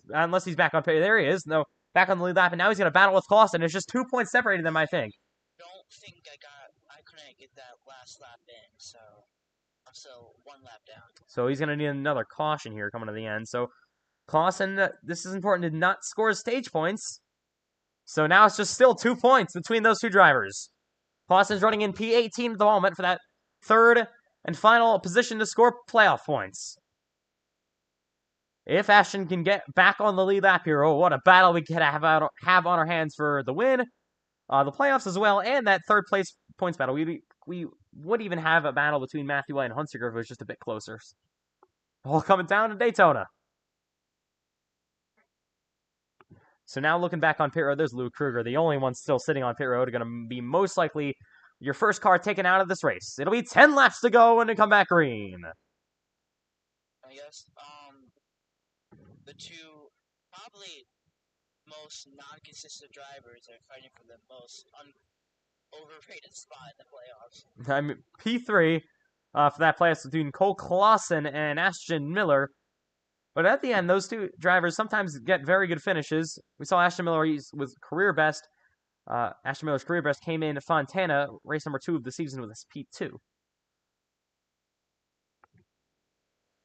Unless he's back on pit. There he is. No, back on the lead lap, and now he's going to battle with Clausen. It's just 2 points separating them, I think. I couldn't get that last lap in, so I'm still 1 lap down. So he's going to need another caution here coming to the end. So Clausen, this is important, did not score stage points. So now it's just still 2 points between those two drivers. Clausen's running in P18 at the moment for that third and final position to score playoff points. If Ashton can get back on the lead lap here, oh, what a battle we could have on our hands for the win, the playoffs as well, and that third place points battle. We would even have a battle between Matthew White and Huntsicker if it was just a bit closer. All coming down to Daytona. So now looking back on pit road, there's Luke Kruger, the only one still sitting on pit road, going to be most likely your first car taken out of this race. It'll be 10 laps to go when they come back green. I guess, the two probably most non-consistent drivers are fighting for the most overrated spot in the playoffs. I mean, P3 for that playoffs between Cole Clausen and Ashton Miller. But at the end, those two drivers sometimes get very good finishes. We saw Ashton Miller with career best. Ashton Miller's career best came in Fontana, race number 2 of the season with his P2.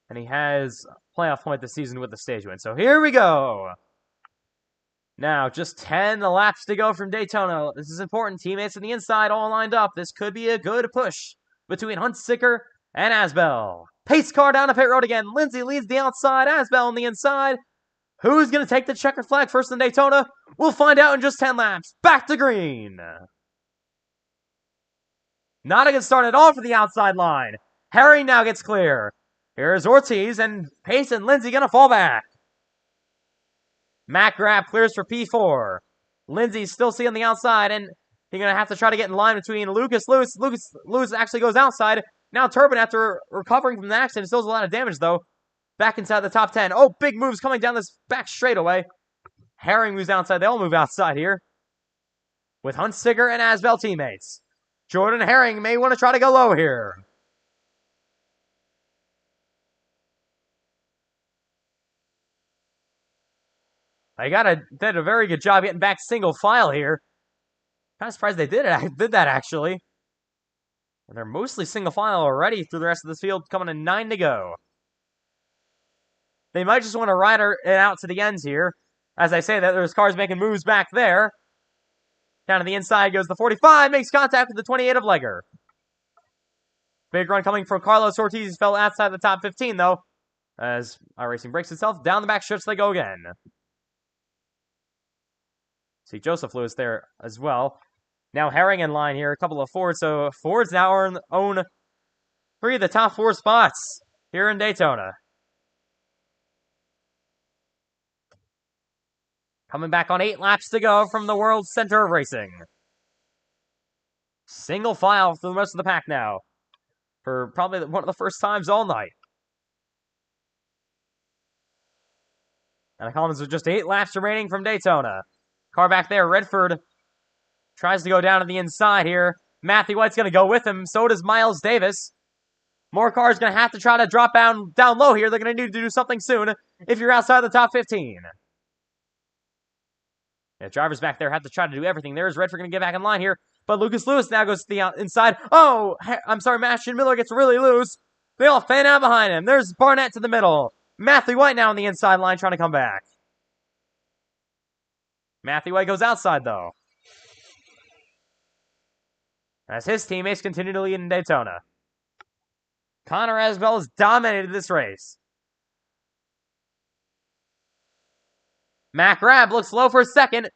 And he has a playoff point this season with the stage win. So here we go. Now, just 10 laps to go from Daytona. This is important. Teammates on the inside all lined up. This could be a good push between Huntsicker and Asbell. Pace car down to pit road again. Lindsay leads the outside. Asbell on the inside. Who's going to take the checkered flag first in Daytona? We'll find out in just 10 laps. Back to green. Not a good start at all for the outside line. Harry now gets clear. Here's Ortiz, and Pace and Lindsay going to fall back. Matt Grapp clears for P4. Lindsay's still seeing the outside, and he's going to have to try to get in line between Lucas Lewis. Lewis actually goes outside. Now Turbin, after recovering from the accident, still has a lot of damage, though. Back inside the top 10. Oh, big moves coming down this back straightaway. Herring moves outside. They all move outside here. With Huntsicker and Asbell teammates. Jordan Herring may want to try to go low here. They did a very good job getting back single file here. Kind of surprised they did that, actually. And they're mostly single file already through the rest of this field, coming to 9 to go. They might just want to ride it out to the ends here. As I say that, there's cars making moves back there. Down to the inside goes the 45, makes contact with the 28 of Legger. Big run coming from Carlos Ortiz, fell outside the top 15, though. As iRacing breaks itself, down the back stretch they go again. See Joseph Lewis there as well. Now Herring in line here, a couple of Fords. So Fords now own 3 of the top 4 spots here in Daytona. Coming back on 8 laps to go from the world's center of racing. Single file for the rest of the pack now. For probably one of the first times all night. And Collins with just 8 laps remaining from Daytona. Car back there, Redford tries to go down to the inside here. Matthew White's going to go with him. So does Miles Davis. More cars going to have to try to drop down low here. They're going to need to do something soon if you're outside the top 15. Yeah, drivers back there have to try to do everything. There's Redford going to get back in line here. But Lucas Lewis now goes to the inside. Oh, I'm sorry, Ashton Miller gets really loose. They all fan out behind him. There's Barnett to the middle. Matthew White now on the inside line trying to come back. Matthew White goes outside, though. As his teammates continue to lead in Daytona. Connor Asbell has dominated this race. Mac Rabb looks low for a second.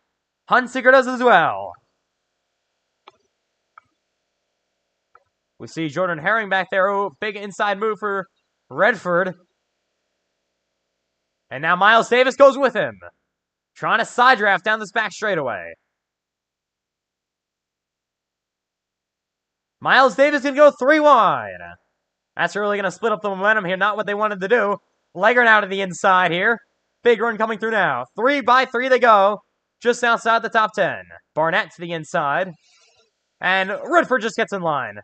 Hunsicker does as well. We see Jordan Herring back there. Oh, big inside move for Redford. And now Miles Davis goes with him. Trying to side draft down this back straightaway. Miles Davis going to go 3 wide. That's really going to split up the momentum here. Not what they wanted to do. Leggert out of the inside here. Big run coming through now. 3 by 3 they go. Just outside the top 10. Barnett to the inside. And Redford just gets in line.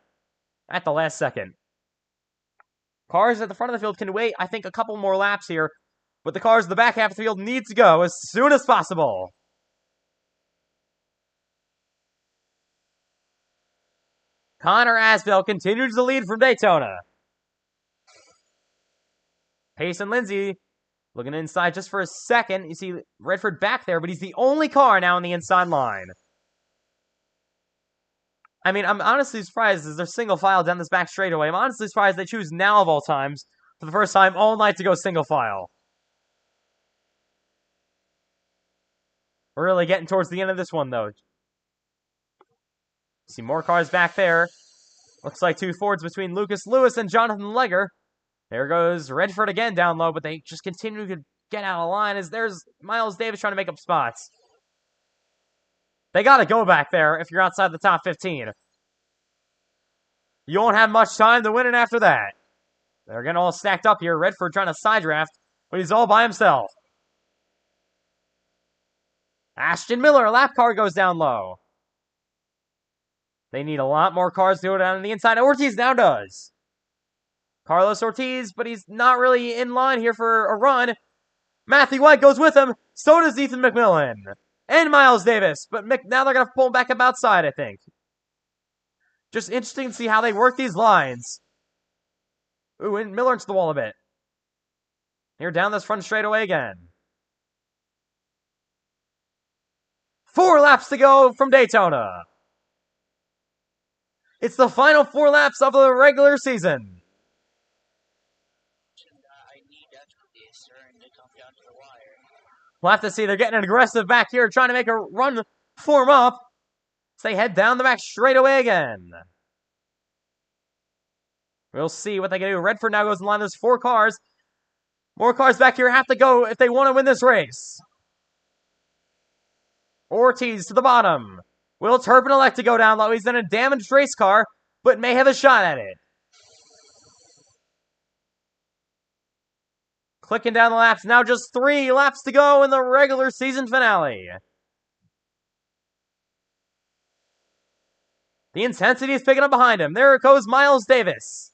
At the last second. Cars at the front of the field can wait, I think, a couple more laps here. But the cars in the back half of the field need to go as soon as possible. Connor Asbell continues to lead from Daytona. Payson Lindsay looking inside just for a second. You see Redford back there, but he's the only car now on the inside line. I mean, I'm honestly surprised as they're single file down this back straightaway. I'm honestly surprised they choose now of all times, for the first time all night, to go single file. We're really getting towards the end of this one, though. See more cars back there. Looks like 2 Fords between Lucas Lewis and Jonathan Legger. There goes Redford again down low, but they just continue to get out of line as there's Miles Davis trying to make up spots. They got to go back there if you're outside the top 15. You won't have much time to win it after that. They're getting all stacked up here. Redford trying to side draft, but he's all by himself. Ashton Miller, a lap car, goes down low. They need a lot more cars to go down on the inside. Ortiz now does. Carlos Ortiz, but he's not really in line here for a run. Matthew White goes with him. So does Ethan McMillan. And Miles Davis. But now they're going to pull him back up outside, I think. Just interesting to see how they work these lines. Ooh, and Miller into the wall a bit. Here down this front straightaway again. 4 laps to go from Daytona. It's the final 4 laps of the regular season. We'll have to see. They're getting aggressive back here, trying to make a run form up. So they head down the back straightaway again. We'll see what they can do. Redford now goes in line. There's 4 cars. More cars back here have to go if they want to win this race. Ortiz to the bottom. Will Turpin elect to go down low? He's in a damaged race car, but may have a shot at it. Clicking down the laps. Now just 3 laps to go in the regular season finale. The intensity is picking up behind him. There goes Miles Davis.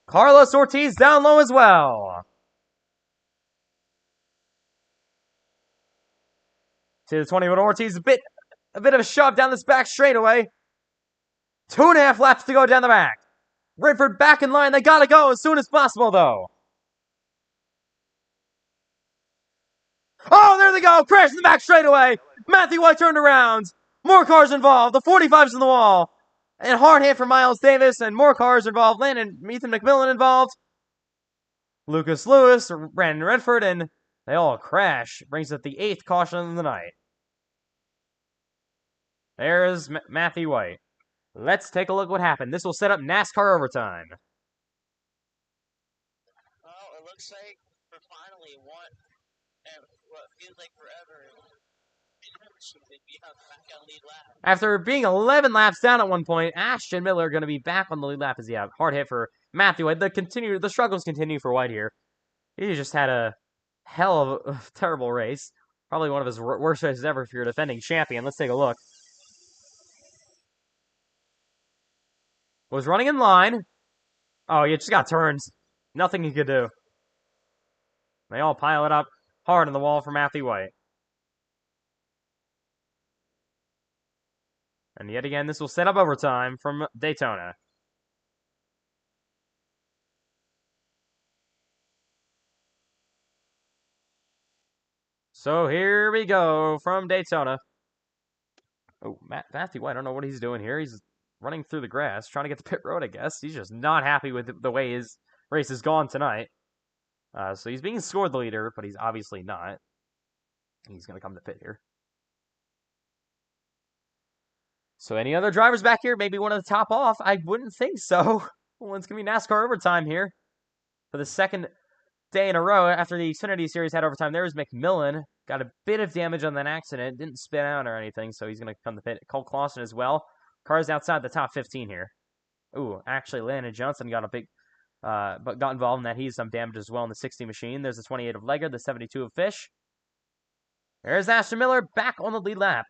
Carlos Ortiz down low as well. To the 20, but Ortiz a bit of a shove down this back straightaway. 2.5 laps to go down the back. Redford back in line. They gotta go as soon as possible, though. Oh, there they go. Crash in the back straightaway. Matthew White turned around. More cars involved. The 45's in the wall. And hard hit for Miles Davis. And more cars involved. Landon, Ethan McMillan involved. Lucas Lewis, Brandon Redford, and they all crash. Brings up the 8th caution of the night. There's Matthew White. Let's take a look what happened. This will set up NASCAR overtime. Well, it looks like we're finally one. And feels like forever. Back on lead lap. After being 11 laps down at one point, Ashton Miller going to be back on the lead lap as hard hit for Matthew White. The struggles continue for White here. He just had a hell of a terrible race. Probably one of his worst races ever if you're a defending champion. Let's take a look. Was running in line. Oh, you just got turns. Nothing he could do. They all pile it up hard on the wall for Matthew White. And yet again, this will set up overtime from Daytona. So here we go from Daytona. Oh, Matthew White, I don't know what he's doing here. He's running through the grass, trying to get to pit road, I guess. He's just not happy with the way his race has gone tonight. So he's being scored the leader, but he's obviously not. He's going to come to pit here. So any other drivers back here? Maybe one of the top off? I wouldn't think so. Well, it's going to be NASCAR overtime here. For the second day in a row after the Xfinity Series had overtime, there's McMillan. Got a bit of damage on that accident. Didn't spin out or anything, so he's going to come to pit. Cole Clausen as well. Cars outside the top 15 here. Ooh, actually, Landon Johnson got a big... but got involved in that. He's some damage as well in the 60 machine. There's the 28 of Legger, the 72 of Fish. There's Ashton Miller back on the lead lap.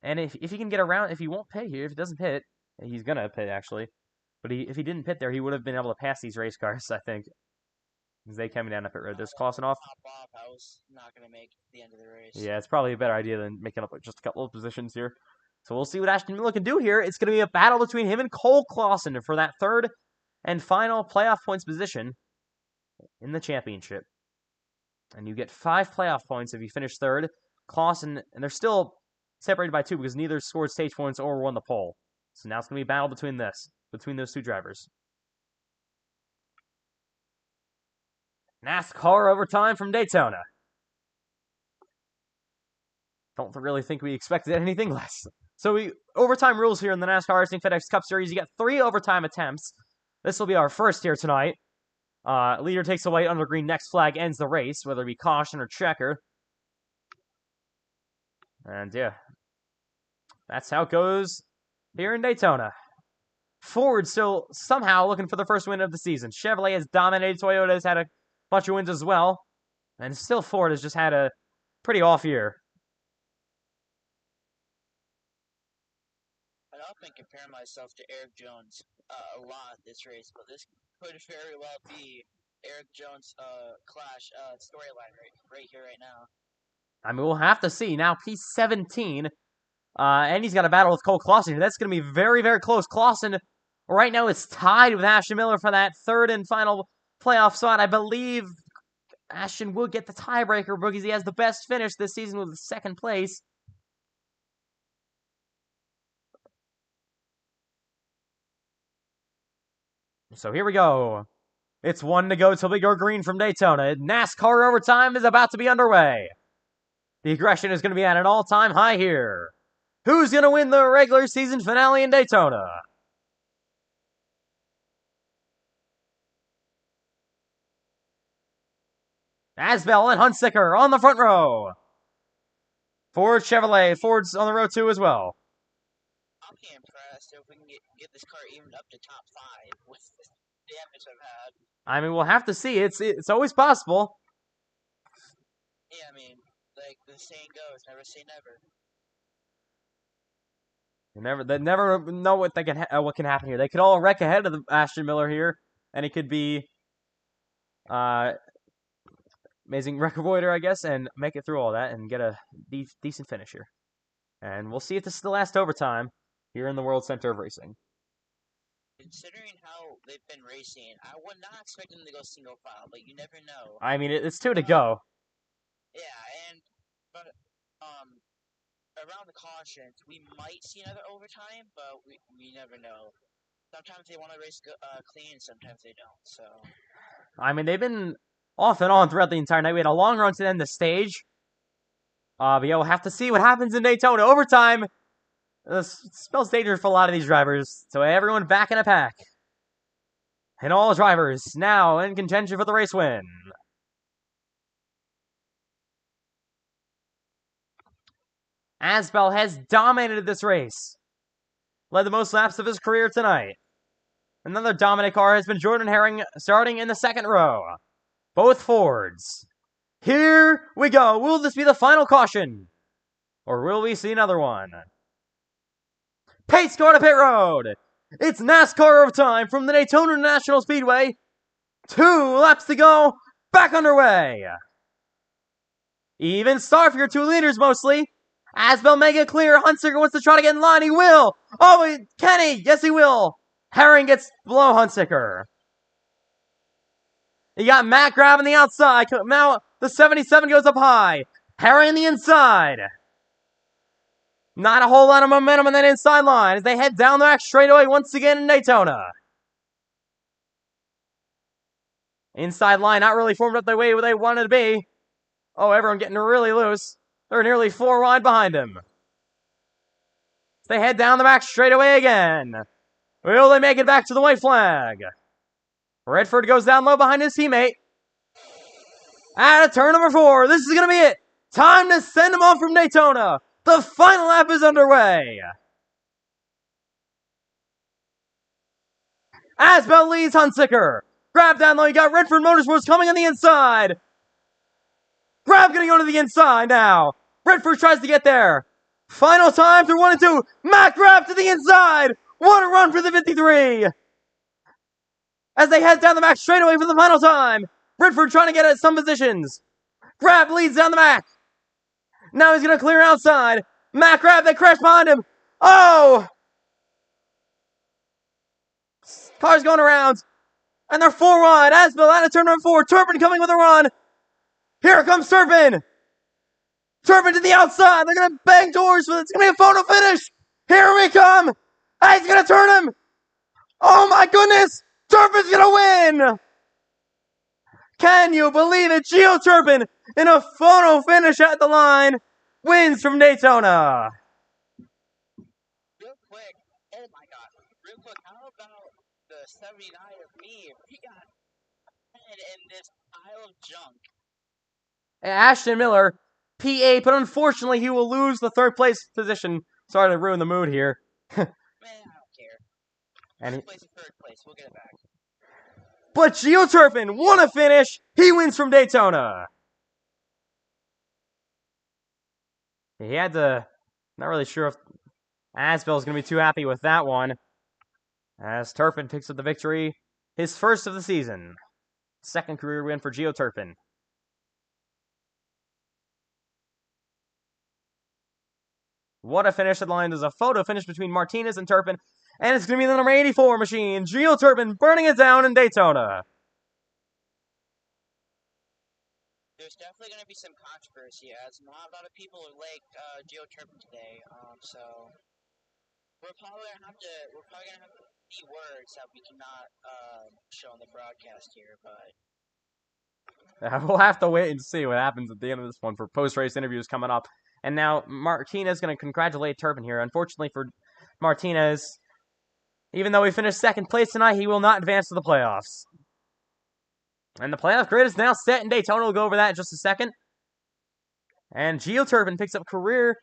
And if he can get around, if he won't pit here, if he doesn't pit, he's going to pit actually. But if he didn't pit there, he would have been able to pass these race cars, I think. Because they coming down the pit road. There's Clausen off. I was not going to make the end of the race. Yeah, it's probably a better idea than making up just a couple of positions here. So we'll see what Ashton Miller can do here. It's going to be a battle between him and Cole Clausen for that third and final playoff points position in the championship. And you get 5 playoff points if you finish third. Clausen, and they're still separated by 2 because neither scored stage points or won the pole. So now it's going to be a battle between those 2 drivers. NASCAR overtime from Daytona. Don't really think we expected anything less. So overtime rules here in the NASCAR Racing FedEx Cup Series. You get 3 overtime attempts. This will be our first here tonight. Leader takes away under green. Next flag ends the race, whether it be caution or checker. And yeah, that's how it goes here in Daytona. Ford still somehow looking for the first win of the season. Chevrolet has dominated. Toyota has had a bunch of wins as well. And still Ford has just had a pretty off year. I often compare myself to Eric Jones a lot this race, but this could very well be Eric Jones' Clash storyline right here, right now. I mean, we'll have to see. Now, P17, and he's got a battle with Cole Clausen. That's going to be very, very close. Clausen, right now, is tied with Ashton Miller for that third and final playoff spot. I believe Ashton will get the tiebreaker because he has the best finish this season with second place. So here we go. It's 1 to go till we go green from Daytona. NASCAR overtime is about to be underway. The aggression is going to be at an all-time high here. Who's going to win the regular season finale in Daytona? Asbell and Hunsicker on the front row. Ford Chevrolet. Ford's on the row too as well. I'll be impressed if we can get this car even up to top 5 with the damage I've had. I mean, we'll have to see. It's always possible. Yeah, I mean, like the saying goes, never say never. They never know what can happen here. They could all wreck ahead of Ashton Miller here, and it could be amazing record avoider, I guess, and make it through all that and get a decent finish here. And we'll see if this is the last overtime here in the World Center of Racing. Considering how they've been racing, I would not expect them to go single file, but you never know. I mean, it's 2 to go. Yeah, but around the cautions, we might see another overtime, but we never know. Sometimes they want to race clean, sometimes they don't. So, I mean, they've been off and on throughout the entire night. We had a long run to end the stage. But yeah, we'll have to see what happens in Daytona. Overtime spells danger for a lot of these drivers. So everyone back in a pack. And all drivers now in contention for the race win. Asbel has dominated this race. Led the most laps of his career tonight. Another dominant car has been Jordan Herring starting in the second row. Both Fords. Here we go. Will this be the final caution? Or will we see another one? Pace car to pit road. It's NASCAR overtime from the Daytona National Speedway. 2 laps to go. Back underway. Even start for your 2 leaders mostly. Asbel make it clear. Huntsicker wants to try to get in line. He will. Oh, can he? Yes, he will. Herring gets below Huntsicker. You got Matt grabbing the outside. Now the 77 goes up high. Herring on the inside. Not a whole lot of momentum on that inside line as they head down the back straightaway once again in Daytona. Inside line not really formed up the way they wanted to be. Oh, everyone getting really loose. They're nearly 4 wide behind him. They head down the back straightaway again. Will they make it back to the white flag? Redford goes down low behind his teammate. At turn number 4, this is going to be it. Time to send him off from Daytona. The final lap is underway. Asbel leads Huntsicker. Grab down low. You got Redford Motorsports coming on the inside. Grab gonna go to the inside now. Redford tries to get there. Final time through 1 and 2. Matt Grab to the inside. What a run for the 53. As they head down the back straightaway for the final time. Redford trying to get at some positions. Grab leads down the back. Now he's going to clear outside. Matt Grab, they crash behind him. Oh! Cars going around. And they're 4 wide. Asbel out of turn number 4. Turpin coming with a run. Here comes Turpin. Turpin to the outside. They're going to bang doors. It's going to be a photo finish. Here we come. Ah, he's going to turn him. Oh my goodness. Turpin's going to win. Can you believe it? Gio Turpin in a photo finish at the line wins from Daytona. Real quick, oh my god, real quick, how about the 79 of me? He got head in this pile of junk. Ashton Miller, PA, but unfortunately he will lose the 3rd place position. Sorry to ruin the mood here. Man, I don't care. And 3rd place and 3rd place, we'll get it back. But Gio Turpin won a finish. He wins from Daytona. He had to... Not really sure if Asbel's going to be too happy with that one. As Turpin picks up the victory. His first of the season. 2nd career win for Gio Turpin. What a finish at the line. There's a photo finish between Martinez and Turpin. And it's going to be the number 84 machine. Gio Turpin burning it down in Daytona. There's definitely going to be some controversy, as not a lot of people like Gio Turpin today. So we're probably going to have to see words that we cannot show on the broadcast here. But we'll have to wait and see what happens at the end of this one for post-race interviews coming up. And now Martinez is going to congratulate Turpin here. Unfortunately for Martinez, even though he finished 2nd place tonight, he will not advance to the playoffs. And the playoff grid is now set in Daytona. We'll go over that in just a second. And Gio Turpin picks up career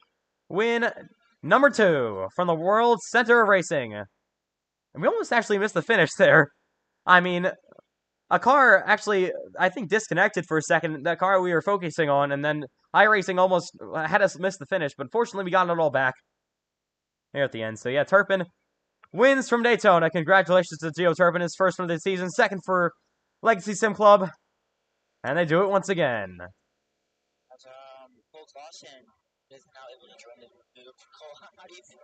win number 2 from the World Center of Racing. And we almost actually missed the finish there. I mean, a car actually, I think, disconnected for a second. That car we were focusing on, and then iRacing almost had us miss the finish. But fortunately, we got it all back here at the end. So yeah, Turpin wins from Daytona. Congratulations to Gio Turpin, his first one of the season. 2nd for Legacy Sim Club. And they do it once again. as Cole Clausen is now able to join the move. Cole, how do you feel?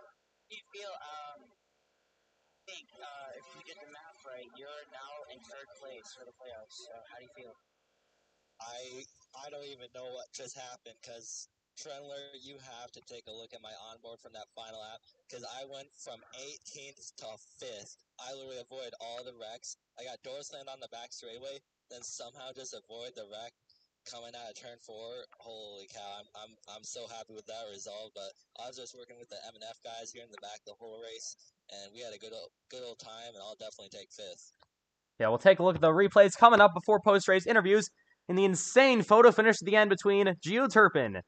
If you get the math right, you're now in 3rd place for the playoffs. So how do you feel? I don't even know what just happened, because Trendler, you have to take a look at my onboard from that final lap, because I went from 18th to 5th. I literally avoided all the wrecks. I got door slammed on the back straightaway, then somehow just avoid the wreck coming out of turn 4. Holy cow, I'm so happy with that result. But I was just working with the M&F guys here in the back the whole race, and we had a good old time, and I'll definitely take 5th. Yeah, we'll take a look at the replays coming up before post-race interviews in the insane photo finish at the end between Gio Turpin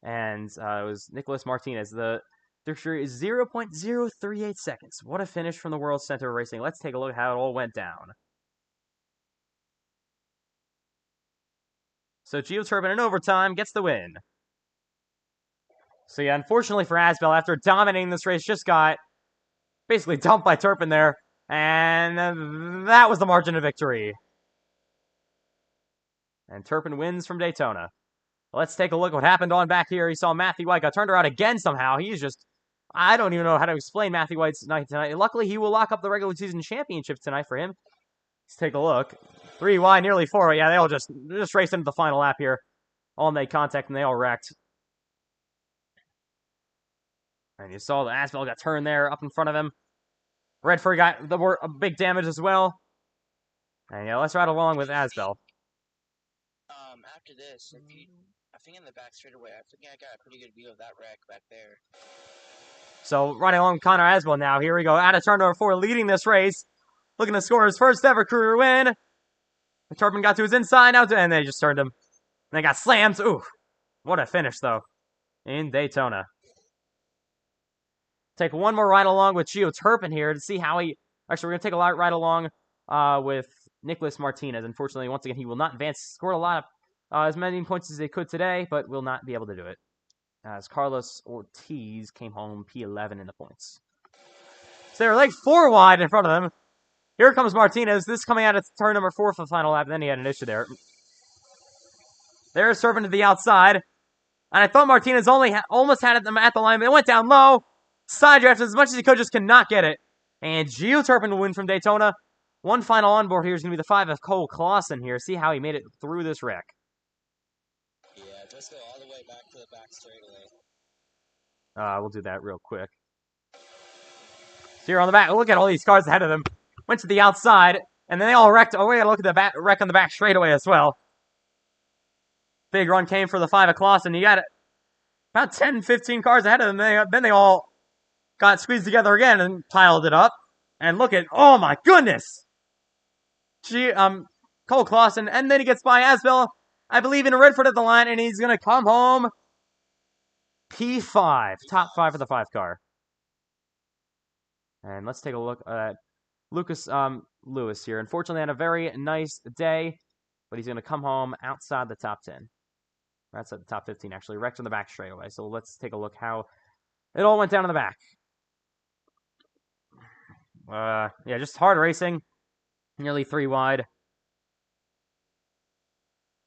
And it was Nicholas Martinez. The victory is 0.038 seconds. What a finish from the World Center of Racing. Let's take a look at how it all went down. So Gio Turpin in overtime gets the win. So yeah, unfortunately for Asbel, after dominating this race, just got basically dumped by Turpin there. And that was the margin of victory. And Turpin wins from Daytona. Let's take a look at what happened on back here. You saw Matthew White got turned around again somehow. He's just... I don't even know how to explain Matthew White's night tonight. Luckily, he will lock up the regular season championship tonight for him. Let's take a look. 3 wide, nearly 4. Yeah, they all just raced into the final lap here. All made contact, and they all wrecked. And you saw the Asbel got turned there up in front of him. Redford got a big damage as well. And yeah, let's ride along with Asbel. After this, if you, I think in the back straightaway, I think I got a pretty good view of that wreck back there. So riding along with Connor Asbel now. Here we go. Out of turn number 4, leading this race. Looking to score his first ever career win. Turpin got to his inside now, and they just turned him. And they got slammed. Ooh, what a finish, though, in Daytona. Take one more ride along with Gio Turpin here to see how he... Actually, we're going to take a ride along with Nicholas Martinez. Unfortunately, once again, he will not advance. Scored a lot of... as many points as they could today, but will not be able to do it. As Carlos Ortiz came home P11 in the points. So they're like 4 wide in front of them. Here comes Martinez. This coming out of turn number 4 for the final lap. And then he had an issue there. There's Turpin to the outside. And I thought Martinez almost had it at the line, but it went down low. Side drafted as much as he could, just could not get it. And Gio Turpin will win from Daytona. One final onboard here is going to be the 5 of Cole Clausen here. See how he made it through this wreck. Yeah, just go all the way back to the back straightaway. We'll do that real quick. So here on the back, look at all these cars ahead of them. Went to the outside, and then they all wrecked. Oh, we gotta look at the wreck on the back straightaway as well. Big run came for the 5 of Clausen. You got about 10, 15 cars ahead of them. Then they all got squeezed together again and piled it up. And look at, oh my goodness! Cole Clausen, and then he gets by Asbel, I believe, in Redford at the line, and he's gonna come home P5, top 5 for the 5 car. And let's take a look at Lucas Lewis here. Unfortunately, had a very nice day, but he's going to come home outside the top 10. That's at the top 15, actually. Wrecked in the back straightaway. So let's take a look how it all went down in the back. Yeah, just hard racing. Nearly 3 wide.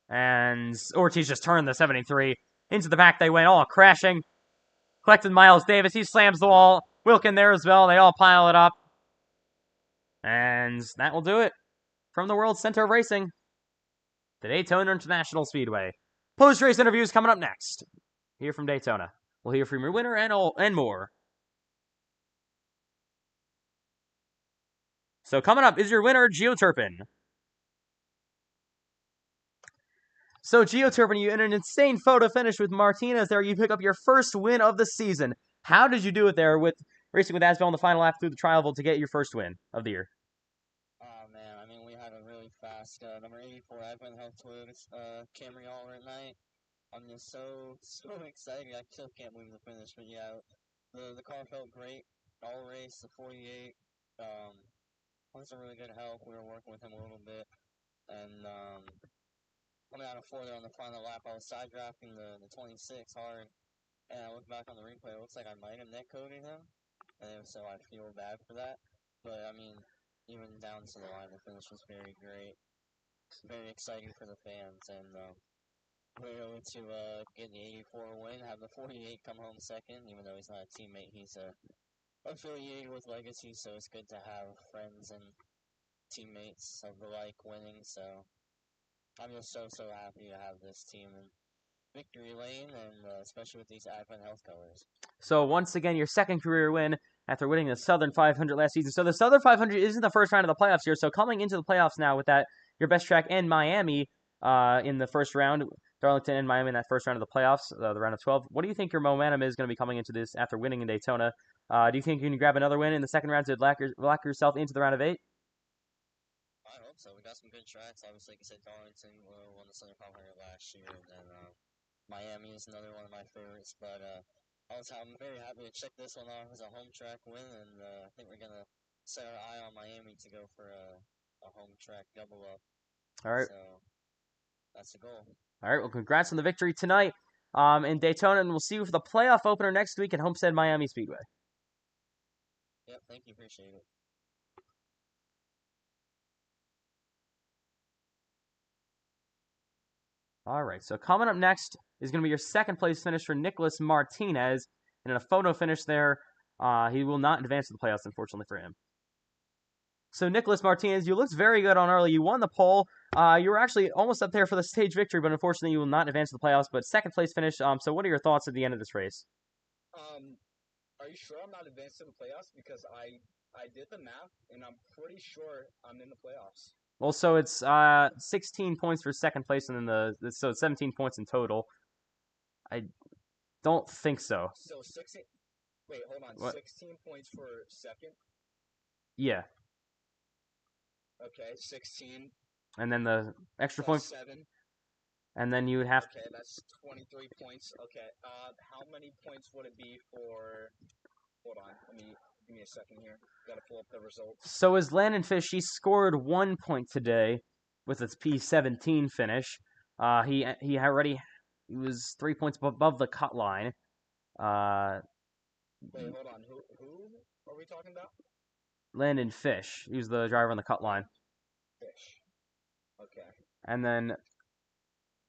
And Ortiz just turned the 73. Into the back they went, all crashing. Collected Miles Davis. He slams the wall. Wilkin there as well. They all pile it up. And that will do it from the World Center of Racing, the Daytona International Speedway. Post-race interviews coming up next. Here from Daytona. We'll hear from your winner and more. So coming up is your winner, Gio Turpin. So Gio Turpin, you in an insane photo finish with Martinez there. You pick up your first win of the season. How did you do it there with racing with Asbel in the final lap through the trial to get your first win of the year? Oh man, I mean we had a really fast number 84 Advent Health Toyota Camry all at night. I'm just so excited. I still can't believe the finish, but yeah, the car felt great all race. The 48 was a really good help. We were working with him a little bit, and coming out of 4 there on the final lap, I was side drafting the 26 hard, and I look back on the replay. It looks like I might have net coded him, and so I feel bad for that. But I mean, even down to the line, the finish was very great, very exciting for the fans, and we were able to get the 84 win, have the 48 come home second. Even though he's not a teammate, he's affiliated with Legacy, so it's good to have friends and teammates of the like winning. So I'm just so happy to have this team in victory lane, and especially with these Advent Health colors. So once again, your second career win after winning the Southern 500 last season. So the Southern 500 isn't the first round of the playoffs here. So coming into the playoffs now with that, your best track in Miami in the first round, Darlington and Miami in that first round of the playoffs, the round of 12. What do you think your momentum is going to be coming into this after winning in Daytona? Do you think you can grab another win in the second round to lock yourself into the round of 8? I hope so. We got some good tracks. Obviously, like I said, Darlington won the Southern 500 last year, and then Miami is another one of my favorites, but I'm very happy to check this one off as a home track win, and I think we're gonna set our eye on Miami to go for a home track double up. All right. So that's the goal. All right. Well, congrats on the victory tonight in Daytona, and we'll see you for the playoff opener next week at Homestead Miami Speedway. Yep. Thank you. Appreciate it. All right. So coming up next is going to be your second place finish for Nicholas Martinez, and in a photo finish there, he will not advance to the playoffs, unfortunately for him. So Nicholas Martinez, you looked very good on early. You won the pole. You were actually almost up there for the stage victory, but unfortunately you will not advance to the playoffs. But second place finish. So what are your thoughts at the end of this race? Are you sure I'm not advanced to the playoffs? Because I did the math, and I'm pretty sure I'm in the playoffs. Well, so it's 16 points for second place, and then so it's 17 points in total. I don't think so. So 16. Wait, hold on. What? 16 points for second. Yeah. Okay, 16. And then the extra plus point, 7. and then you would have. Okay, that's 23 points. Okay. How many points would it be for? Hold on. Give me a second here. Got to pull up the results. So as Landon Fish, he scored 1 point today with his P17 finish. He was 3 points above the cut line. Wait, hold on. Who are we talking about? Landon Fish. He was the driver on the cut line. Fish. Okay. And then,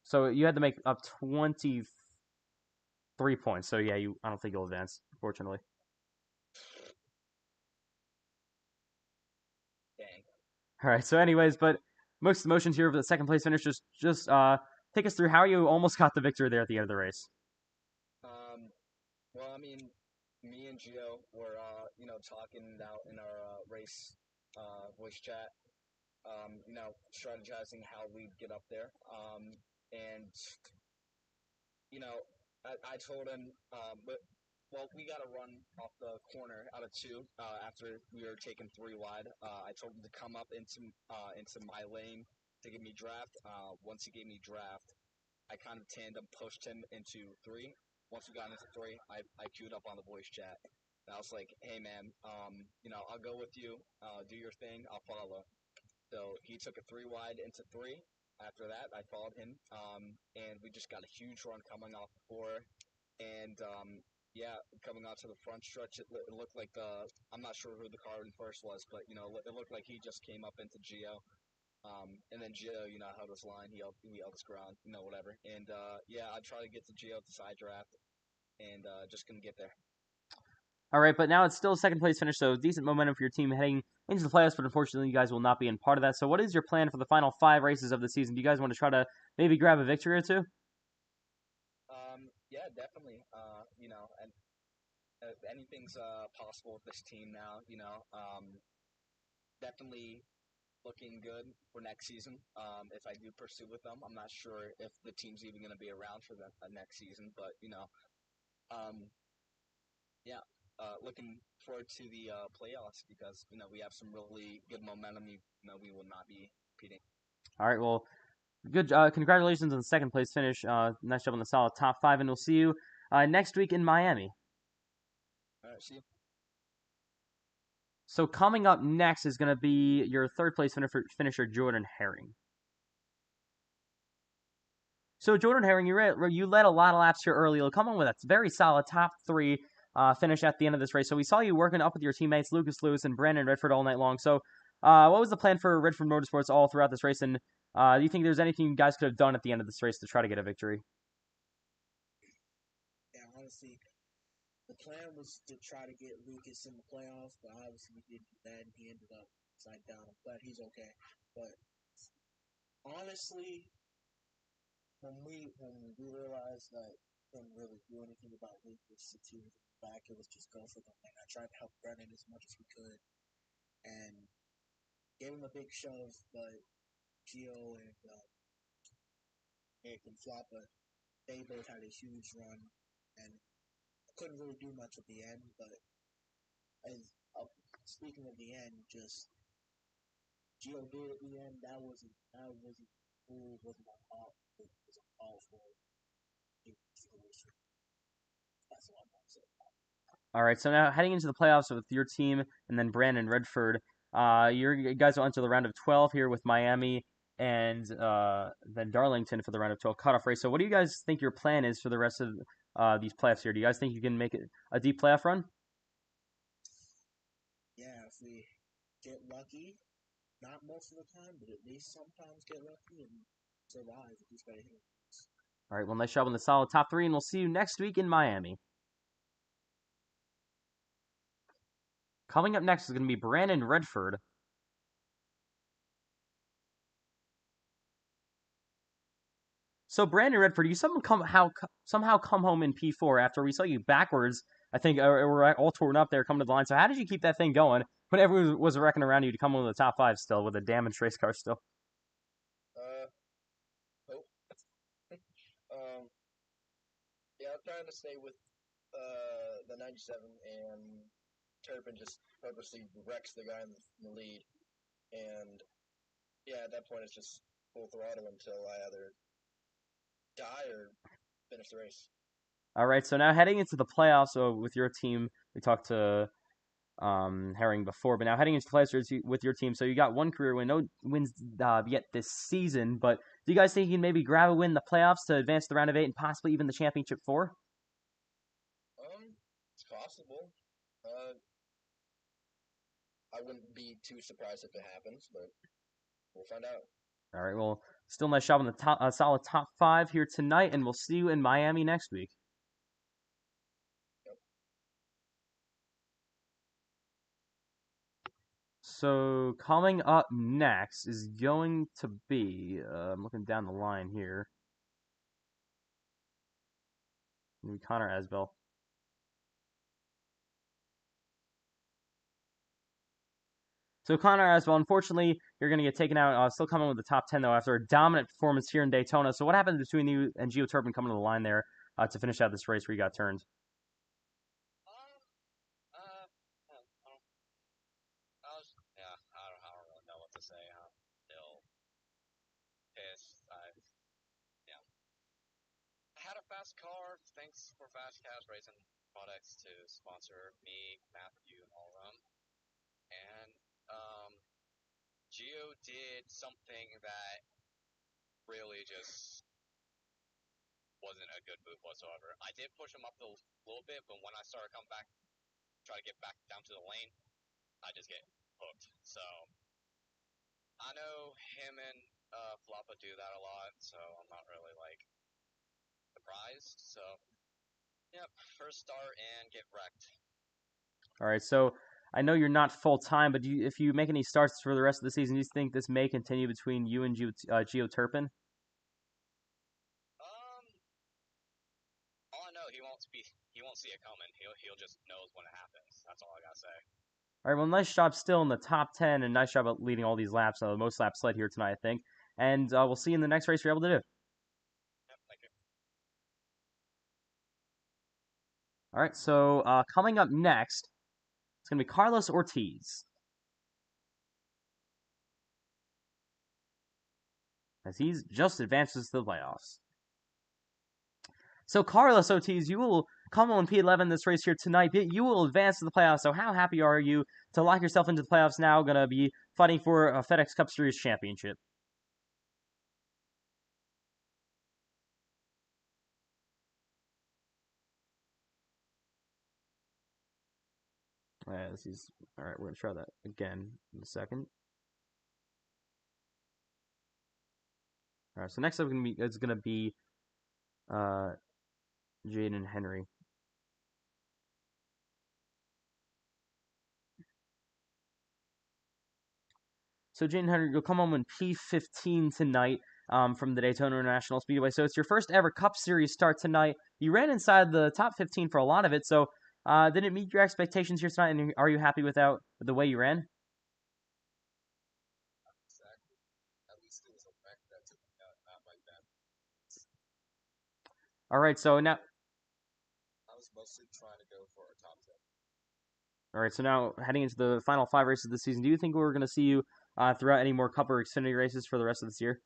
so you had to make up 23 points. So yeah, I don't think you'll advance, unfortunately. Dang. All right. So, anyways, but most emotions here for the second place finish. Just take us through how you almost got the victory there at the end of the race. Well, I mean, me and Gio were, talking out in our race voice chat, strategizing how we'd get up there. And, I told him, we got to run off the corner out of 2 after we were taking 3 wide. I told him to come up into my lane to give me draft. Once he gave me draft, I kind of tandem pushed him into 3. Once we got into 3, I queued up on the voice chat. And I was like, hey, man, I'll go with you. Do your thing. I'll follow. So he took a 3 wide into 3. After that, I followed him. And we just got a huge run coming off the 4. And, coming out to the front stretch, it looked like I'm not sure who the car in first was, but, it looked like he just came up into Gio. And then Gio, held his line. He held his ground, whatever. And, I tried to get to Gio at the side draft and just couldn't get there. All right, but now it's still a second place finish, so decent momentum for your team heading into the playoffs, but unfortunately you guys will not be in part of that. So what is your plan for the final 5 races of the season? Do you guys want to try to maybe grab a victory or 2? Yeah, definitely. And anything's possible with this team now, definitely looking good for next season. If I do pursue with them, I'm not sure if the team's even going to be around for the next season, but looking forward to the playoffs because we have some really good momentum. We will not be competing. All right, well, good. Congratulations on the second place finish. Nice job on the solid top 5, and we'll see you next week in Miami. All right, see you. So coming up next is going to be your third place finisher, Jordan Herring. So Jordan Herring, you led a lot of laps here early. You'll come on with a very solid top 3 finish at the end of this race. So we saw you working up with your teammates Lucas Lewis and Brandon Redford all night long. So what was the plan for Redford Motorsports all throughout this race? And do you think there's anything you guys could have done at the end of this race to try to get a victory? Yeah, honestly, the plan was to try to get Lucas in the playoffs, but obviously we didn't do that, and he ended up upside down. I'm glad he's okay. But honestly, when we realized that we couldn't really do anything about Lucas since he was in the back, it was just go for the win. I tried to help Brennan as much as we could, and gave him a big shove, but Gio and Nick and Floppa, they both had a huge run, and couldn't really do much at the end, but speaking of the end, just Gio did at the end. That wasn't my fault. It was a call for race. That's all I'm going to say. All right, so now heading into the playoffs with your team and then Brandon Redford, you guys will enter the round of 12 here with Miami and then Darlington for the round of 12 cutoff race. So what do you guys think your plan is for the rest of these playoffs here? Do you guys think you can make it a deep playoff run? Yeah, if we get lucky, not most of the time, but at least sometimes get lucky and survive with these right here. All right, well, nice job on the solid top 3, and we'll see you next week in Miami. Coming up next is going to be Brandon Redford. So Brandon Redford, you somehow come home in P4 after we saw you backwards. I think we're all torn up there coming to the line. So how did you keep that thing going when everyone was wrecking around you to come into the top 5 still with a damaged race car still? Hope. Yeah, I'm trying to stay with the 97, and Turpin just purposely wrecks the guy in the lead. And yeah, at that point, it's just full throttle until I either die or finish the race. All right, so now heading into the playoffs with your team, we talked to Herring before, but now heading into the playoffs with your team, so you got one career win, no wins yet this season, but do you guys think you can maybe grab a win in the playoffs to advance to the round of 8 and possibly even the championship 4? It's possible. I wouldn't be too surprised if it happens, but we'll find out. All right, well, still nice job on the solid top 5 here tonight, and we'll see you in Miami next week. Yep. So coming up next is going to be, I'm looking down the line here, Connor Asbell. So Connor Asbell, unfortunately, you're going to get taken out. Still coming with the top 10, though, after a dominant performance here in Daytona. So what happened between you and Gio Turpin coming to the line there to finish out this race where you got turned? I don't really know what to say. I'm still pissed. I had a fast car. Thanks for Fast Cast Racing Products to sponsor me, Matthew, and all of them. And Gio did something that really just wasn't a good move whatsoever. I did push him up a little bit, but when I started coming back, try to get back down to the lane, I just get hooked. So I know him and Floppa do that a lot, so I'm not really surprised. So yep, first start and get wrecked. All right, so I know you're not full-time, but if you make any starts for the rest of the season, do you think this may continue between you and Gio Turpin? All I know, he won't see it coming. He'll just knows when it happens. That's all I gotta say. All right, well, nice job still in the top 10, and nice job at leading all these laps. The most laps led here tonight, I think. And we'll see you in the next race you're able to do. Yep, thank you. All right, so coming up next, it's going to be Carlos Ortiz. As he's just advances to the playoffs. So Carlos Ortiz, you will come on P11 this race here tonight. You will advance to the playoffs. So how happy are you to lock yourself into the playoffs now? Going to be fighting for a FedEx Cup Series championship. All right. We're going to try that again in a second. All right. So next up is going to be Jaden Henry. So Jaden Henry, you'll come home in P15 tonight from the Daytona International Speedway. So it's your first ever Cup Series start tonight. You ran inside the top 15 for a lot of it. So did it meet your expectations here tonight? And are you happy with the way you ran? Exactly. At least it was a wreck that took me out, not like that. All right. So now. I was mostly trying to go for a top 10. All right. So now heading into the final 5 races of the season, do you think we're going to see you throughout any more Cup or Xfinity races for the rest of this year?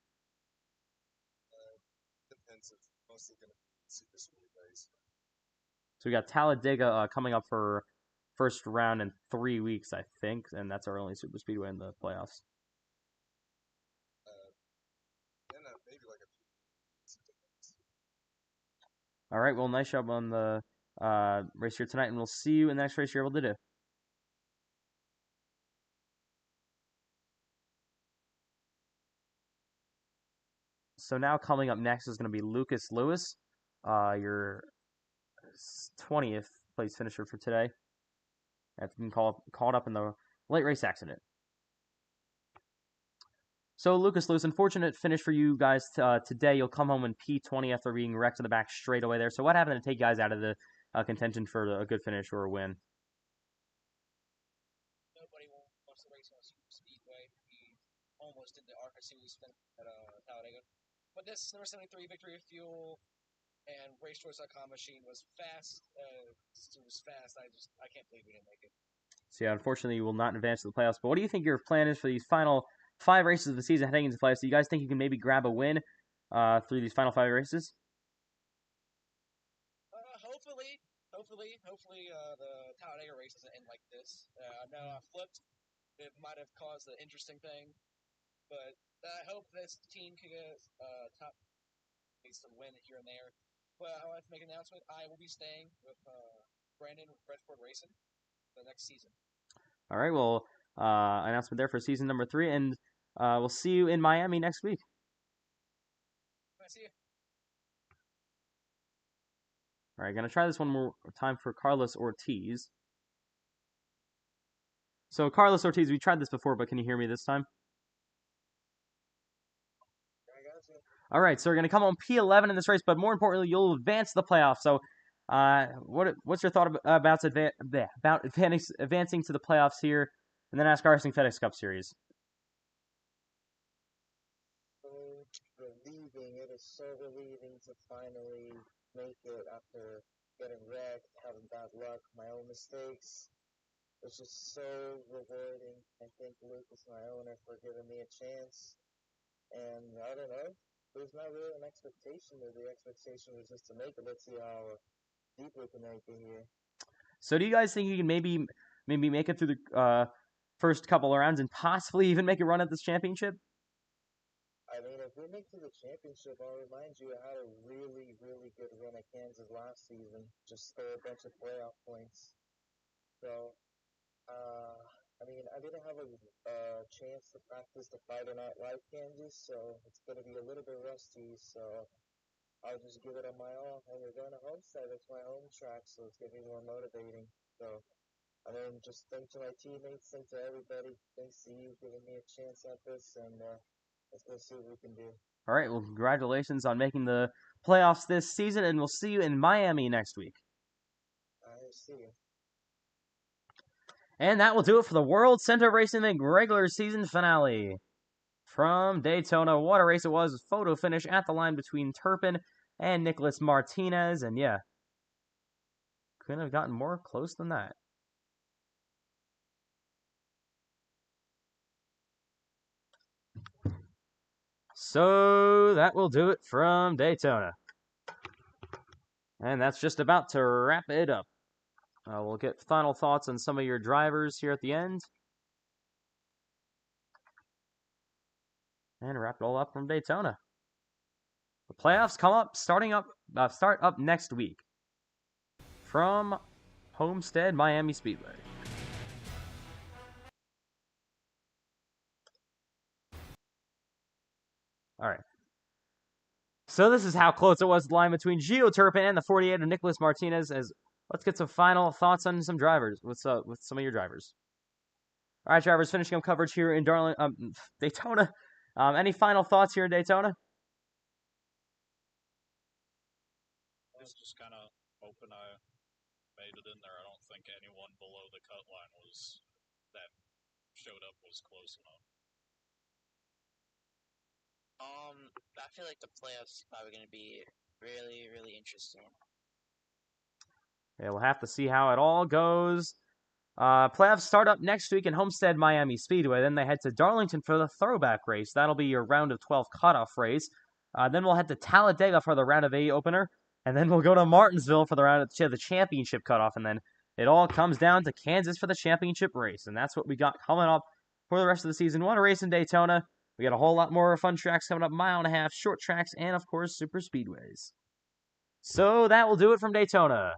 Depends. It's mostly going to be super speed race. So we got Talladega coming up for first round in 3 weeks, I think, and that's our only super speedway in the playoffs. Maybe like a All right, well, nice job on the race here tonight, and we'll see you in the next race you're able to do. So now coming up next is going to be Lucas Lewis, your 20th place finisher for today. That's been caught up in the late race accident. So Lucas Lewis, unfortunate finish for you guys today. You'll come home in P20 after being wrecked in the back straight away there. So what happened to take you guys out of the contention for a good finish or a win? Nobody wants to race on a super speedway. We almost did the ARCA series spin at Talladega. But this number 73 Victory Fuel and RaceTours.com machine was fast. It was fast. I can't believe we didn't make it. So yeah, unfortunately, you will not advance to the playoffs. But what do you think your plan is for these final 5 races of the season heading into the playoffs? Do you guys think you can maybe grab a win through these final 5 races? Hopefully, the Talladega race doesn't end like this. I know I flipped. It might have caused an interesting thing, but I hope this team can get top place to win here and there. But I would like to make an announcement. I will be staying with Brandon Redford Racing the next season. All right, well, announcement there for season number 3, and we'll see you in Miami next week. I see you. All right, gonna try this one more time for Carlos Ortiz. So Carlos Ortiz, we tried this before, but can you hear me this time? I got you. All right, so we're gonna come on P11 in this race, but more importantly, you'll advance the playoffs. So, what's your thought about advancing to the playoffs here in the NASCAR Racing FedEx Cup Series? So relieving. It is so relieving to finally make it after getting wrecked, having bad luck, my own mistakes. It's just so rewarding. I thank Lucas, my owner, for giving me a chance. And I don't know, there's not really an expectation. The expectation was just to make it. Let's see how deep we can make it here. So, do you guys think you can maybe make it through the first couple of rounds and possibly even make a run at this championship? I mean, if we make to the championship, I'll remind you I had a really, really good run at Kansas last season. Just stole a bunch of playoff points. So, I mean, I didn't have a chance to practice the Friday Night Live Kansas, so it's going to be a little bit rusty. So, I'll just give it on my all. And we're going to Homestead. It's my home track, so it's going to be more motivating. So, I mean, just thanks to my teammates, thanks to everybody, thanks to you giving me a chance at this, and let's go see what we can do. All right, well, congratulations on making the playoffs this season, and we'll see you in Miami next week. I see you. And that will do it for the World Center Racing League regular season finale. From Daytona, what a race it was. Photo finish at the line between Turpin and Nicholas Martinez, and yeah, couldn't have gotten more close than that. So that will do it from Daytona. And that's just about to wrap it up. We'll get final thoughts on some of your drivers here at the end. And wrap it all up from Daytona. The playoffs start up next week from Homestead Miami Speedway. All right. So this is how close it was, the line between Gio Turpin and the 48 of Nicholas Martinez. Let's get some final thoughts on some drivers with some of your drivers. All right, drivers, finishing up coverage here in Daytona. Any final thoughts here in Daytona? I was just kind of hoping I made it in there. I don't think anyone below the cut line that showed up was close enough. I feel like the playoffs are probably going to be really, really interesting. Yeah, we'll have to see how it all goes. Playoffs start up next week in Homestead Miami Speedway. Then they head to Darlington for the throwback race. That'll be your round of 12 cutoff race. Then we'll head to Talladega for the round of 8 opener. And then we'll go to Martinsville for the championship cutoff, and then it all comes down to Kansas for the championship race. And that's what we got coming up for the rest of the season. We want to race in Daytona. We got a whole lot more fun tracks coming up, 1.5 mile, short tracks, and of course, super speedways. So that will do it from Daytona.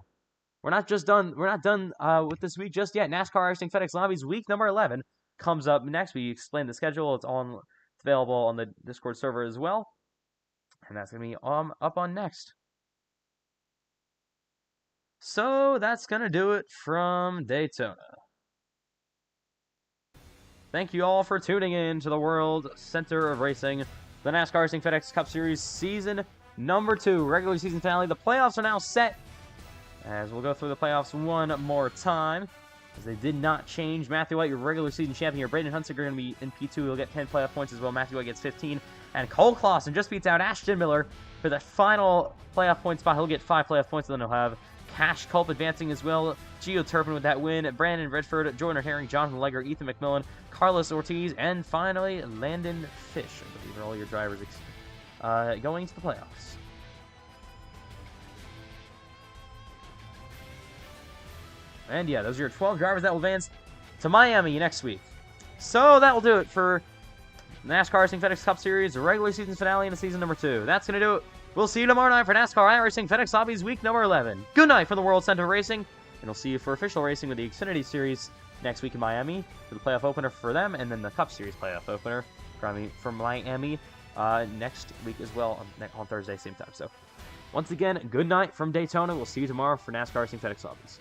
We're not done with this week just yet. NASCAR iRacing FedEx Lobbies week number 11 comes up next. We explain the schedule. It's available on the Discord server as well. And that's going to be up on next. So that's going to do it from Daytona. Thank you all for tuning in to the World Center of Racing, the NASCAR Racing FedEx Cup Series Season number 2, regular season finale. The playoffs are now set, as we'll go through the playoffs one more time, as they did not change. Matthew White, your regular season champion. Braden Huntsinger going to be in P2. He'll get 10 playoff points as well. Matthew White gets 15. And Cole Clausen just beats out Ashton Miller for the final playoff point spot. He'll get 5 playoff points, and then he'll have Cash Culp advancing as well. Gio Turpin with that win. Brandon Redford, Jordan Herring, Jonathan Legger, Ethan McMillan, Carlos Ortiz, and finally Landon Fish. I believe are all your drivers going to the playoffs. And yeah, those are your 12 drivers that will advance to Miami next week. So that will do it for NASCAR Racing FedEx Cup Series regular season finale in the season number 2. That's going to do it. We'll see you tomorrow night for NASCAR iRacing FedEx Lobbies week number 11. Good night from the World Center of Racing, and we'll see you for official racing with the Xfinity Series next week in Miami for the playoff opener for them, and then the Cup Series playoff opener from Miami next week as well on Thursday, same time. So once again, good night from Daytona. We'll see you tomorrow for NASCAR Racing FedEx Lobbies.